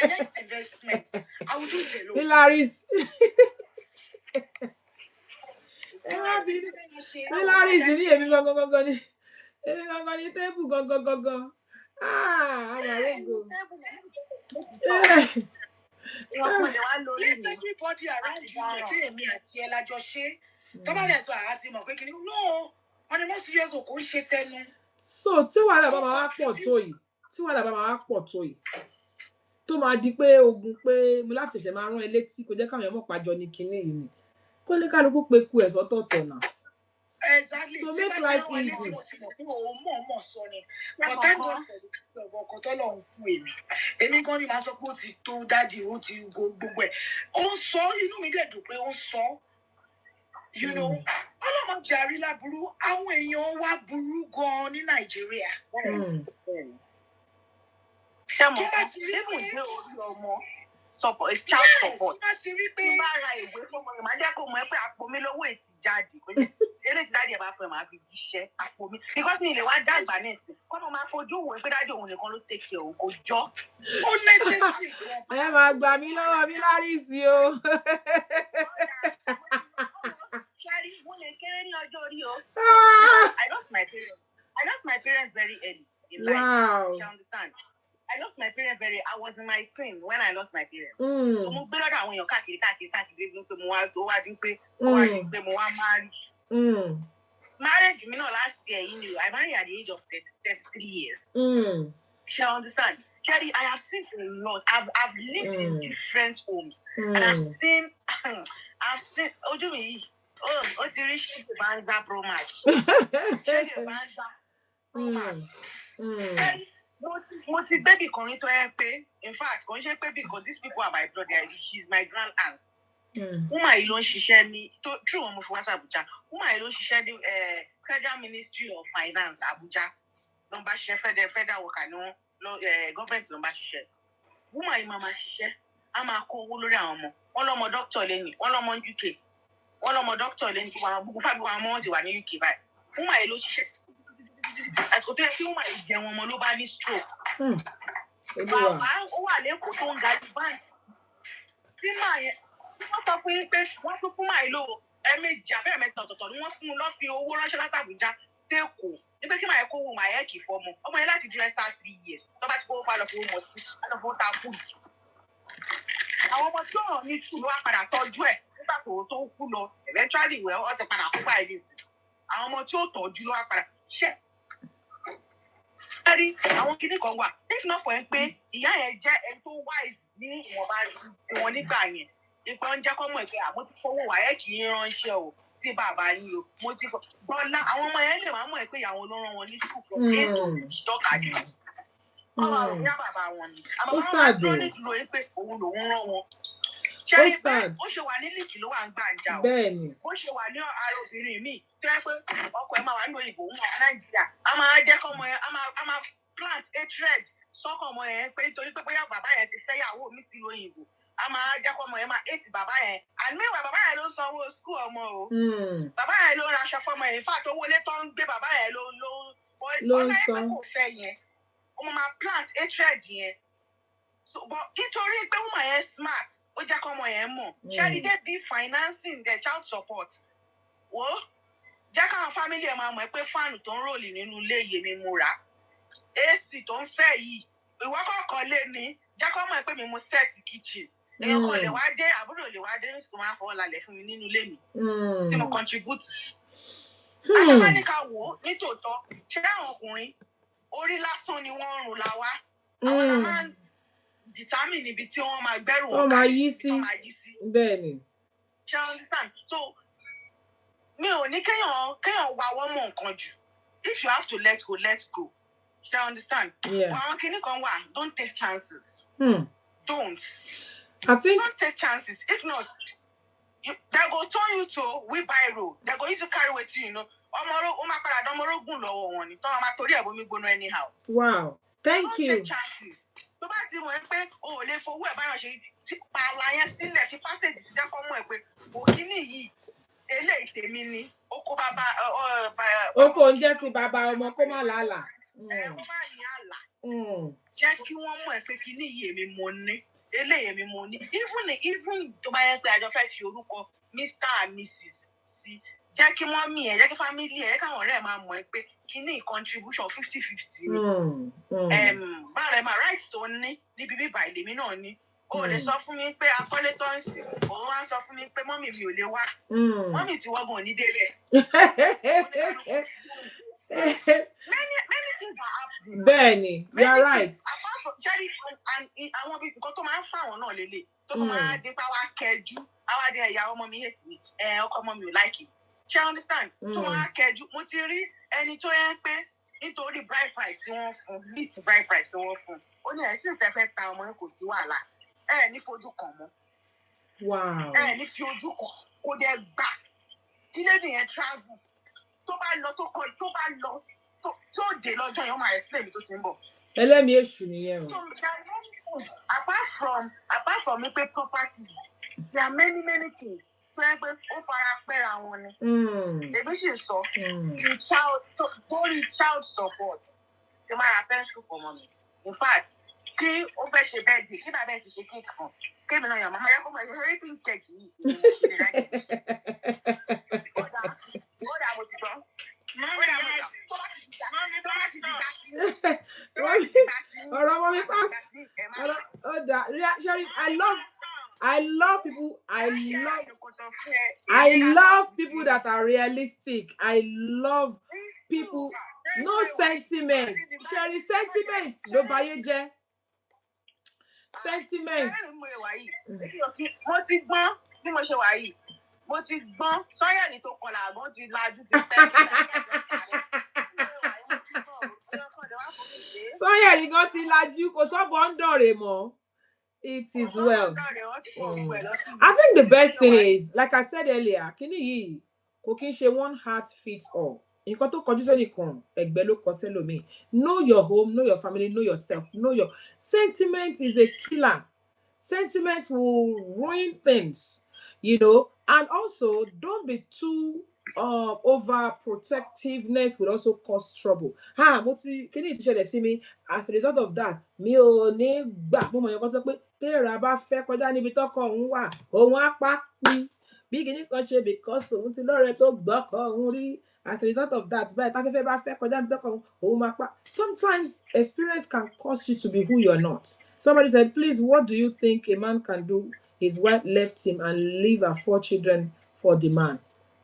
next investment, I will do it alone. Hilaris. Hilaris ni èmi gangan ni. Èmi gangan ni table gangan. Let everybody around you know pé èmi àti ẹ lájọ ṣe. Tó bá dẹ̀ sọ àti mọ̀ pé kíni no on the most serious kò ṣe tẹnu. So tí wàhálà bá máa pọ̀ tó yìí tó máa di pé ogun pé mo láti ṣẹ̀ṣẹ̀ máa rán ẹ létí kò jẹ́ káwọn èèyàn mọ̀ pàjọ ní kinní yìí ni kó lè kálukú pé ku ẹ̀ sọ́tọ̀ọ̀tọ̀ náà. Exactly. So make life easy. But thank God for the kind of ọkọ t'Ọlọ́run fún èmi. Èmi gan ni màá sọ pé ó ti tó dáàdì ó ti gbogbo ẹ̀. Ó ń sọ inú mi dẹ̀ dùn pé ó ń sọ. You know, Ọlọ́run jàrí láburú àwọn èèyàn wa burú gan ní Nàìjíríà. Tó bá ti rí pé support is child support. Tí bá ra ìwé fún ọmọ mi, màá jẹ́ kó mọ̀ ẹ́ pé àpò mi lówó ètí jáde. Eré tí dáàdì ẹ̀ bá fẹ́ màá fi jíṣẹ́ àpò mi. Because mi lè wá dàgbà nísìn. Kọ́nà máa fojú wò pé dáàdì òun nìkan ló take care òun kò jọ́. Ó necessary. Ẹ máa gbà mí lọ́wọ́ mi lárísí o. Ṣárí, mo lè kéré ní ọjọ́ orí o. I lost my parents very early in life. Wow. You understand? I lost my parents I was in my teen when I lost my parents. So mo gbé lọ́dọ̀ àwọn èèyàn káàkiri pé mo wá dín pé mo wá marry. Marriage mi náà last year, I married at the age of 33 years. You understand? Jerry, I have seen a lot. I've lived in different homes. And I've seen ojú mi ó ti rí ṣe Banza Promax. Ṣe Banza Promax. Mo ti baby kan ní tó ẹ pé in fact kò ń ṣe pé because these people are my brother, she's my grand aunt. Woman yìí ló ń ṣiṣẹ́ ní true wọn mo fi wá sí Abuja. Woman yìí ló ń ṣiṣẹ́ ní Federal Ministry of Finance Abuja. Ló ń bá ṣiṣẹ́ federal worker ní wọn government ló ń bá ṣiṣẹ́. Woman yìí máa ṣiṣẹ́ a máa kó owó lórí àwọn ọmọ. Wọ́n lọ́mọ doctor lẹ́ni, wọ́n lọ́mọ UK. Wọ́n lọ́mọ doctor lẹ́ni kí wọ́n gbogbo fábí wọn mọ́ ti wà ní UK báyìí. Woman yìí ló ṣiṣẹ́ àsìkò tó yẹ kí woman yìí jẹun ọmọ ló bá ní stroke. Bàbá ó wà lẹ́kọ̀ọ́ tó ń ga ju báyìí. Tí máa yẹn wọ́n sọ fún yín pé wọ́n tún fún máa lò ẹ̀ẹ̀mejì abẹ́rẹ́mẹ́ta ọ̀tọ̀ọ̀tọ̀ ni wọ́n fún un lọ́ fi owó ránṣẹ́ láti Àbújá sẹ́kọ̀ọ́ nígbà kí máa yẹ kó wò máa yẹ kì í fọmọ ọmọ yẹn láti dúró star 3 years tó bá ti kó fà lọ fún ọmọ tí lọ fún ta fún. Àwọn ọmọ tí ọ̀rọ̀ ní sùn ló wá padà tọ́jú ẹ̀ nígbà tó kú lọ eventually wẹ̀ ọ́ ti padà kú báyìí sí. Àwọn ọmọ tí ó tọ́jú ló wá padà ṣẹ́. Àwọn kinní kan wà if not for ẹ pé ìyá yẹn jẹ́ ẹni tó wise ní ìwọ̀nba tiwọn nígbà yẹn ìgbà ń jẹ́ kọ́ mọ̀ pé àmọ́ ti fọwọ́ wà ẹ́ kì í ránṣẹ́ o sí bàbá yín o mo ti fọ bọ́lá àwọn ọmọ yẹn lè máa mọ̀ pé ìyàwó ló rán wọn ní school from eight to ìjọka ni ọmọ àwọn ìyá bàbá wọn ni àmọ́ wọn máa tó ní dúró pé òun lòun rán wọn. Ṣé rí bẹ́ẹ̀ ó ṣe wà ní líìkì ló wà ń gbà ń jà o ó ṣe wà ní ara obìnrin míì tó yẹ pé ọkọ ẹ máa wà nínú òyìnbó wọn Nàìjíríà a máa jẹ́ kọ́ ọmọ yẹn a máa plant hatred sọ́kọ̀ ọmọ yẹn pé nítorí pé bóyá bàbá yẹn ti fẹ́ yàwó mi sí lóyìnbó ama jako mo e ma 8 baba yẹn and me wa baba yẹn ló sanwó school ọmọ o baba yẹn ló ra aṣọ fọ́mọ yẹn in fact owó le tó ń gbé baba yẹn ló san kò fẹ́ yẹn o ma plant hatred yẹn so but nítorí pé woman yẹn smart ó jẹ́ kó ọmọ yẹn mọ̀ ṣé dey be financing the child support wo jẹ́ káwọn family ẹ̀ máa mọ̀ pé fáànù tó ń ròlì nínú ilé yìí mi mo rà AC tó ń fẹ́ yìí ìwọ kọ̀ọ̀kan lé ní jẹ́ kó mọ̀ pé mi mo set kitchen èèyàn kan lè wá dé àbúrò lè wá dé ní sùn máa fọwọ́ lálẹ́ fún mi nínú ilé mi tí mo contribute. Adébáníkà wò ní tòótọ́ ṣé àwọn ọkùnrin orí lásán ni wọ́n ń rùn la wá àwọn náà máa ń determine ibi tí wọ́n máa gbẹ́rù wọn máa yí sí bẹ́ẹ̀ ni. ṣé o understand so mi ò ní kéèyàn wá wọ́n mọ̀ nǹkan jù if you have to let go let go. You understand? Yeah. Don't take chances. Don't. I think don't take chances. If not, they go turn you to wheelbarrow. They go to carry with you, you know. Anyhow. Wow. Thank you. Don't take chances. Oko nje ti baba ọmọ kó má làálàá. Jẹ́ kí wọ́n mọ̀ pé kíní yìí èmi mo ní eléyìí èmi mo ní even tó bá yẹ pé àjọ fẹ́ fi orúkọ Mr. and Mrs. sí jẹ́ kí wọ́n mí ẹ̀ jẹ́ kí family ẹ̀ káwọn ọ̀rẹ́ máa mọ̀ pé kíní contribution 50-50 ni bára ẹ̀ máa right tó ní níbi bíbá ìlèmí náà ní o lè sọ fún mi pé akọ́lé tó ń sìn òun wá sọ fún mi pé mọ́mì mi ò lè wá mọ́mì tí wọ́n gùn ní délẹ̀. Many things are happening. Benny, you are right. Apart from Jerry and I want people to my phone no lele. To my de power keju. Awa de ya ọmọ mi hate me. Ọkọ ọmọ mi like it. She understand? To my keju. Mo ti rí ẹni tó yẹn pé nítorí bride price tí wọ́n fún, list bride price tí wọ́n fún. Ó ní since the first time ọmọ kò sí wàhálà. Ní fojú kan mọ́. Wow. Ní fi ojú kan kò dé gbà. Kí lady yẹn travel. Tó bá lọ tó dé lọ́jọ́ yẹn ó máa explain tó ti ń bọ̀. Ẹlẹ́mi èṣù nìyẹn o. So apart from me pay properties there are many things tó yẹ pé ó fara pẹ́ra wọn ni. Èmi sì sọ child support ti máa ra pencil for mommy. In fact kí ó fẹ́ ṣe birthday kí bàbá ẹ̀ ti ṣe cake fún kébì náà yàn máa yẹ kó máa ṣe raping cake yìí ìyẹn mo ṣe lè ráyè. Ọ̀dà mo ti gbọ́. I love people that are realistic. I love people no sentiment. Sherry, sentiment ló báyé jẹ́. Sentiment. Mo ti gbọ́n bí mo ṣe wà yìí. Mo ti gbọ́n sọ́yẹ̀lì tó kọlà àgbọ̀n ti lajú ti pẹ́. Sọ́yẹ̀lì gan ti lajú kò sọ́bọ̀ ń dọ̀rẹ̀ mọ́. It is well. I think the best thing is, like I said earlier, kíní yìí kò kí ń ṣe one heart fits all. Nǹkan tó kọjú sẹ́nìkan ẹgbẹ́ ló kọ sẹ́lòmíì. Know your home, know your family, know yourself, know your sentiment is a killer. Sentiment will ruin things, you know. And also, don't be too overprotectiveness will also cause trouble. Mo ti kíní ti ṣẹlẹ̀ sí mi as a result of that. Mi ò ní gbà mo mọ̀ yẹn kan sọ pé téèrà bá fẹ́ kọjá níbi tọ́kọ òun wà, òun á pa ni. Bí kíní kan ṣe because òun ti lọ́rẹ̀ẹ́ tó gbọ́kọ̀ òun rí. As a result of that, sometimes experience can cause you to be who you're not. Somebody said, please, what do you think a man can do? His wife left him and leave her 4 children for the man.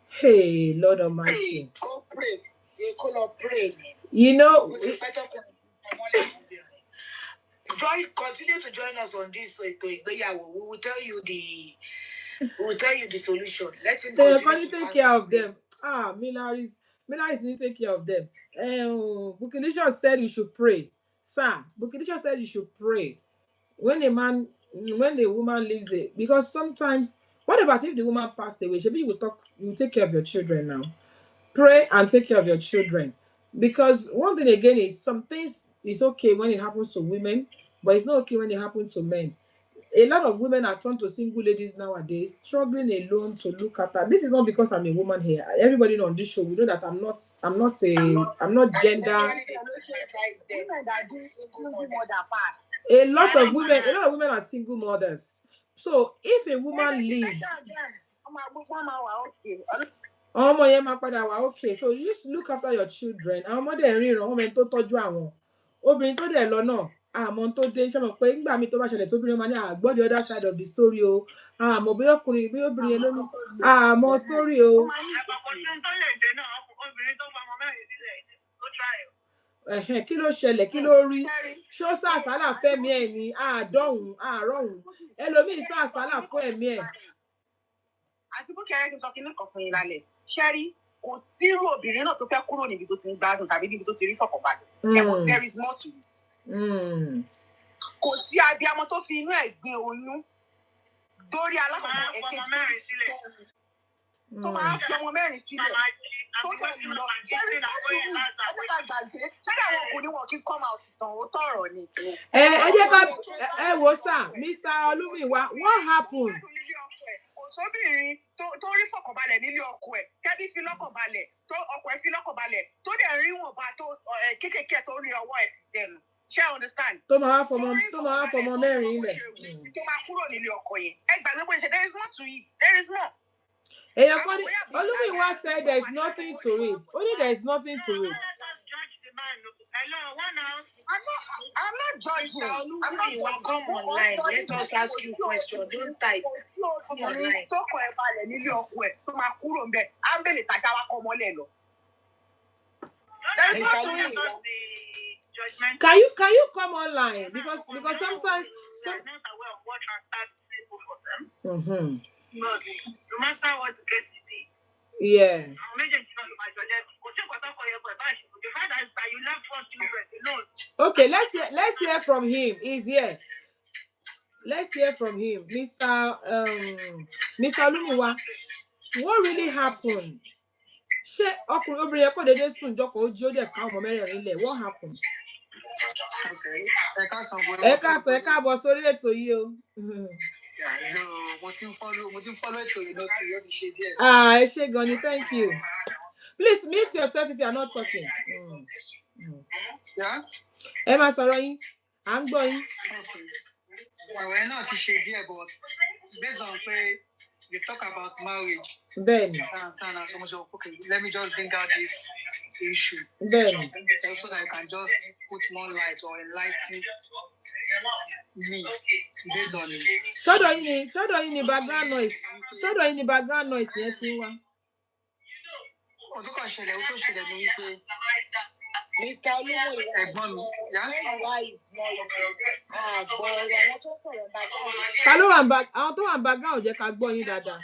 Hey, Lord Almighty. Go pray. You call pray. You know, continue to join us on this ETO IGBEYAWO. We will tell you the solution. Let him continue to take care of them. Milaris didn't take care of them. Bukinisha said you should pray. Sir, Bukinisha said you should pray. When a woman leaves it, because sometimes, what about if the woman passed away? Maybe you take care of your children now. Pray and take care of your children. Because one thing again is some things is okay when it happens to women, but it's not okay when it happens to men. a lot of women are turned to single ladies nowadays, struggling alone to look after. This is not because I'm a woman here. Everybody on this show, we know that I'm not gender. A lot of women are single mothers. So if a woman leaves, okay, so you just look after your children. Obìnrin tó dẹ̀ lọ náà àmọ́ tó dé ṣe mọ̀ pé nígbà mi tó bá ṣẹlẹ̀ tóbìnrin máa ní àgbọ́ the other side of the story o àmọ́ bí ọkùnrin bí obìnrin yẹn ló ní àmọ́ story o. Kí ló ṣẹlẹ̀ kí ló rí ṣó sàṣálà fẹ́mi ẹ̀ ní àádọ́hùn àárọ̀hùn ẹlòmíín sàṣálà fún ẹ̀mí ẹ̀. Àti bó kẹ́rẹ́ kí n sọ kí ní kan fún yín lálẹ́ ṣẹ́rí kò sírú obìnrin náà tó fẹ́ kúrò níbi tó ti ń gbádùn tàbí níbi tó ti rí fọkànbalẹ̀. There is more to it. Kò sí abiyamọ tó fi inú ẹ̀ gbé oyún dórí alákọ̀ọ́kọ́ èkejì tó máa fi ọmọ mẹ́rin sílẹ̀ tó tẹ̀ lọ. There is more to it. Ẹjẹ́ ká gbàgbé ṣẹ́dá àwọn ọkùnrin wọn kí n come out tàn ó tọ̀rọ̀ ni. Ẹ jẹ́ ká ẹ wò sá Mr. Olúmíwá, what happened? Sóbìnrin tó rí fọkànbalẹ̀ nílé ọkọ ẹ̀ tẹ́bí fi lọ́kànbalẹ̀ tó ọkọ ẹ̀ fi lọ́kànbalẹ̀ tó dẹ̀ rí wọn bá tó kékèké tó rí ọwọ́ ẹ̀ fi sẹ́nu. Ṣé I understand? Tó máa fọmọ mẹ́rin lẹ̀. Tó máa kúrò nílé ọkọ yẹn. Ẹ gbàgbé bó ṣe there is more to it. There is more. Èèyàn kan ní Olúmíwá said there is nothing to it. Only there is nothing to it. I'm not judging. I'm not going come online. Let us ask you a question. Don't type. Come online. Tọkọ ẹ̀ balẹ̀ nílé ọkọ ẹ̀ tó máa kúrò ńbẹ̀. Ámbélé tàṣà wa kọ́ mọ́lẹ̀ lọ. Can you come online because sometimes not aware of what transpired for them. No matter what the case is. Yeah. Okay, let's hear from him. He's here. Let's hear from him. Mr. Olúmíwá, what really happened? Ṣé ọkùnrin obìnrin yẹn kò dédé sùn jókòó ó jí ó dẹ̀ ká ọmọ mẹ́rẹ̀ẹ̀rin lẹ̀? What happened? Ẹ káàbọ̀ sórí ètò yìí o. Mo ti ń follow ètò yìí lọ́sí yóò ti ṣe díẹ̀. Ẹ ṣé gan ni, thank you. Please mute yourself if you are not talking. Ẹ máa sọ̀rọ̀ yín, à ń gbọ́ yín. Ọ̀rẹ́ náà ti ṣe díẹ̀ but based on pé we talk about marriage. Bẹ́ẹ̀ni. Okay, let me just bring out this issue. Bẹ́ẹ̀ni. So that I can just put more light or enlighten me based on it. Sọ́dọ̀ yín ni background noise yẹn ti wá. Ọdún kan ṣẹlẹ̀ ó tó ṣẹlẹ̀ ní wípé Mr. Olúmíwá, ẹ̀gbọ́n mi, Ta ló wà ń àwọn tó wà ń background jẹ́ ká gbọ́ yín dáadáa.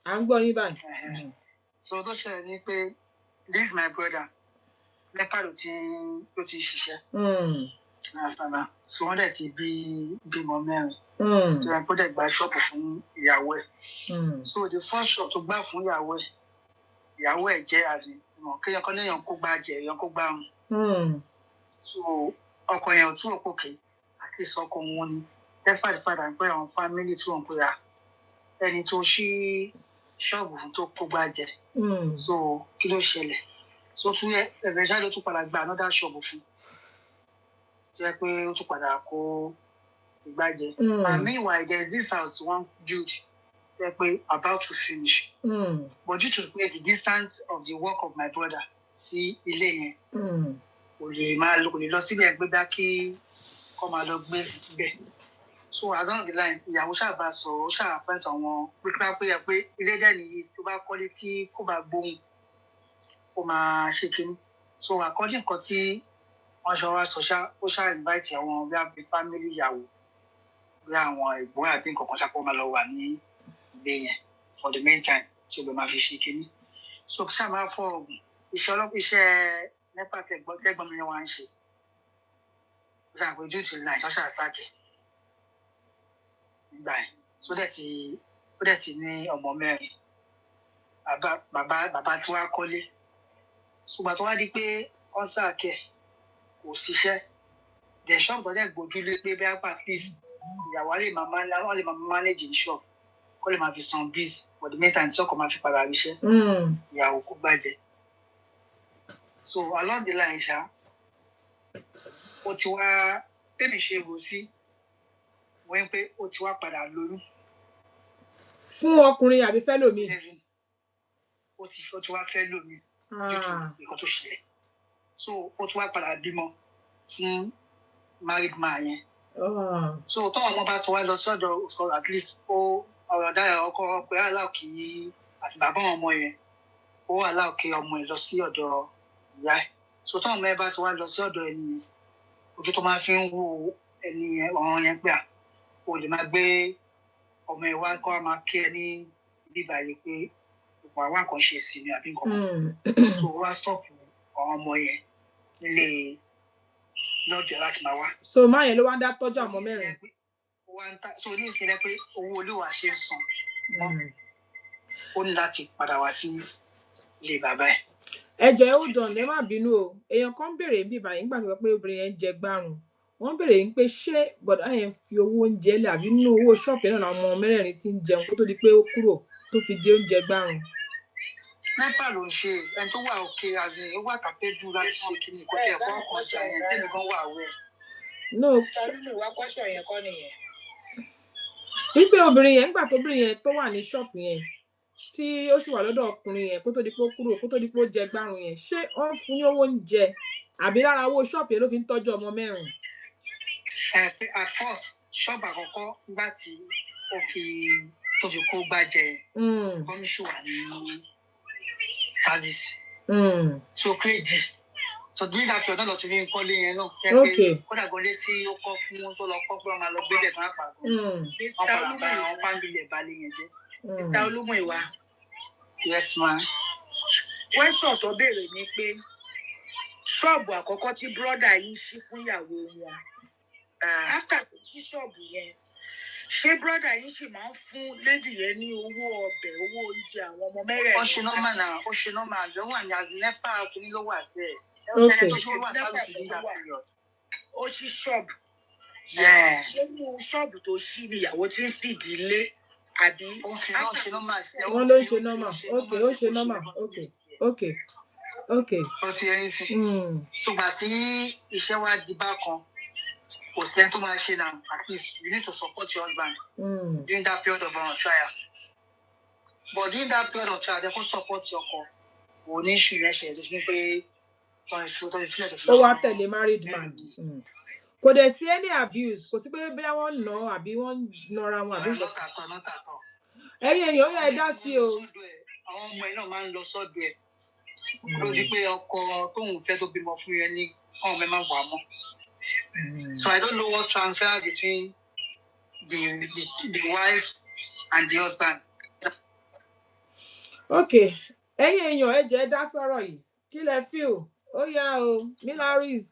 À ń gbọ́ yín báyìí. So tó ṣẹlẹ̀ ní pé this is my brother. Nípa ló ti ṣiṣẹ́. So wọ́n dẹ̀ ti bímọ mẹ́rin. Ìyá tó dẹ̀ gba ṣọ́ọ̀bù fún ìyàwó ẹ̀. So the first shop tó gbà fún ìyàwó ẹ̀ jẹ́ àlè. Kéèyàn kan léèyàn kó gbá jẹ, èèyàn kó gbá run. So ọkọ yẹn ò tún òkòkè àti ìsọkọ wọn ni. Tẹ́fàdífàdà ń pẹ́ àwọn fámílì tí wọ́n ń pè á. Ẹni tó ṣí ṣọ́ọ̀bù fún tó kó gbá jẹ. So kí ló ṣẹlẹ̀? So tún ẹ̀rẹ̀ ló tún padà gba another ṣọ́ọ̀bù fún. Jẹ́ pé ó tún padà kó ìgbàjẹ. And meanwhile, there's this house one built. About to finish. But due to the distance of the work of my brother, sí ilé yẹn, kò lè lọ sílẹ̀ gbé dá kí kọ́ máa lọ gbé bẹ̀. So along the line, ìyàwó ṣàbá sọ̀rọ̀, ó ṣàpẹ́ntì àwọn pé ilé dẹ̀ nìyí tó bá kọ́lé tí kò bá gbóhùn, ó máa ṣe kíní. So àkọ́lé nǹkan tí wọ́n ṣe wá sọ ó ṣá invite àwọn bí i family ìyàwó, bí àwọn ẹ̀gbọ́n àbí nǹkan kan ṣàpọ̀ máa lọ wà ní for the meantime tí o bẹ máa fi ṣe kíní. So ṣáà máa fọ oògùn iṣẹ́ nípa tẹ́gbọ́n mi wá ń ṣe. Ó ṣáà pé júùsì náà ṣọ́ṣà sáàkì ìgbà ẹ̀ ó dẹ̀ ti ní ọmọ mẹ́rin. Bàbá tí wàá kọ́lé. Ṣùgbọ́n tó wá di pé wọ́n sáàkì ẹ̀ kò ṣiṣẹ́ the shop tó dẹ̀ gbójúlé pé bí apá at least ìyàwó lè máa manage the shop kó lè máa fi san bills for the meantime tí ọkọ máa fi padà ríṣẹ́ ìyàwó kó bàjẹ́. So along the line ṣá ó ti wá tèmi ṣe wò sí wọ́n pé ó ti wá padà lóyún. Fún ọkùnrin àbí fẹ́ lómi? Ó ti wá fẹ́ lómi nǹkan tó ṣẹlẹ̀. So ó ti wá padà bímọ fún married man yẹn. So tọ́wọ́n ọmọ bá ti wá lọ sọ́dọ̀ for at least ó ọ̀rọ̀ dára ọkọ pé aláòkè àti bàbá ọmọ yẹn ó aláòkè ọmọ ẹ̀ lọ sí ọ̀dọ̀ ìyá ẹ̀. So tọ́wọ́n ọmọ ẹ bá ti wá lọ sí ọ̀dọ̀ ẹni yẹn ojú tó máa fi ń wo ẹni yẹn ọ̀ràn yẹn pé o lè máa gbé ọmọ ẹ wá kó a máa kí ẹ ní bíbá yìí pé òpó àwọn nǹkan ṣe sí ni àbí nǹkan. So wá stop ọmọ yẹn nílé lọ́jọ́ láti máa wá. So máa yẹn ló wá ń dá tọ́jú ọmọ mẹ́rin. So ní ìsinmi pé owó olúwa ṣe ń san ó ní láti padà wá sí ilé bàbá ẹ̀. Ẹ jọ̀ọ́ hold on, ẹ má bínú o. Èèyàn kan béèrè bí báyìí nígbà tó sọ pé obìnrin yẹn jẹ gbárùn. Wọ́n béèrè ń pé ṣé bọ̀dá yẹn fi owó oúnjẹ lẹ̀ àbí nínú owó ṣọ́ọ̀pù náà làwọn ọmọ mẹ́rẹ̀ẹ̀rin ti ń jẹun kó tó di pé ó kúrò tó fi jẹ oúnjẹ gbárùn. Nípa ló ń ṣe ẹni tó wà òkè àzìn ó wà kàpẹ́jù láti ṣe kí ni kò tẹ̀ fọ́ ọkàn ṣàyẹn tí nìkan wà wẹ̀. No. Ṣàlùmí wá kọ́ṣọ̀ yẹn kọ́ nìyẹn. Wípé obìnrin yẹn nígbà tó obìnrin yẹn tó wà ní ṣọ́ọ̀pù yẹn tí ó sì wà lọ́dọ̀ ọkùnrin yẹn kó tó di pé ó kúrò kó tó di pé ó jẹ gbárùn yẹn ṣé wọ́n fún ní owó oúnjẹ àbí lára owó ṣọ́ọ̀pù yẹn ló fi ń tọ́jú ọmọ mẹ́rin? At first ṣọ́ọ̀bù àkọ́kọ́ nígbà tí ó fi kó gbàjẹ́ kọ́míṣù wà ní service. So crazy. So ní ìdàpọ̀ ọ̀dọ́ lọ sí fi ń kọ́lé yẹn náà. Kódà gan létí ó kọ́ fún tó lọ kọ́ pé wọ́n máa lọ gbé dẹ̀ máa pàgọ́. Wọ́n padà bá àwọn fámìlì ẹ̀ balẹ̀ yẹn jẹ́. Mr. Olúmúyìwá. Yes ma. Question tó béèrè ni pé ṣọ́ọ̀bù àkọ́kọ́ tí brọ́dà yìí ṣí fún ìyàwó wọn. After tó ṣí ṣọ́ọ̀bù yẹn ṣé brọ́dà yìí ṣì máa ń fún lady yẹn ní owó ọbẹ̀ owó oúnjẹ àwọn ọmọ mẹ́rẹ̀ẹ̀rin? Ó ṣe nọ́mà náà ó ṣe nọ́mà lọ́wọ́ àní àti nẹ́pà kìíní ló wà sí ẹ̀. Ó ṣí ṣọ́ọ̀bù. Ṣé inú ṣọ́ọ̀bù tó ṣí ni ìyàwó tí ń fìdí lé àbí? Wọ́n ló ń ṣe nọ́mà. Okay, ó ṣe nọ́mà. Okay. Ó ti ẹyin sí. Ṣùgbọ́n tí iṣẹ́ wa di bákan kò sẹ́ni tó máa ṣe náà at least you need to support your husband during that period of trial. But during that period of trial, they can support your cause. Kò ní ṣù yẹn ṣe ẹ̀dùn pé ó wá tẹ̀lé married man. Kò dẹ̀ sí any abuse, kò sí pé bí wọ́n nà àbí wọ́n nọra wọn àbí. Ẹ̀yin èèyàn yẹ ẹ dá sí o. Àwọn ọmọ ẹ̀ náà máa ń lọ sọ́dọ̀ ẹ̀. Lójú pé ọkọ tóun fẹ́ tó bímọ fún yẹn ní ọmọ ẹ̀ máa wà mọ́. So I don't know what transfer between the wife and the husband. Okay, ẹ̀yin èèyàn ẹ jẹ́ dá sọ̀rọ̀ yìí. Kí lẹ feel? Ó yá o, Meettheroyals.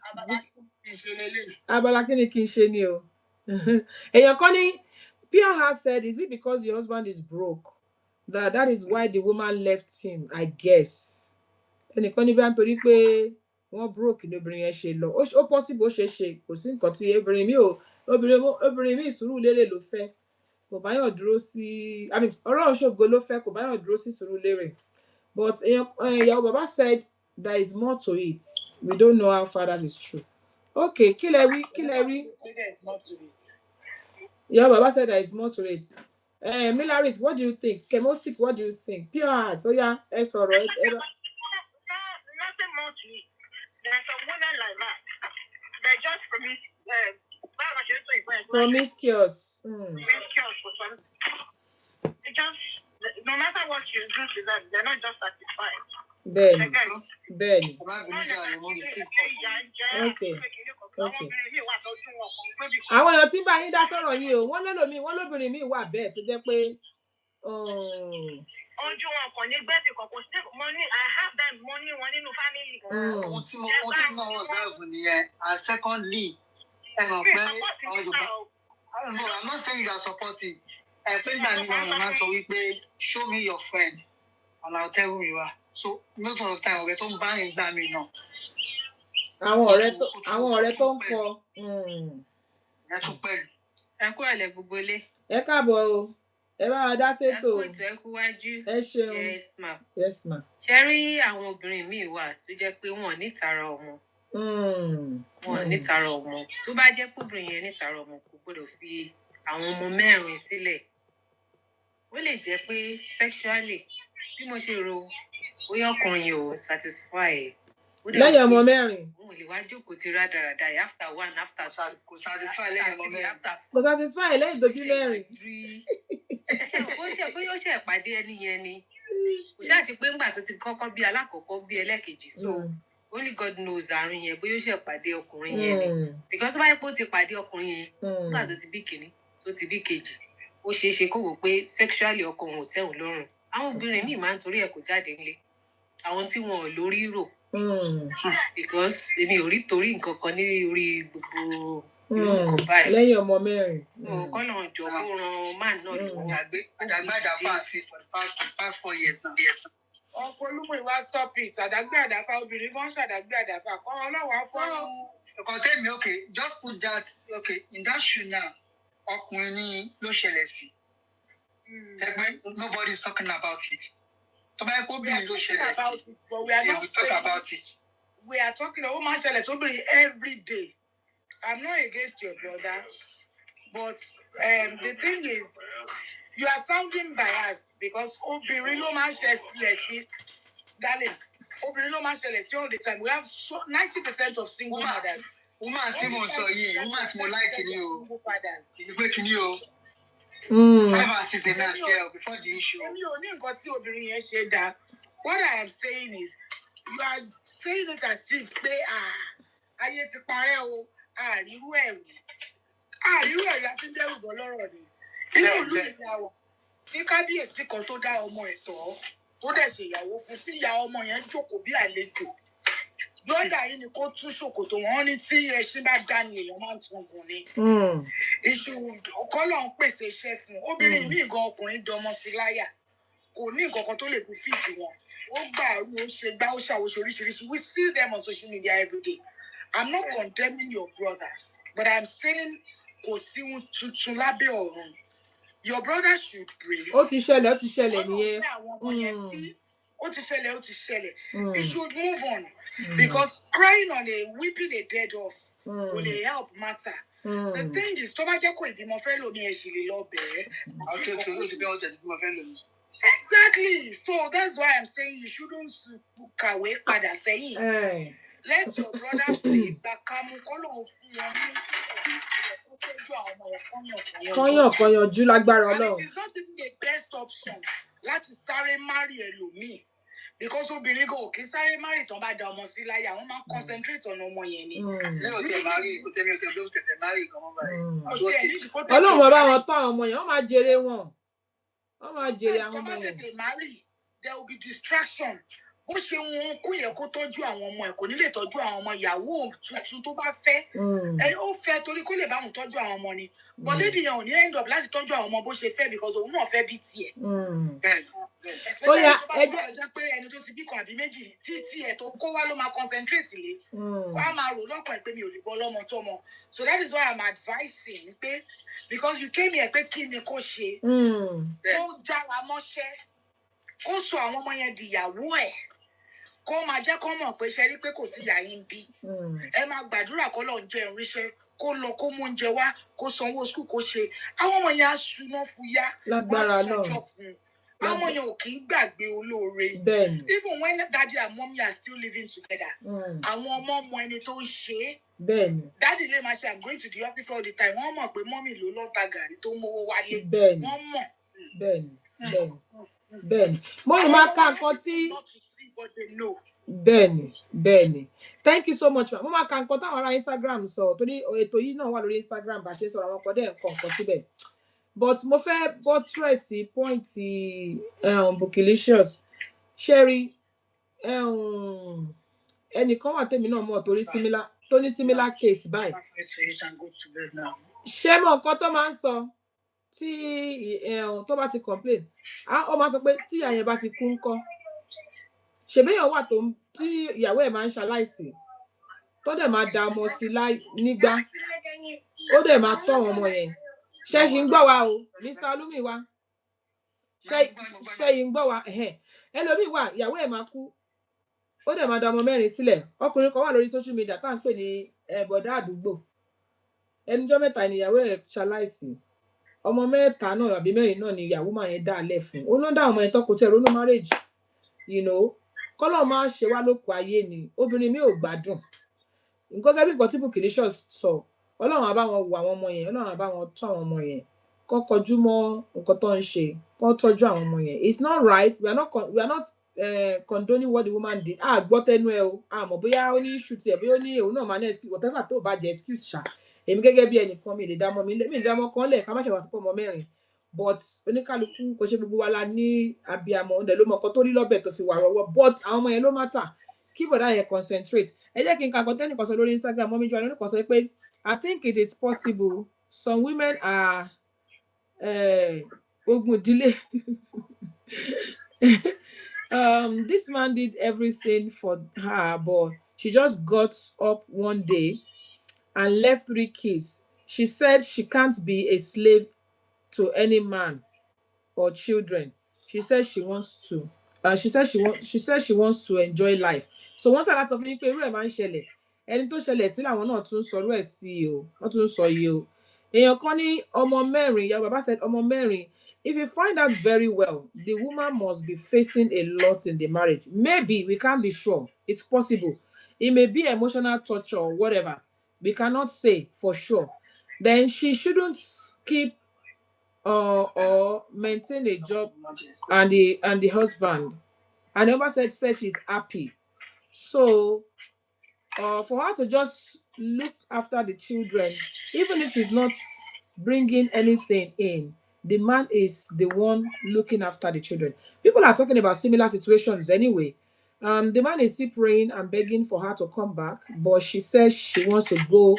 Abala kí ni kí n ṣe ni o. Èèyàn kan ní Pure Heart said, is it because your husband is broke that is why the woman left him, I guess. Ẹnìkan ní bí wọ́n torí pé wọ́n broke ní obìnrin yẹn ṣe lọ. Ó possible ó ṣe kò sí nǹkan tí obìnrin mi sùúrù lérè ló fẹ́. Kò báyọ̀ dúró sí Ọlọ́run ṣògo ló fẹ́ kò báyọ̀ dúró sí sùúrù lérè. But ìyàwó bàbá said there is more to it. We don't know how far that is true. Okay, kí lẹ rí. There is more to it. Ìyàwó bàbá said there is more to it. Meettheroyals, what do you think? Chemostic, what do you think? Pure Heart, ó yá ẹ sọ̀rọ̀ ẹ. Nothing more to it. There are some women like that. They're just promiscuous. Promiscuous for some. They just, no matter what you do to them, they're not just satisfied. Bẹ́ẹ̀ni. Okay. Àwọn èèyàn tí ń bá yín dá sọ̀rọ̀ yìí o, wọ́n lóbìnrin mi wà bẹ́ẹ̀ tó jẹ́ pé ojú wọn kò ní gbẹ́bì kan kò sí money. I have that money wọn nínú family. Ohun tí mo observe nìyẹn. And secondly, ẹ mọ̀ pé I don't know, I'm not saying you are supporting. Pé ìgbà mi wọn máa sọ wípé show me your friend and I'll tell who you are. So most of the time ọ̀rẹ́ tó ń bá rìn gbà mí náà àwọn ọ̀rẹ́ tó ń kọ ẹ tún pẹ̀lú. ẹ kú ẹ̀lẹ́ gbogbo ilé. ẹ káàbọ̀ o ẹ bá wa dá sétò. ẹ kú ètò ẹ kú wájú. ẹ ṣeun. Yes ma. ṣe rí àwọn obìnrin míì wà tó jẹ́ pé wọn ò ní tara ọmọ. wọn ò ní tara ọmọ tó bá jẹ́ pé obìnrin yẹn ní tara ọmọ kò gbọ́dọ̀ fi àwọn ọmọ 4 sílẹ̀. ó lè jẹ́ pé sexually bí mo ṣe rò bóyá ọkùnrin yẹn ò satisfy ẹ̀. lẹ́yìn ọmọ 4. òun lè wá jókòó ti rádaràda yìí after 1 after 2 kò satisfy lẹ́yìn ọmọ 4. kò satisfy lẹ́yìn tó bí 4. bóyá ó ṣe ìpàdé ẹni yẹn ni kò ṣáà ṣe pé ńgbà tó ti kọ́kọ́ bí alákọ̀ọ́kọ́ bí ẹlẹ́kejì so only God knows àárín yẹn bóyá ó ṣe ìpàdé ọkùnrin yẹn ni because báyìí pé ó ti pàdé ọkùnrin yẹn nígbà tó ti bí kìíní tó ti bí kejì ó ṣeé ṣe kó wò pé sexually ọkọ òun ò tẹ́wọ̀n lọ́rùn. àwọn obìnrin míì máa ń torí ẹ̀ kó jáde nílé àwọn tí wọn ò lórí rò because èmi ò rí torí nǹkan kan ní orí gbogbo irú nǹkan báyìí lẹ́yìn ọmọ 4. kọ́nà jọ kó ran man náà lọ́wọ́. àdàgbàdà fáàsì for the past 4 years now. ọkọ olúmọ ìwà stop it àdàgbé àdàfà obìnrin kan ṣàdàgbé àdàfà kọ́ ọlọ́wọ́ afọ́nù. ọkọ tẹ́mi okay just put that okay in that shoe now ọkùnrin ni ló ṣẹlẹ̀ sí. Nobody is talking about it. We are talking about it, but we are not talk about it. We are talking about man every day. I'm not against your brother, but the thing is, you are sounding biased because obìnrin ló máa ń ṣẹlẹ̀ sí, darling. Obìnrin ló máa ń ṣẹlẹ̀ sí all the time. We have 90% of single mothers. Woman tí mo sọ yìí, woman tí mo like ni o. Ìdìbò kìíní o. 5 and 6 dey not there before the issue. Èmi ò ní nǹkan tí obìnrin yẹn ṣe dá. What I am saying is, you are saying it as if pé ayé ti parẹ́ o, àrírú ẹ̀rí àti dẹ́rù bọ́ lọ́rọ̀ ni. Inú ìlú ìyàwó tí kábíyèsí kan tó dá ọmọ ẹ̀ tọ́ tó dẹ̀ ṣèyàwó fún tí ìyá ọmọ yẹn jókòó bí àlejò. Lọ́dà yìí ni kó tú ṣòkòtò wọn ní tí ẹṣin bá dá ni èèyàn máa ń tún gùn ni. Iṣu kọ́lọ̀ ń pèsè iṣẹ́ fún obìnrin ní nǹkan ọkùnrin dọmọ sí láyà kò ní nǹkan kan tó lè fi fíìdì wọn. Ó gbà ó ṣe gbá ó ṣàwòṣe oríṣiríṣi. We see them on social media every day. I'm not condemning your brother, but I'm saying kò sí ohun tuntun lábẹ́ ọ̀run. Your brother should pray. Ó ti ṣẹlẹ̀ nìyẹn. Ó ti ṣẹlẹ̀. He should move on. Because crying on weeping a dead horse will help matter. The thing is, tó bá jẹ́ kó ìbímọ fẹ́ lómi ẹ̀ ṣì lè lọ bẹ̀ẹ́. Exactly. So that's why I'm saying you shouldn't kàwé padà sẹ́yìn. Let your brother pray. Bàkàmù kọ́lọ̀ fún wọn ní kọ́yànjú lágbára Ọlọ́run. And it is not even the best option láti sáré marry ẹlòmíì. Because obìnrin kò kí sáré marry tán bá da ọmọ sí láyà wọ́n máa concentrate on ọmọ yẹn ni. Ọlọ́run bá wọn tọ́ àwọn ọmọ yẹn wọ́n máa jèrè wọn. Wọ́n máa jèrè àwọn ọmọ yẹn. There will be distraction. Bó ṣe wọn kú yẹ kó tọ́jú àwọn ọmọ ẹ̀ kò ní lè tọ́jú àwọn ọmọ ìyàwó tuntun tó bá fẹ́. Ẹni ó fẹ́ torí kó lè bá wọn tọ́jú àwọn ọmọ ni. But lady yẹn ò ní end up láti tọ́jú àwọn ọmọ bó ṣe fẹ́ because òun náà fẹ́ bí tiẹ̀. Especially tó bá jẹ́ pé ẹni tó ti bí kan àbí méjì tí tiẹ̀ tó kó wá ló máa concentrate lé. Kó á máa rò lọ́kàn ẹ̀ pé mi ò lè bọ́ lọ́mọ tó mọ. So that is why I'm advising pé because you came here pé kí ni kó ṣe. Kó jára mọ́ṣẹ́. Kó sọ àwọn ọmọ yẹn di ìyàwó ẹ̀. Kó máa jẹ́ kó mọ̀ pé ṣe rí pé kò sí ìyá yín bí. Ẹ máa gbàdúrà kó lọ jẹ ìríṣẹ́ kó lọ kó mú oúnjẹ wá kó sanwó skul kó ṣe. Àwọn ọmọ yẹn á súná fúyá wọ́n sọjọ́ fún. Àwọn ọmọ yẹn ò kì í gbàgbé olóore. Even when daddy and mommy are still living together. Àwọn ọmọ ọmọ ẹni tó ń ṣe é. Daddy lè máa ṣe I'm going to the office all the time. Wọ́n mọ̀ pé mommy ló lọ́ ta gàrí tó mówó wálé. Wọ́n mọ̀. Bẹ́ẹ̀ni mo ì máa ka nǹkan tí bẹ́ẹ̀ni thank you so much mo máa ka nǹkan táwọn ará Instagram sọ torí ètò yìí náà wà lórí Instagram bá ṣe sọ̀rọ̀ àwọn ọkọ dẹ nǹkan síbẹ̀ but mo fẹ́ buttress point Bukilicious Sherry ẹnìkan wà tèmi náà mọ̀ torí similar case báyìí ṣé mọ̀ nǹkan tó máa ń sọ tí tó bá ti complain ó máa sọ pé tí ìyá yẹn bá ti kú ńkọ́ ṣèbéyàn wà tó tí ìyàwó ẹ̀ máa ń ṣaláìsí tó dẹ̀ máa da ọmọ sí nígbà ó dẹ̀ máa tọ́ àwọn ọmọ yẹn ṣé ṣì ń gbọ́ wa o Mr. Olúmíwá ṣé yìí ń gbọ́ wa ẹlòmíì wà ìyàwó ẹ̀ máa kú ó dẹ̀ máa da ọmọ 4 sílẹ̀ ọkùnrin kan wà lórí social media tá à ń pè ní bọ̀dá àdúgbò ẹnujọ́ mẹ́ta ni ìyàwó ẹ̀ ṣaláìsí ọmọ 3 náà àbí 4 náà ni ìyàwó máa yẹn dá alẹ́ fún ó ló ń dá ọmọ yẹn tọ́kọ tẹ̀ ronú marriage kọ́lọ́ máa ṣe wá lóko ayé ni obìnrin mi ò gbádùn nǹkan gẹ́gẹ́ bí nǹkan tí Bukilicious sọ ọlọ́run á bá wọn wo àwọn ọmọ yẹn ọlọ́run á bá wọn tọ́ àwọn ọmọ yẹn kọ́ kọjú mọ́ nǹkan tó ń ṣe kọ́ tọ́jú àwọn ọmọ yẹn it's not right we are not condoning what the woman did gbọ́ tẹnu ẹ o mọ̀ bóyá ó ní issue tiẹ̀ bóyá ó ní òun náà máa ní excuse whatever tó bá jẹ́ excuse ṣá èmi gẹ́gẹ́ bí ẹnìkan mi lè dá ọmọ mi lè dá ọmọ kan lẹ̀ ká má ṣe wá sí pọ̀ ọmọ 4 but oníkálukú kò ṣe gbogbo wa la ní abiyamọ ọ̀dẹ̀ ló mọ ọkọ tó rí lọ́bẹ̀ tó fi wà rọwọ́ but àwọn ọmọ yẹn ló matter kí bọ̀dá yẹn concentrate ẹ jẹ́ kí n kàkọ́ tẹ́nìkan sọ lórí Instagram mọ́mí jọ àlọ́ nìkan sọ pé I think it is possible some women are ogun ìdílé this man did everything for her but she just got up one day and left 3 kids. She said she can't be a slave to any man or children. She says she wants to. She says she wants to enjoy life. So one time láti sọ fún yín pé irú ẹ̀ máa ń ṣẹlẹ̀. Ẹni tó ṣẹlẹ̀ sí làwọn náà tún sọ irú ẹ̀ sí o. Wọ́n tún sọ yìí o. Èèyàn kan ní ọmọ 4. Ìyá bàbá said ọmọ 4. If you find out very well, the woman must be facing a lot in the marriage. Maybe we can't be sure. It's possible. It may be emotional torture or whatever. We cannot say for sure. Then she shouldn't keep or maintain a job and the husband. And the husband said she's happy. So for her to just look after the children, even if she's not bringing anything in, the man is the one looking after the children. People are talking about similar situations anyway. The man is still praying and begging for her to come back, but she says she wants to go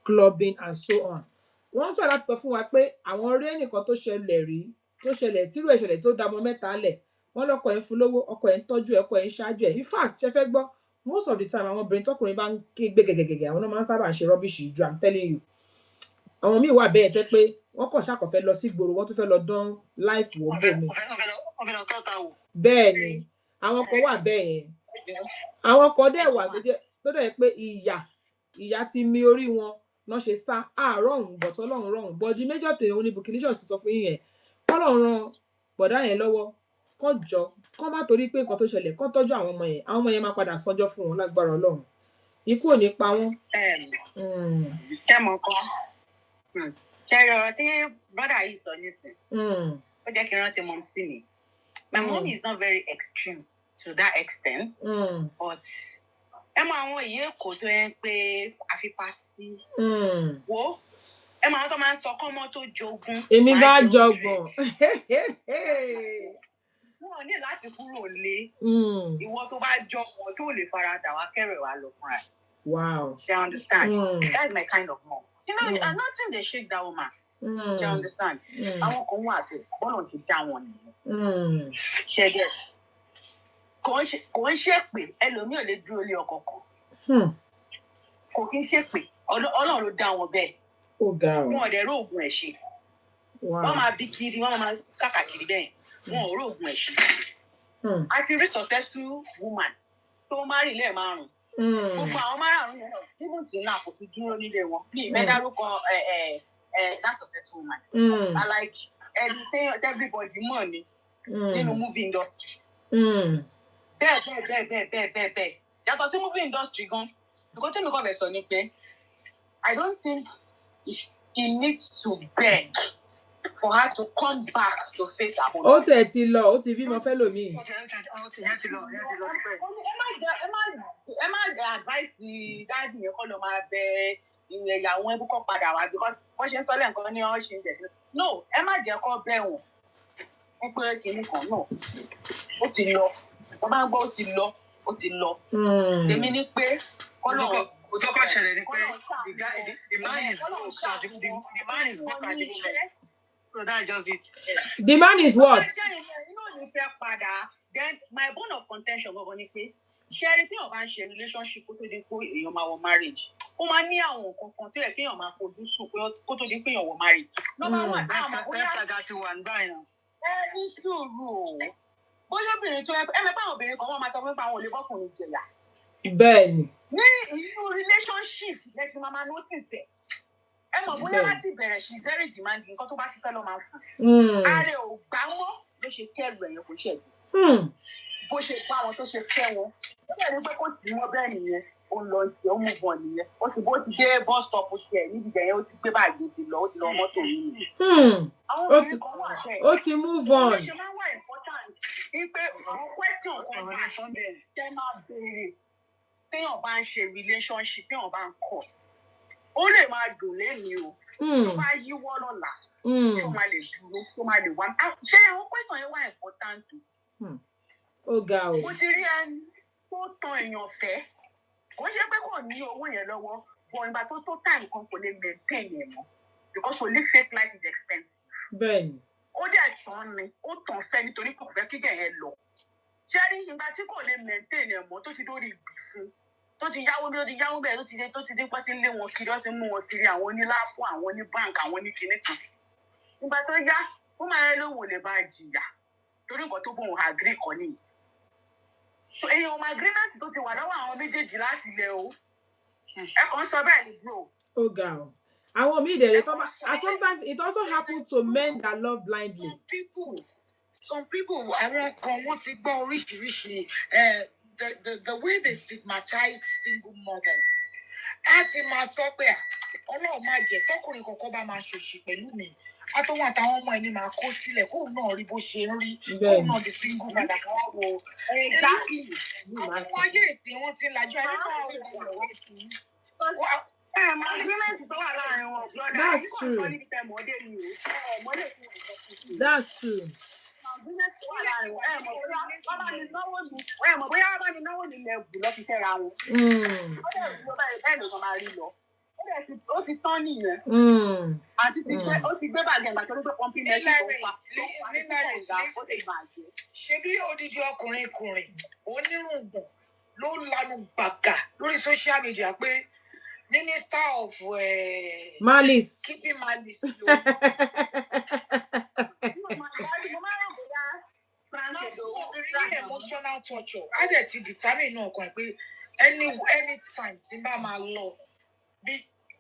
clubbing and so on. Wọ́n tún láti sọ fún wa pé àwọn orí ẹnìkan tó ṣẹlẹ̀ tírú ìṣẹ̀lẹ̀ tó dá ọmọ 3 lẹ̀ wọ́n lọ́kọ ẹ̀ ń fún lówó ọkọ ẹ̀ ń tọ́jú ọkọ ẹ̀ ń ṣáájú ẹ̀. In fact ṣe fẹ́ gbọ́ most of the time àwọn obìnrin tọkùnrin bá ń gbé gẹ̀gẹ̀gẹ̀gẹ̀ àwọn náà máa ń sábà ṣe rubbish ju I'm telling you. Àwọn míì wà bẹ́ẹ̀ tẹ́ pé wọ́n kàn ṣàkọ̀fẹ́ lọ sí ìgboro wọ́n tún fẹ́ lọ dán life wò bò mí. Bẹ́ẹ̀ ni àwọn kan wà bẹ́ẹ̀ yẹn àwọn kan dẹ̀ wà tó dẹ̀ pé ìyà ti mi orí wọn náà ṣe sá àárọ̀hún bọ̀tọ́ ọlọ́run rọ̀hún bọ́dí major tèmi òun ni Bukilicious ti sọ fún yín yẹn kọ́lọ́run ran bọ̀dá yẹn lọ́wọ́ kọ́ jọ kọ́ má torí pé nǹkan tó ṣẹlẹ̀ kọ́ tọ́jú àwọn ọmọ yẹn máa padà sanjọ́ fún wọn lágbára ọlọ́run ikú ò ní pa wọ́n. Kẹ́mọ̀ kan ṣẹ́yọ tí brọ́dà yìí sọ nísìn ó jẹ́ kí n rántí mom sí mi. My mom is not very extreme to that extent but ẹ mọ àwọn ìyé èkó tó yẹn pé àfipáti wo ẹ mọ àwọn tó máa ń sọ kọ́mọ tó jogún. Èmi gá jọgbọ̀n. Wọ́n ní láti kúrò lé ìwọ tó bá jọmọ tó lè faradà wá kẹrẹ̀ wá lọ fúnra. Wow. She understand. That's my kind of mom. You know, nothing dey shake that woman. She understand. Àwọn kan wà pé bọ́lọ̀ ti dá wọn nìyẹn. Ṣe get. Kò ń ṣe pé ẹlòmíì ò lè dúró lé ọkọ kan. Kò kí ń ṣe pé Ọlọ́run ló dá wọn bẹ́ẹ̀. Ó ga ọ. Wọn ò dẹ̀ róògùn ẹ̀ ṣe. Wọ́n máa bí kiri, wọ́n máa káàkiri bẹ́ẹ̀. Wọn ò róògùn ẹ̀ ṣe. A ti rí successful woman tó marry lẹ́ẹ̀márùn-ún. Gbogbo àwọn márùn-ún yẹn náà even till now kò ti dúró nílé wọn. Bí ìfẹ́ dárúkọ that successful woman. I like everybody mọ̀ ni nínú movie industry. Bẹ́ẹ̀. Yàtọ̀ sí movie industry gan. Nǹkan tí mi kọ́ bẹ̀ sọ ni pé I don't think he needs to beg for her to come back to face her husband. Ó tẹ̀ ti lọ, ó ti bímọ fẹ́ lòmíì. Ẹ má advice dáàdì yẹn kọ́ lọ máa bẹ ìyàwó ẹbí kọ́ padà wá because wọ́n ṣe ń sọ lẹ́ǹkan ní wọ́n ṣe ń jẹ̀. No, ẹ má jẹ́ kọ́ bẹ̀ wọ́n. Wọ́n pé kinní kan náà ó ti lọ. Wọ́n bá ń gbọ́ ó ti lọ. Èmi ní pé kọ́lọ̀ òtọ́kọ̀ ṣẹlẹ̀ ni pé the man is the man is what I think. So that's just it. The man is what? Then my bone of contention gbogbo ni pé Sharing thing of a relationship kó tó di pé èèyàn máa wọ marriage. Ó máa ní àwọn nǹkan tó yẹ kéèyàn máa fojú sùn pé kó tó di pé èèyàn wọ marriage. Number one, bóyá ti wà ń báyìí náà. Ẹ ní sùúrù o. Bóyá obìnrin tó ẹ mẹ́pà àwọn obìnrin kan wọ́n máa sọ pé àwọn ò lè bọ́kùnrin jẹ̀yà. Bẹ́ẹ̀ni. Ní inú relationship lẹ́tí máa notice ẹ̀. Ẹ mọ̀ bóyá láti bẹ̀rẹ̀ she is very demanding nǹkan tó bá ti fẹ́ lọ máa fún. Ààrẹ ò gbá mọ́ ló ṣe kẹ́rù ẹ̀yẹ kò ṣẹ̀dùn. Bó ṣe bá wọn tó ṣe fẹ́ wọn. Ó bẹ̀rẹ̀ ní pé kò sí mọ́ bẹ́ẹ̀ nìyẹn. Ó lọ tí ó move on nìyẹn. Ó ti dé bus stop tiẹ̀ níbi ìgbẹ̀yẹn ó ti gbé báàgì ti lọ mọ́tò yìí. Àwọn obìnrin kan wà bẹ́ẹ̀. Ó ti move on. Ó ṣe máa wà important ní pé àwọn question kan bá tẹ́ máa béèrè téèyàn bá ń ṣe relationship téèyàn bá ń cut. Ó lè máa dùn lémi o. Ó máa yíwọ́ lọ́la. Ṣó máa lè dúró, ṣó máa lè wá. Ṣé àwọn question yẹn wà important o? Ó ga o. Mo ti rí ẹni tó tan èèyàn fẹ́. Kò ṣe pé kò ní owó yẹn lọ́wọ́. But ìgbà tó time kan kò lè maintain yẹn mọ́. Because to live fake life is expensive. Bẹ́ẹ̀ni. Ó dẹ̀ tán ni, ó tàn fẹ́ nítorí kò fẹ́ kíkẹ́ yẹn lọ. Ṣé rí ìgbà tí kò lè maintain yẹn mọ́ tó ti dórí ìgbì fún? Tó ti yáwó bẹ́ẹ̀ tó ti dé pé ti lé wọn kiri, ó ti mú wọn kiri àwọn onílápò, àwọn oní bank, àwọn oní kinní kan. Ìgbà tó yá, ó máa ń lówó lè bá jìyà. Torí nǹkan tó bóun agree kan nìyí. Èèyàn ọmọ agreement tó ti wà lọ́wọ́ àwọn méjèèjì láti ilẹ̀ o. Ẹ kàn sọ bẹ́ẹ̀ ni bro. Ó ga o. Àwọn míì dẹ̀ sometimes it also happens to men that love blindly. Some people àwọn kan wọ́n ti gbọ́ oríṣiríṣi the way they stigmatized single mothers. A ti máa sọ pé Ọlọ́run máa jẹ́ tọkùnrin kọ̀ọ̀kan bá máa ṣòṣì pẹ̀lú mi. Àtọwọn àtàwọn ọmọ ẹni máa kó sílẹ̀ kóun náà rí bó ṣe ń rí kóun náà di single father kan wá wo. Àwọn ọmọ ayé ìsìn wọn ti ń lajú ẹni náà wọ́n wọ̀ wá sí. Agreement tó wà láàrin wọn brother. That's true. That's true. Agreement tó wà láàrin wọn. Ẹ mọ̀ bóyá wọ́n bá ní náwó nílẹ̀ ẹ̀bù lọ́ fi fẹ́ra wọn. Ó dẹ̀ bí ó bá yẹ bẹ́ẹ̀ ló máa rí lọ. Ó ti tán nìyẹn. Àti ó ti gbé bàgẹ́ ìgbà tó ń gbé pọ́ńpì mẹ́tì tó ń pa. Ó ti bàjẹ́. Ṣé bí odidi ọkùnrin onírùngbọ̀n ló lanu gbàgà lórí social media pé Minister of Malice. Keeping Malice. Emotional torture. I dẹ̀ ti determine náà kan pé anytime tí n bá máa lọ bí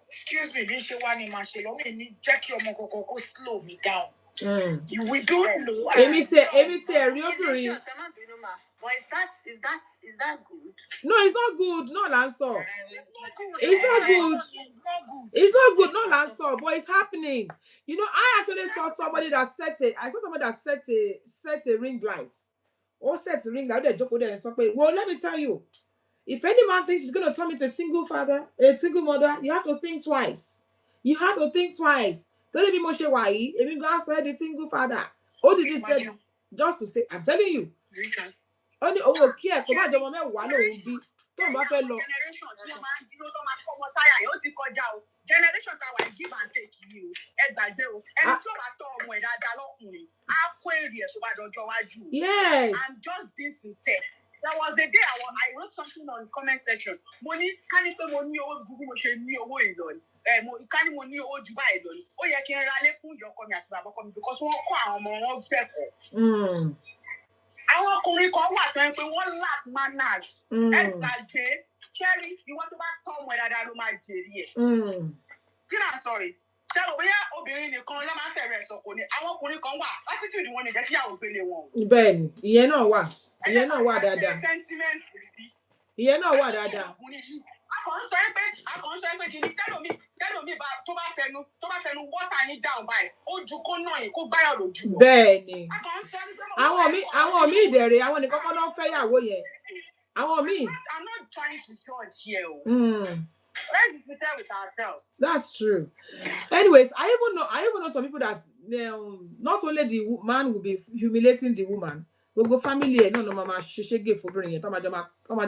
excuse me bí n ṣe wá ní máa ṣe lọ mi ní jẹ́ kí ọmọ kọ̀ọ̀kan kó slow me down. We don't know. Èmi tí ẹ̀rí obìnrin. But is that good? No, it's not good. No, Lanso. It's not good. It's not good. No, Lanso. But it's happening. You know, I actually saw somebody that set a ring light. Or set a ring light. They joke there and something. Well, let me tell you. If any man thinks he's gonna turn into a single mother, you have to think twice. You have to think twice. Don't be Moshe Wai. If you guys said the single father, all did this say just to say, I'm telling you. Only kí ẹ kó má jọmọ mẹ́wàá lòun bí tó ń bá fẹ́ lọ. Generation tí wọ́n máa ń dúró tó máa kọ́ ọmọ sáyà yẹn ó ti kọjá o. Generation táwa give and take yìí o. Ẹ gbàgbé o. Ẹni tí ó bá tọ́ ọmọ ẹ̀ dáadáa lọ́kùnrin, á kó èrè ẹ̀ tó bá dọjọ́ wájú. Yes. I'm just being sincere. There was a day I wrote something on the comment section. Mo ní ká ní pé mo ní owó gbogbo mo ṣe ní owó ìlọrin. Ká ní mo ní owó jù báyìí lọ ni. Ó yẹ kí n ralé fún ìyá ọkọ mi àti bàbá ọkọ mi because wọ́n kọ́ àwọn ọmọ wọn gbẹ̀kọ́. Àwọn ọkùnrin kan wà tó ń pé wọ́n lack manners. Ẹ gbàgbé Cherry ìwọ tó bá tọ́ ọmọ ẹ̀ dáadáa ló máa jèrè ẹ̀. Kí náà sọ yìí? Ṣé o bóyá obìnrin nìkan ló máa ń fẹ̀rẹ̀ sọ̀kò ni? Àwọn ọkùnrin kan wà attitude wọn ni jẹ́ kí ìyàwó gbélé wọn. Bẹ́ẹ̀ni, ìyẹn náà wà. Ìyẹn náà wà dáadáa. Ìyẹn náà wà dáadáa. Akọ̀ ń sọ pé kí ni tẹ́lómi tó bá fẹnu wọ́tà yín down báyìí, ó ju kó náà yín kó gbáyọ̀ lójú. Bẹ́ẹ̀ni. Àwọn míì ìdẹ̀rẹ̀ àwọn nìkan kọ́ náà fẹ́yàwó yẹn. Àwọn míì. I'm not trying to judge here. Let's be sincere with ourselves. That's true. Anyways, I even know some people that not only the man will be humiliating the woman, gbogbo family ẹ̀ náà máa ṣe ṣégè fóbìnrin yẹn tó máa jọ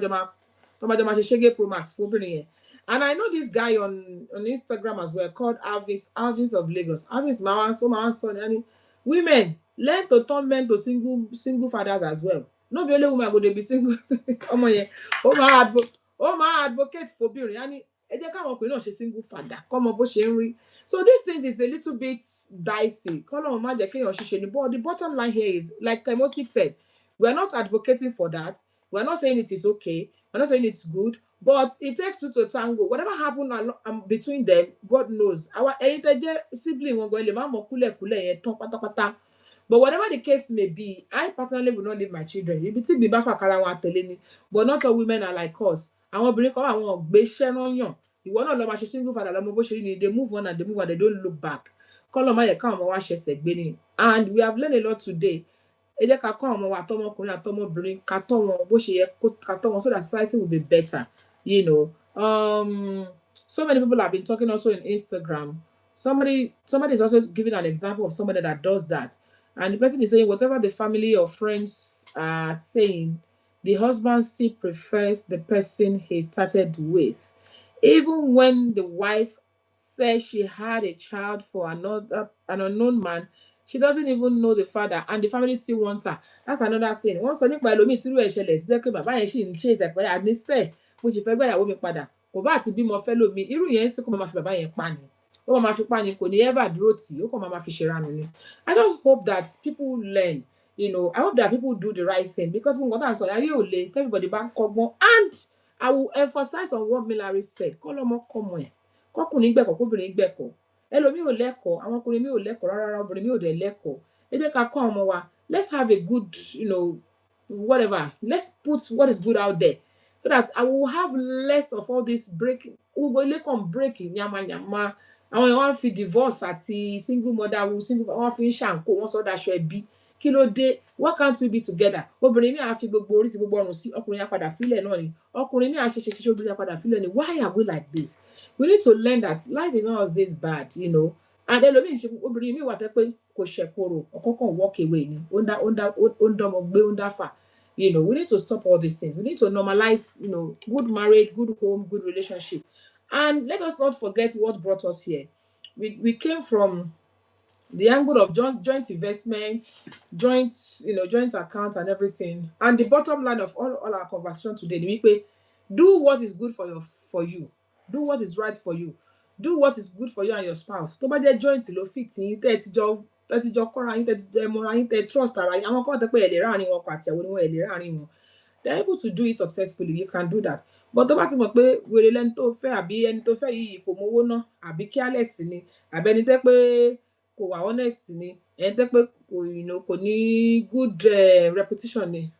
máa ṣe ṣégè pro max fóbìnrin yẹn. And I know this guy on Instagram as well called Alvins of Lagos. Alvins máa ń sọ ní women learn to turn men to single fathers as well. No be only woman go dey be single. Ọmọ yẹn, ó máa advocate for obìnrin. Á ní ẹ jẹ́ káwọn ọkùnrin náà ṣe single father. Kọ́mọ bó ṣe ń rí. So these things is a little bit dicey. Kọ́lọ́run má jẹ́ kéèyàn ṣiṣẹ́ ni. But the bottom line here is, like Mosik said, we are not advocating for that. We are not saying it is okay. We're not saying it's good. But it takes two to tango. Whatever happened between them, God knows. Our sibling won't go in the mama kule yẹn tán pátápátá. But whatever the case may be, I personally will not leave my children. Ibi tí gbìbá fàkàrà wọn àtẹ̀lé ni. But not all women are like us. Àwọn obìnrin kan àwọn gbé iṣẹ́ rán yàn. Ìwọ náà lọ máa ṣe single father lọ́mọ bó ṣe rí ni. They move on and they move on. They don't look back. Kọ́lọ́ máa yẹ káwọn ọmọ wa ṣẹ̀ṣẹ̀ gbé ni. And we have learned a lot today. Ẹ jẹ́ ká kọ́ àwọn ọmọ wa àtọmọkùnrin àtọmọbìnrin ká tọ́ wọn bó ṣe yẹ ká tọ́ wọn so that society will be better. You know. So many people have been talking also in Instagram. Somebody is also giving an example of somebody that does that. And the person is saying whatever the family or friends are saying, the husband still prefers the person he started with. Even when the wife says she had a child for an unknown man, she doesn't even know the father, and the family still wants her. That's another thing. Wọ́n sọ nípa ẹlòmíì tí irú ẹ̀ ṣẹlẹ̀ sí pé bàbá yẹn ṣì ń chase ẹ̀ pé àníṣe mo sì fẹ́ gbàyàwó mi padà. Kò bá àti bímọ fẹ́ lómi. Irú yẹn sì kó máa fi bàbá yẹn pa ni. Ó máa fi pa ni, kò ní ever dúró tì í, ó kàn máa fi ṣèrànù ni. I just hope that people learn. You know, I hope that people do the right thing, because when God answer, ayé ò le, everybody back kọ́gbọ́n. And I will emphasize on what Milary said. Kọ́lọ́mọ kọ́mọ ẹ̀. Kọ́kùnrin gbẹ̀kọ́, kóbìnrin gbẹ̀kọ́. Ẹlòmíì ò lẹ́kọ̀ọ́, àwọn ọkùnrin mi ò lẹ́kọ̀ọ́ rárá, obìnrin mi ò dẹ̀ lẹ́kọ̀ọ́. Ẹ jẹ́ ká kọ́ ọmọ wa. Let's have a good, you know, whatever. Let's put what is good out there, so that I will have less of all this breaking. We will come breaking, yama. Àwọn èèyàn wọ́n fi divorce àti single mother wọ́n fi ń ṣàǹkó, wọ́n sọ daṣọ ẹbí. Kí ló dé? Why can't we be together? Obìnrin mi á fi gbogbo orí sí gbogbo ọrùn sí, ọkùnrin á padà fílẹ̀ náà ni. Ọkùnrin mi á ṣe obìnrin á padà fílẹ̀ ni. Why are we like this? We need to learn that life is not this bad, you know. And ẹlòmíì ṣe obìnrin mi wà tẹ́ pé kò ṣẹ̀kọ̀rọ̀, ọ̀kọ̀ọ̀kan walk away ni. Ó ń dọ́mọ gbé, ó ń dáfà. You know, we need to stop all these things. We need to normalize, you know, good marriage, good home, good relationship. And let us not forget what brought us here. We came from the angle of joint investment, joint account and everything. And the bottom line of all our conversation today, we do what is good for you. Do what is right for you. Do what is good for you and your spouse. Tó bá jẹ́ joint ló fit yín, tẹ́ ti jọ kọ́ra yín, tẹ́ ti mọ́ra yín, tẹ́ trust ara yín. Àwọn kan tẹ́ pé ẹ lè ráàrin wọn àti àwọn oníwọ̀n ẹ lè ráàrin wọn. They're able to do it successfully. You can do that. But tó bá ti mọ̀ pé wèrè lẹ́ni tó fẹ́ àbí ẹni tó fẹ́ yìí kò mówó ná àbí careless ni àbí ẹni tẹ́ pé kò wà honest ni ẹni tẹ́ pé kò ní good reputation ni.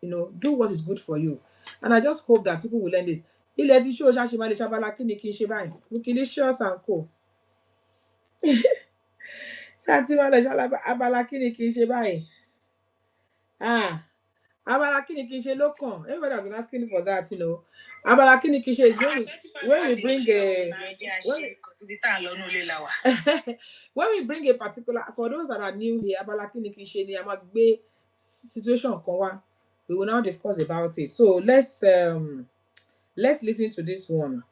You know, do what is good for you. And I just hope that people will learn this. Ilẹ̀ ti ṣó ṣáṣe máa lè ṣabala kí ni kí n ṣe báyìí. Bukilicious and co. Ṣáàtì máa lè ṣabala kí ni kí n ṣe báyìí. Abala kí ni kí n ṣe ló kàn. Everybody has been asking for that, you know. Abala kí ni kí n ṣe is when we bring a particular, for those that are new here, abala kí ni kí n ṣe ni a máa gbé situation kan wá. We will now discuss about it. So let's listen to this one.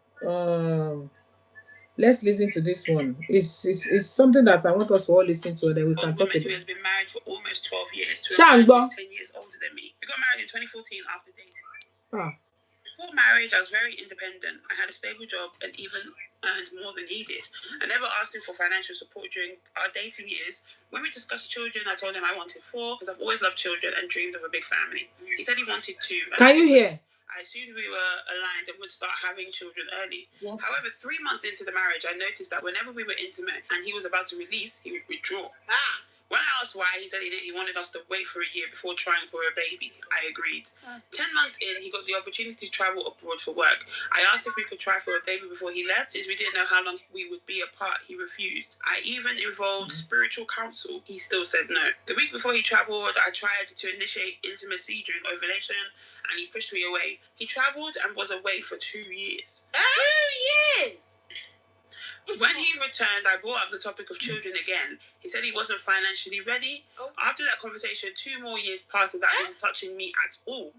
Let's listen to this one. It's something that I want us to all listen to, and then we can talk about it. Who has been married for almost 12 years to a man who's 10 years older than me. We got married in 2014 after dating. Before marriage, I was very independent. I had a stable job and even earned more than he did. I never asked him for financial support during our dating years. When we discussed children, I told him I wanted 4 because I've always loved children and dreamed of a big family. He said he wanted 2. Can you hear? I assumed we were aligned and would start having children early. Yes. However, 3 months into the marriage, I noticed that whenever we were intimate and he was about to release, he would withdraw. When I asked why, he said he wanted us to wait for a year before trying for a baby. I agreed. 10 months in, he got the opportunity to travel abroad for work. I asked if we could try for a baby before he left. Since we didn't know how long we would be apart, he refused. I even involved spiritual counsel. He still said no. The week before he traveled, I tried to initiate intimacy during ovulation, and he pushed me away. He traveled and was away for 2 years. 2 years! When he returned, I brought up the topic of children again. He said he wasn't financially ready. After that conversation, 2 more years passed without him touching me at all.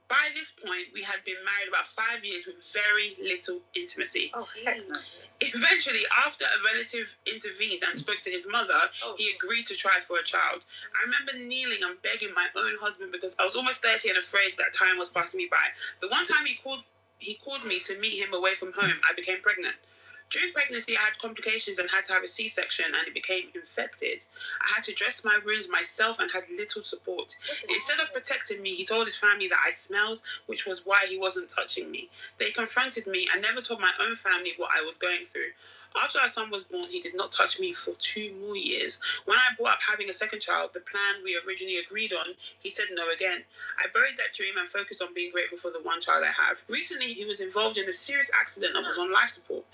By this point, we had been married about 5 years with very little intimacy. Oh, eventually, after a relative intervened and spoke to his mother, he agreed to try for a child. I remember kneeling and begging my own husband because I was almost 30 and afraid that time was passing me by. The one time he called me to meet him away from home, I became pregnant. During pregnancy, I had complications and had to have a C-section, and it became infected. I had to dress my wounds myself and had little support. Instead of protecting me, he told his family that I smelled, which was why he wasn't touching me. They confronted me and never told my own family what I was going through. After our son was born, he did not touch me for 2 more years. When I brought up having a second child, the plan we originally agreed on, he said no again. I buried that dream and focused on being grateful for the one child I have. Recently, he was involved in a serious accident and was on life support.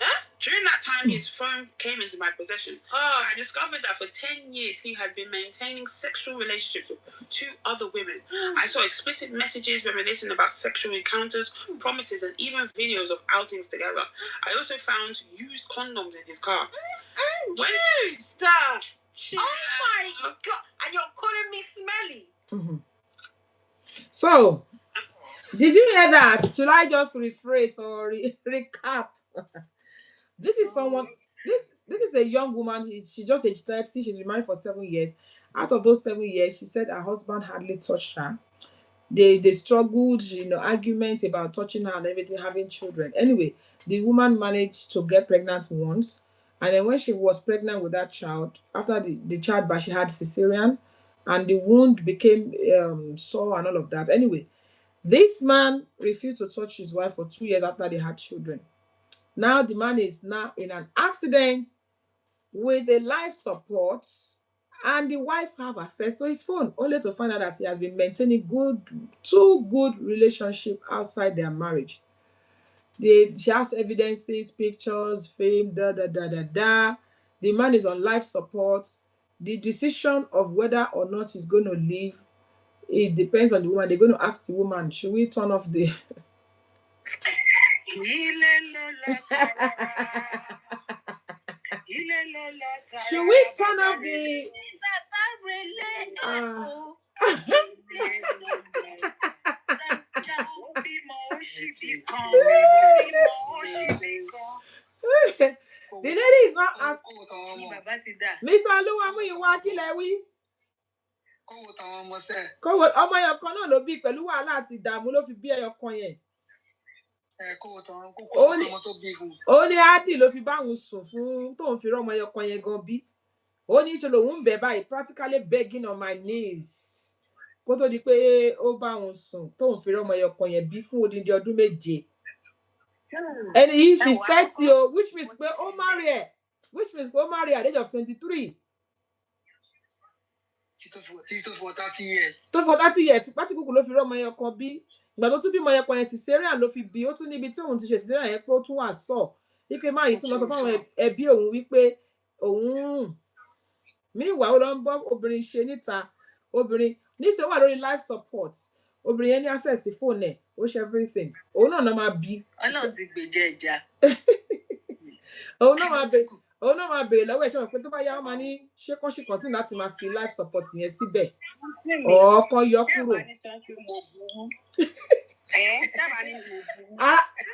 During that time, his phone came into my possession. I discovered that for 10 years, he had been maintaining sexual relationships with 2 other women. I saw explicit messages reminiscing about sexual encounters, promises, and even videos of outings together. I also found used condoms in his car. Stop! Oh my God! And you're calling me smelly? Mm-hmm. So, did you hear that? Should I just rephrase or recap? This is someone. This is a young woman. She's just age 30. She's been married for 7 years. Out of those 7 years, she said her husband hardly touched her. They struggled, argument about touching her and everything, having children. Anyway, the woman managed to get pregnant once, and then when she was pregnant with that child, after the childbirth, she had cesarean, and the wound became sore and all of that. Anyway, this man refused to touch his wife for 2 years after they had children. Now the man is now in an accident with a life support, and the wife have access to his phone, only to find out that he has been maintaining two good relationship outside their marriage. She has evidences, pictures, fame, The man is on life support. The decision of whether or not he's going to leave, it depends on the woman. They're going to ask the woman, should we turn off the... Should we turn off the... The lady is not asking. Mr. Luwamu, you want to kill me? Ọmọ ẹyọ kan náà ló bí pẹ̀lú wàhálà àti ìdààmú ló fi bí ẹyọ kan yẹn. Ó ní Ádì ló fi báwọn sùn fún tóun fi rọ́mọ ẹyọ kan yẹn gan bí. Ó ní ṣe lòun ń bẹ̀ báyìí, practically begging on my knees. Kó tó di pé ó báwọn sùn tóun fi rọ́mọ ẹyọ kan yẹn bí fún odindi ọdún 7. And she's 30, which means pé ó marry ẹ̀. Which means pé ó marry at the age of 23. Tó for 30 years. Tó for 30 years, pátí kúkú ló fi rọ́mọ ẹyọ kan bí. Ìgbà tó tún bímọ ẹyọ kan yẹn cesarean ló fi bí. Ó tún níbi tí òun ti ṣe cesarean yẹn pé ó tún wà sọ. Wípé máa yìí tún lọ sọ fáwọn ẹbí òun wípé òun meanwhile ó lọ ń bọ́ obìnrin ṣe níta. Obìnrin níṣẹ́ wà lórí life support. Obìnrin yẹn ní access sí phone ẹ̀, ó ṣe everything. Òun náà máa bí. Ọlọ́run ti gbèjẹ ẹja. Òun náà máa bèèrè lọ́wọ́ ẹ̀ ṣe mọ̀ pé tó bá yá wọn máa ní ṣé kán ṣì continue láti máa fi life support yẹn síbẹ̀. Ọ̀ọ́kan yọ kúrò.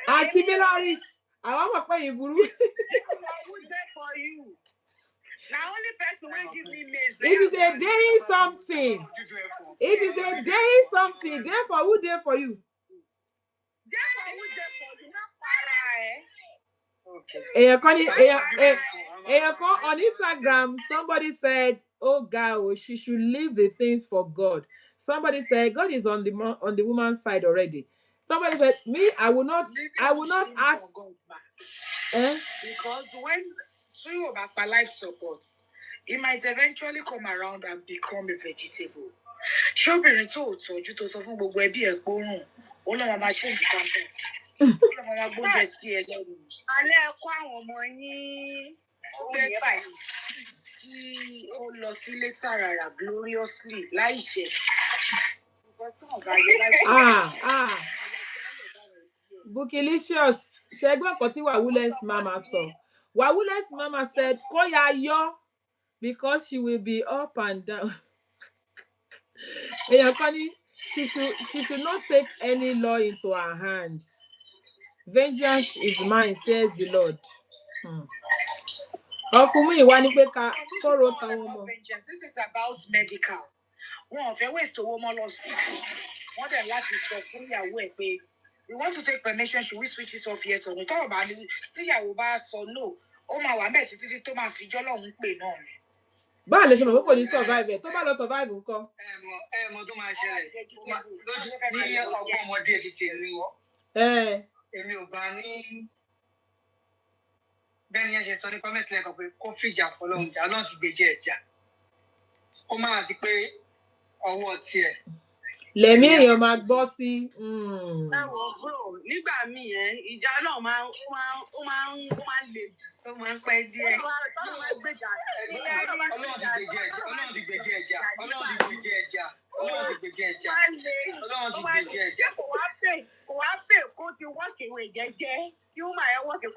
Àti Belarus, àwọn mọ̀ pé yìí burú. Now only person will give me maize. It is a day something. It is a day something. Therefore, who there for you? Therefore, who there for you? Not para, On Instagram, somebody said, "Oh God, she should leave the things for God." Somebody said, "God is on the woman's side already." Somebody said, "Me, I will not ask." Because when you about life support, it might eventually come around and become a vegetable. Ṣóbìnrin tó tọ́jú tó sọ fún gbogbo ẹbí ẹ̀ gbórùn, ó lọ́ máa change campaign. Ó lọ́ máa gbóúnjẹ sí ẹ lẹ́nu. Alẹ́ ẹ̀kọ́ àwọn ọmọ yín. Ó bẹ́tà kí ó lọ sílé tààràrà gloriously láì ṣẹ̀. Because tó ń bá yẹ láì Bookylicious. Ṣẹ́gbọ́n kan tí Wawulen's mama sọ. Wawulen's mama said, "Koya yo," because she will be up and down. she should not take any law into her hands. Vengeance is mine, says the Lord. This is about medical. One of the ways to woman hospital. More than that is for we want to take permission. Should we switch it off? Yes or no? Talk about it. See, I will pass or no. Oh my, I bet it is to my figure long pay no. But let's go for survive. To ba lo survive nko. Mo tó máa ṣẹlẹ̀. Ní ọgbọ́n ọmọdé ti tèmi. Èmi ò bá ní bẹ́ẹ̀ ni ẹ ṣe sọ ní kọ́mẹ́ntì lẹ́kọ̀ọ́ pé kó fìjà fọlọ́run jà lọ́n ti gbèjì ẹ̀jà. Ó máa ti pé ọwọ́ tiẹ̀. Lẹ́mí èèyàn máa gbọ́ sí. Táwọn bro nígbà míì ìjà náà máa ń le jù. Ó máa ń pẹ́ díẹ̀. Ọlọ́run ti gbèjì ẹ̀jà. Kò wá pè kó ti walk away jẹ́jẹ́. Kí ó máa ẹ walk away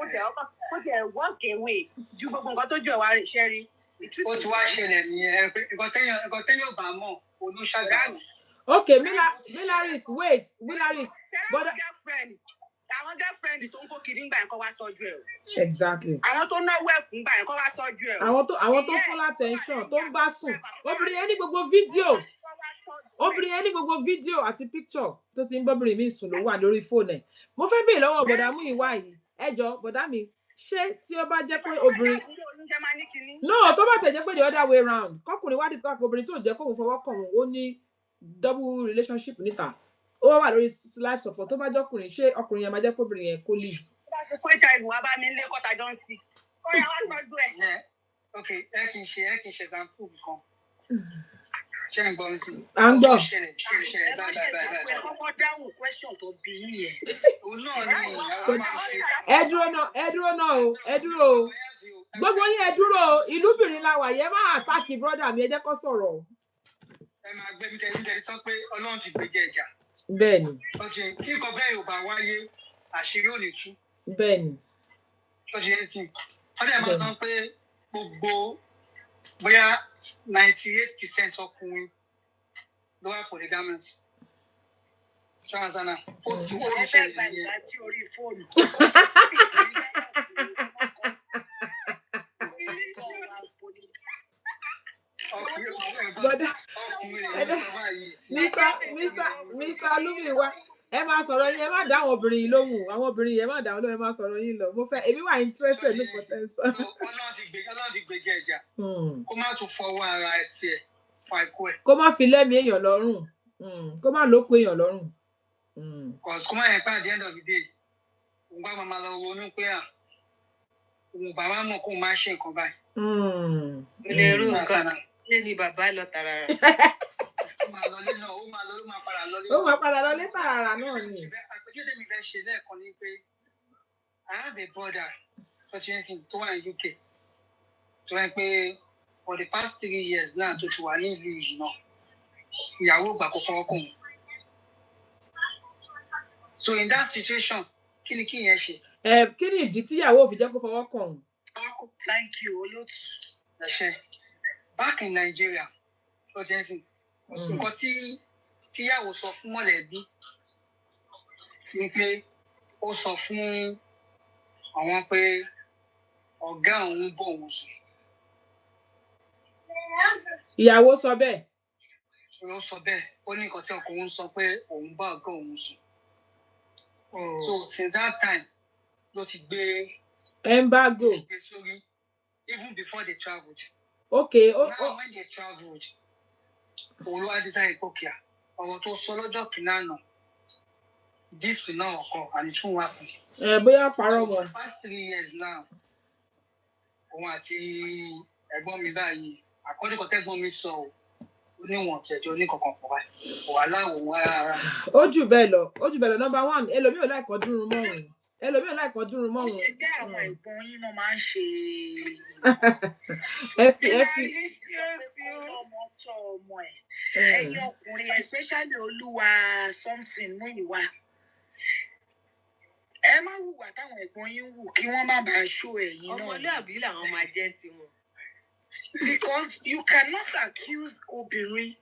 kó ti ẹ̀ walk away ju gbogbo nǹkan tó jù ẹ̀ wá rí iṣẹ́ rí. Ó ti wá ṣẹlẹ̀ nìyẹn. Nǹkan tẹ́yìn ò bá mọ̀ olùṣàgbà. Okay, Milaris, wait, Milaris. But àwọn girlfriend tó ń kó kiri ńgbà yẹn kó wá tọ́jú ẹ̀. Exactly. Àwọn tó náwó ẹ̀ fún ńgbà yẹn kó wá tọ́jú ẹ̀. Àwọn tó full attention, tó ń bá sùn. Obìnrin yẹn ní gbogbo fídíò. Obìnrin yẹn ní gbogbo fídíò àti picture tó ti ń bọ́bìnrin mi sùn ló wà lórí fóònù ẹ̀. Mo fẹ́ bèèrè lọ́wọ́ bọ̀dá mú ìwà yìí. Ẹ jọ̀ọ́ bọ̀dá mi, ṣé tí ó bá jẹ́ pé obìnrin No, tó bá tẹ̀ jẹ́ pé the other way round. Kọ́kùnrin wá disturb obìnrin tí ò jẹ́ kóhun fọwọ́ kàn wọ́n ó ní double relationship níta. Ó wà lórí life support tó bá jọkùnrin ṣé ọkùnrin yẹn máa jẹ́ kóbìnrin yẹn kó leave. Kó HIV wá bá mi lé kọ́ta jọ ń sí. Ó yá wá tọ́jú ẹ̀. Okay, ẹ kì í ṣe example kan. Ṣé ń gbọ́ sí? À ń gbọ́. Kọ́kọ́ dáhùn question tó bí yẹn. Òun náà ni àwọn máa ń ṣe. Ẹ dúró náà o. Gbogbo yín ẹ dúró o. Ìlúbìnrin la wà yẹn máa àtàkì brother mi ẹ jẹ́ kó sọ̀rọ̀. Ẹ máa gbé mi tẹ́lẹ̀ sọ pé Ọlọ́run ti gbèjì ẹ̀jà. Bẹ́ẹ̀ni. Ọ̀sẹ̀ tí nǹkan bẹ́ẹ̀ ò bá wáyé àṣírí ò ní tú. Bẹ́ẹ̀ni. Ọ̀sẹ̀ yẹn sì. Ọ̀dẹ̀ máa sọ pé gbogbo bóyá 98% ọkùnrin ló wà polygamous. Ṣáàzánà ó ti ṣẹlẹ̀ yẹn. Láti orí fóònù. Mr. Lumiwa, ẹ máa sọ̀rọ̀ yín, ẹ má dá àwọn obìnrin yìí lóhùn, àwọn obìnrin yẹn má dá wọn lóhùn, ẹ máa sọ̀rọ̀ yín lọ. Mo fẹ́, èmi wà interested ní potential. Ọlọ́run ti gbèjì ẹ̀jà. Kó má tún fọwọ́ ara ẹ̀ tiẹ̀ fà ikú ẹ̀. Kó má fi lẹ́mìí èèyàn lọ́rùn. Kó má lóko èèyàn lọ́rùn. Kó má yẹn pa at the end of the day. Òun bá máa lọ ronú pé òun bàbá mọ̀ kó máa ṣe nǹkan báyìí. Ilé irú nǹkan lé ní bàbá lọ tààrà. Ó máa padà lọlé tààrà náà ni. Àpèjúwe mi fẹ́ ṣe lẹ́ẹ̀kan ni pé I have a brother tó wà ní UK tó wá pé for the past 3 years náà tó ti wà ní ìlú yìí náà ìyàwó ìgbà kọ́kọ́ ọkùnrin. So in that situation kí ni yẹn ṣe? Kí ni ìdí tí ìyàwó òfin jẹ́ kó fọwọ́ kàn òun? Thank you olóòtú. Ẹ ṣé. Back in Nigeria tó ti ń sìn nǹkan tíyàwó sọ fún mọ̀lẹ́bí ni pé ó sọ fún àwọn pé ọ̀gá òun bọ̀ òun sùn. Ìyàwó sọ bẹ́ẹ̀. Ó sọ bẹ́ẹ̀ ó ní nǹkan tí ọkọ òun sọ pé òun bá ọ̀gá òun sùn. So since that time ló ti gbé embargo sórí even before they travelled. Okay. Now when they travelled òun ló wá design ìpòkìá ọ̀rọ̀ tó sọ lọ́jọ́ kìíní àná díìsì náà ọkọ̀ àní tún wà fún. Bóyá parọ́ wọn. For the past 3 years now òun àti ẹ̀gbọ́n mi báyìí àkọ́dẹ́kọ̀ tẹ́gbọ́n mi sọ ò níwọ̀n kẹjọ ní kankan pọ̀ báyìí kò wá láwò wọn rárá. Ó jù bẹ́ẹ̀ lọ number 1 ẹlòmíì ò láìkọ́ dúrún mọ́ òun. Ó ṣe jẹ́ àwọn ìbọn yín náà máa ń ṣe. Ẹ fi ọmọ tọ́ ọmọ ẹ̀. Ẹ̀yin ọkùnrin especially olúwa something mú ìwà. Ẹ má hùwà táwọn ẹ̀gbọ́n yín wù kí wọ́n má bàa ṣó ẹ̀yin náà. Ọmọlúàbí làwọn máa jẹ́ tiwọn. Because you cannot accuse obìnrin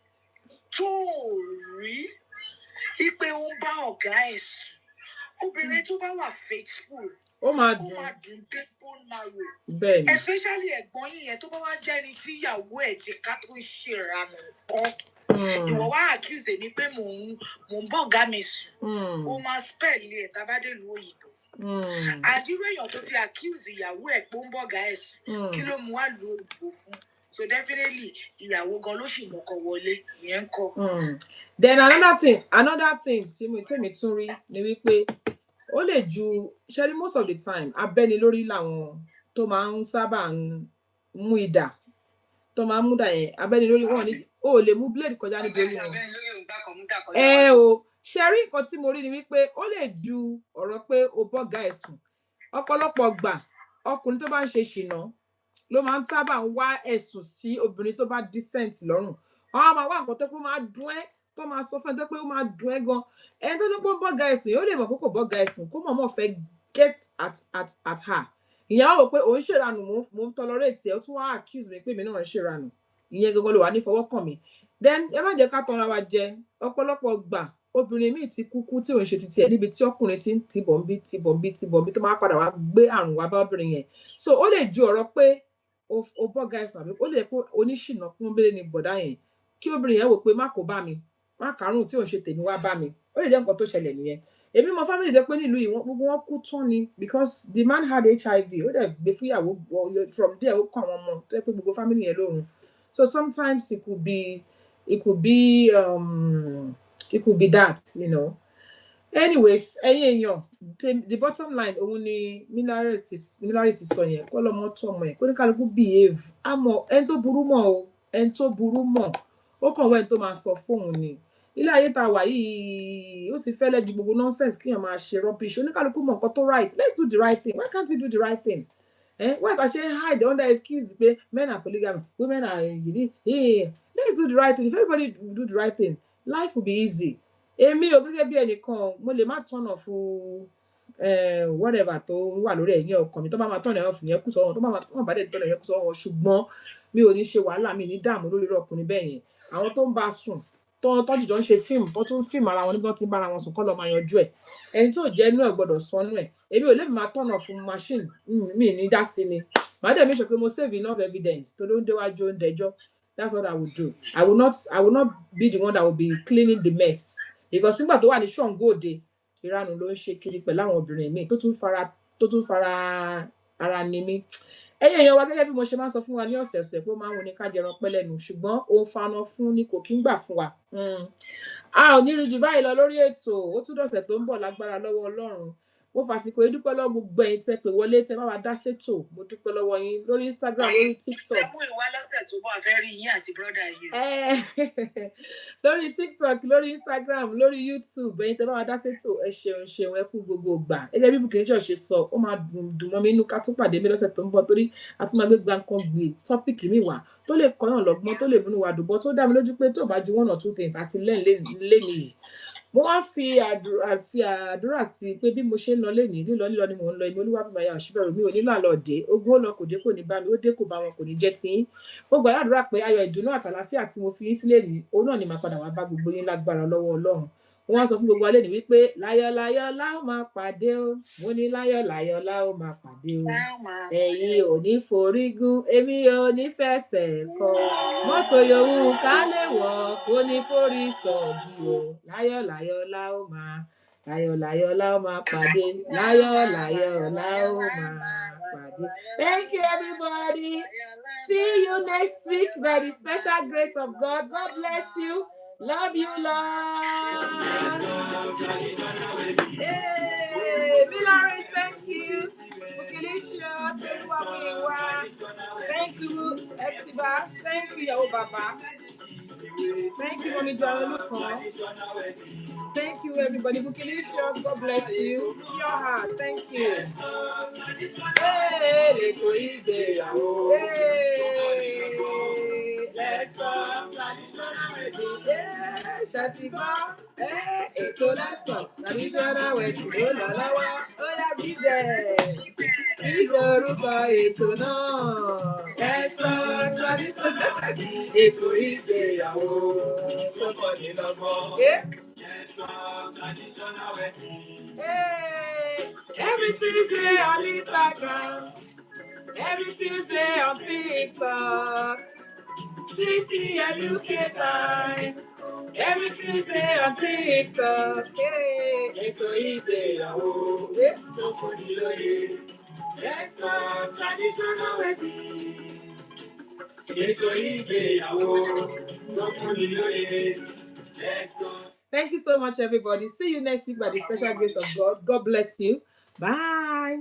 tó rí Ipe ó ń bá ọ̀gá ẹ̀ sùn. Obìnrin tó bá wà faithful. Ó máa dùn dé bone marrow. Bẹ́ẹ̀ni. Especially ẹ̀gbọ́n yín yẹn tó bá wá jẹ́ ẹni tí ìyàwó ẹ̀ ti ká tó ń ṣèrànù kan. Ìwọ wá accuse mi pé mò ń bọ́ ọ̀gá mi sùn. Ó máa spell ẹ̀ tá bá dé ìlú òyìnbó. Àdíró èèyàn tó ti accuse ìyàwó ẹ̀ pé ó ń bọ́ ọ̀gá ẹ̀ sùn. Kí ló mú wá lu òyìnbó fún? So definitely ìyàwó gan ló sì mọ̀kọ wọlé ìyẹn ń kọ́. Then another thing tí mi tún rí ni wípé ó lè ju ṣẹ́rí most of the time abẹ́ni lórí làwọn tó máa ń sábà mú idà tó máa ń mú dà yẹn abẹ́ni lórí wọn ní o lè mú blade kọjá níbi orí wọn. O ṣẹ́rí nǹkan tí mo rí ni wípé ó lè ju ọ̀rọ̀ pé o bọ́gà ẹ̀ sùn ọ̀pọ̀lọpọ̀ gbà ọkùnrin tó bá ń ṣe ṣìnà ló máa ń sábà wá ẹ̀sùn sí obìnrin tó bá decent lọ́rùn wọ́n á máa wá nǹkan tó kó máa dùn ẹ́ tó máa sọ fún ẹ tó pé ó máa dùn ẹ́ gan ẹni tó ní pé ó bọ́gà ẹ̀sùn yóò lè mọ̀ pé kò bọ́gà ẹ̀sùn kó mọ̀ fẹ́ get at her ìyẹn wá wò pé òun ṣèrànù mò ń tolerate ẹ ó tún wá accuse mi pé mi náà ń ṣèrànù ìyẹn gangan ló wà ní fọwọ́ kàn mí then ẹ má jẹ́ ká tanra wa jẹ ọ̀pọ̀lọpọ̀ gbà obìnrin míì ti kúkú tí òun ṣe titi ẹ níbi tí ọkùnrin ti ń tibọ̀ ń bí tó máa padà wá gbé àrùn wá bá obìnrin yẹn so ó lè ju ọ̀rọ̀ pé o bọ́gà ẹ̀sùn àbí ó lè pé oníṣìnà pọ́nbélé ni bọ̀dá yẹn kí obìnrin yẹn wò pé má kó bá mi má kàrún tí òun ṣe tèmi wá bá mi ó lè jẹ́ nǹkan tó ṣẹlẹ̀ nìyẹn èmi mọ family dé pé nílùú yìí gbogbo wọn kú tán ni because the man had HIV ó dẹ̀ gbé fúyàwó from there ó kọ́ àwọn ọmọ tó yẹ pé gbogbo family yẹn lóhun so sometimes it could be that you know anyways ẹ̀yin èèyàn the bottom line òun ni Meettheroyals ti sọ yẹn kọ́ lọ́mọ tó ọmọ yẹn kó ní kálukú behave àmọ́ ẹni tó burú mọ́ ó kàn wẹ́n tó máa sọ fóun ni ilé ayé tá a wà yìí ó ti fẹ́lẹ́ ju gbogbo nonsense kíyàn máa ṣe rubbish oníkálukú mọ̀ nǹkan tó right let's do the right thing why can't we do the right thing why ta ṣe hide under excuse pé men are polygamy women are let's do the right thing if everybody do the right thing life will be easy èmi ò gẹ́gẹ́ bí ẹnìkan mo lè má tọ̀nà fún whatever tó wà lórí ẹ̀yìn ọkàn mi tó bá máa tọ̀nà ẹ̀yìn ọ̀fìn yẹn kù sọ́wọ́ tó bá máa bá dé tọ̀nà ẹ̀yìn kù sọ́wọ́ ṣùgbọ́n mi ò ní ṣe wàhálà mi ní dààmú lórí ọkùnrin bẹ́ẹ̀ yẹn àwọn tó ń bá sùn tọ́jú jọ ń ṣe fíìmù tó tún fíìmù ara wọn níbi tó ti ń bára wọn sùn kọ́ lọ́ máa yanjú ẹ̀ ẹni tó jẹ́ inú ẹ̀ gbọ́dọ̀ sọnú ẹ̀ èmi ò lè máa tọ̀nà fún machine mi ní dá sí ni màá dẹ̀ mi sọ pé mo save enough evidence tó ló ń déwájú ó ń dẹjọ́ that's what I would do I will not be the one that will be cleaning the mess because nígbà tó wà ní ṣọ̀ǹgó òde ìranù ló ń ṣe kiri pẹ̀lú àwọn obìnrin míì tó tún fara ara ni mí ẹ̀yin èèyàn wa gẹ́gẹ́ bí mo ṣe máa ń sọ fún wa ní ọ̀sẹ̀ọ̀sẹ̀ pé ó máa ń wo ní ká jẹran pẹ́ lẹ́nu ṣùgbọ́n òun faná fún ni kò kí ń gbà fún wa a ò ní rí jù báyìí lọ lórí ètò ó tún dọ̀sẹ̀ tó ń bọ̀ lágbára lọ́wọ́ Ọlọ́run mo fàsìkò yìí dúpẹ́ lọ́wọ́ gbogbo ẹ̀yin tẹ́ pé wọlé tẹ́ bá wa dá sétò mo dúpẹ́ lọ́wọ́ yín lórí Instagram lórí TikTok mú ìwà lọ́sẹ̀ tó bọ̀ fẹ́ rí yín àti brọ́dà yìí lórí TikTok lórí Instagram lórí YouTube ẹ̀yin tẹ́ bá wa dá sétò ẹ ṣeun ẹ kú gbogbo ìgbà gẹ́gẹ́ bí Bùkúnmi ṣe sọ ó máa dùn mọ́ mi inú ká tún pàdé mi lọ́sẹ̀ tó ń bọ̀ torí a tún máa gbé gbàǹkan gbé tọ́pìkì mi wá tó lè kọ́yàn lọ́gbọ́n tó lè múnú wa dùn bọ́ tó dá mi lójú pé tó bá ju 1 or 2 things àti lẹ́yìn yìí mo wá fi àdúrà sí pé bí mo ṣe ń lọ lénìí lílọ ni mò ń lọ èmi Olúwàbùnmáyà Òṣìbẹ̀rù mi ò nílò àlọ́ọ̀dé ogún ó lọ kò dé kò ní bá mi ó dé kò bá wọn kò ní jẹ́ tiyín mo gbà ládùúrà pé ayọ̀ ìdùnnú àtàlàfíà tí mo fi yín sílẹ̀ ní òun náà ni màá padà wá bá gbogbo yín lágbára lọ́wọ́ Ọlọ́run wọ́n sọ fún gbogbo alẹ́ ní wípé láyọ̀ la ó máa pàdé o mo ní láyọ̀ la ó máa pàdé o ẹ̀yin ò ní forígun èmi ò ní fẹsẹ̀ kọ mọ́tò yòówù ká lè wọ̀ kó ní forí sọ̀gì o láyọ̀ la ó máa pàdé láyọ̀ la ó máa pàdé. Thank you everybody. See you next week by the special grace of God. God bless you. Love you, Lord. Hey, Meettheroyals, thank you. Bukilicious, thank you, Epsiba. Thank you, Yahoo Baba. Thank you, Mommy John. Thank you, everybody. Bukilicious, God bless you. Your heart, thank you. Hey, ETO IGBEYAWO. Hey, let's talk traditional wedding. Hey, Shatika. Hey, ETO let's talk traditional wedding. Oh la la wa, oh la jíjẹ. Ìdorúkọ ètò náà. Let's talk traditional wedding. ETO IGBEYAWO. Sọ́kọ̀ ní lọ́gbọ́n. Hey, every Tuesday on Instagram, every Tuesday on TikTok, 6 p.m. UK time, every Tuesday on TikTok. Hey, ETO IGBEYAWO, tó fúnni lóye. Let's talk traditional wedding. ETO IGBEYAWO, tó fúnni lóye. Let's talk. Thank you so much, everybody. See you next week by the special grace of God. God bless you. Bye.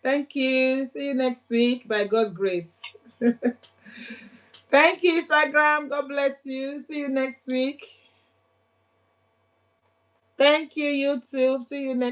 Thank you. See you next week by God's grace. Thank you, Instagram. God bless you. See you next week. Thank you, YouTube. See you next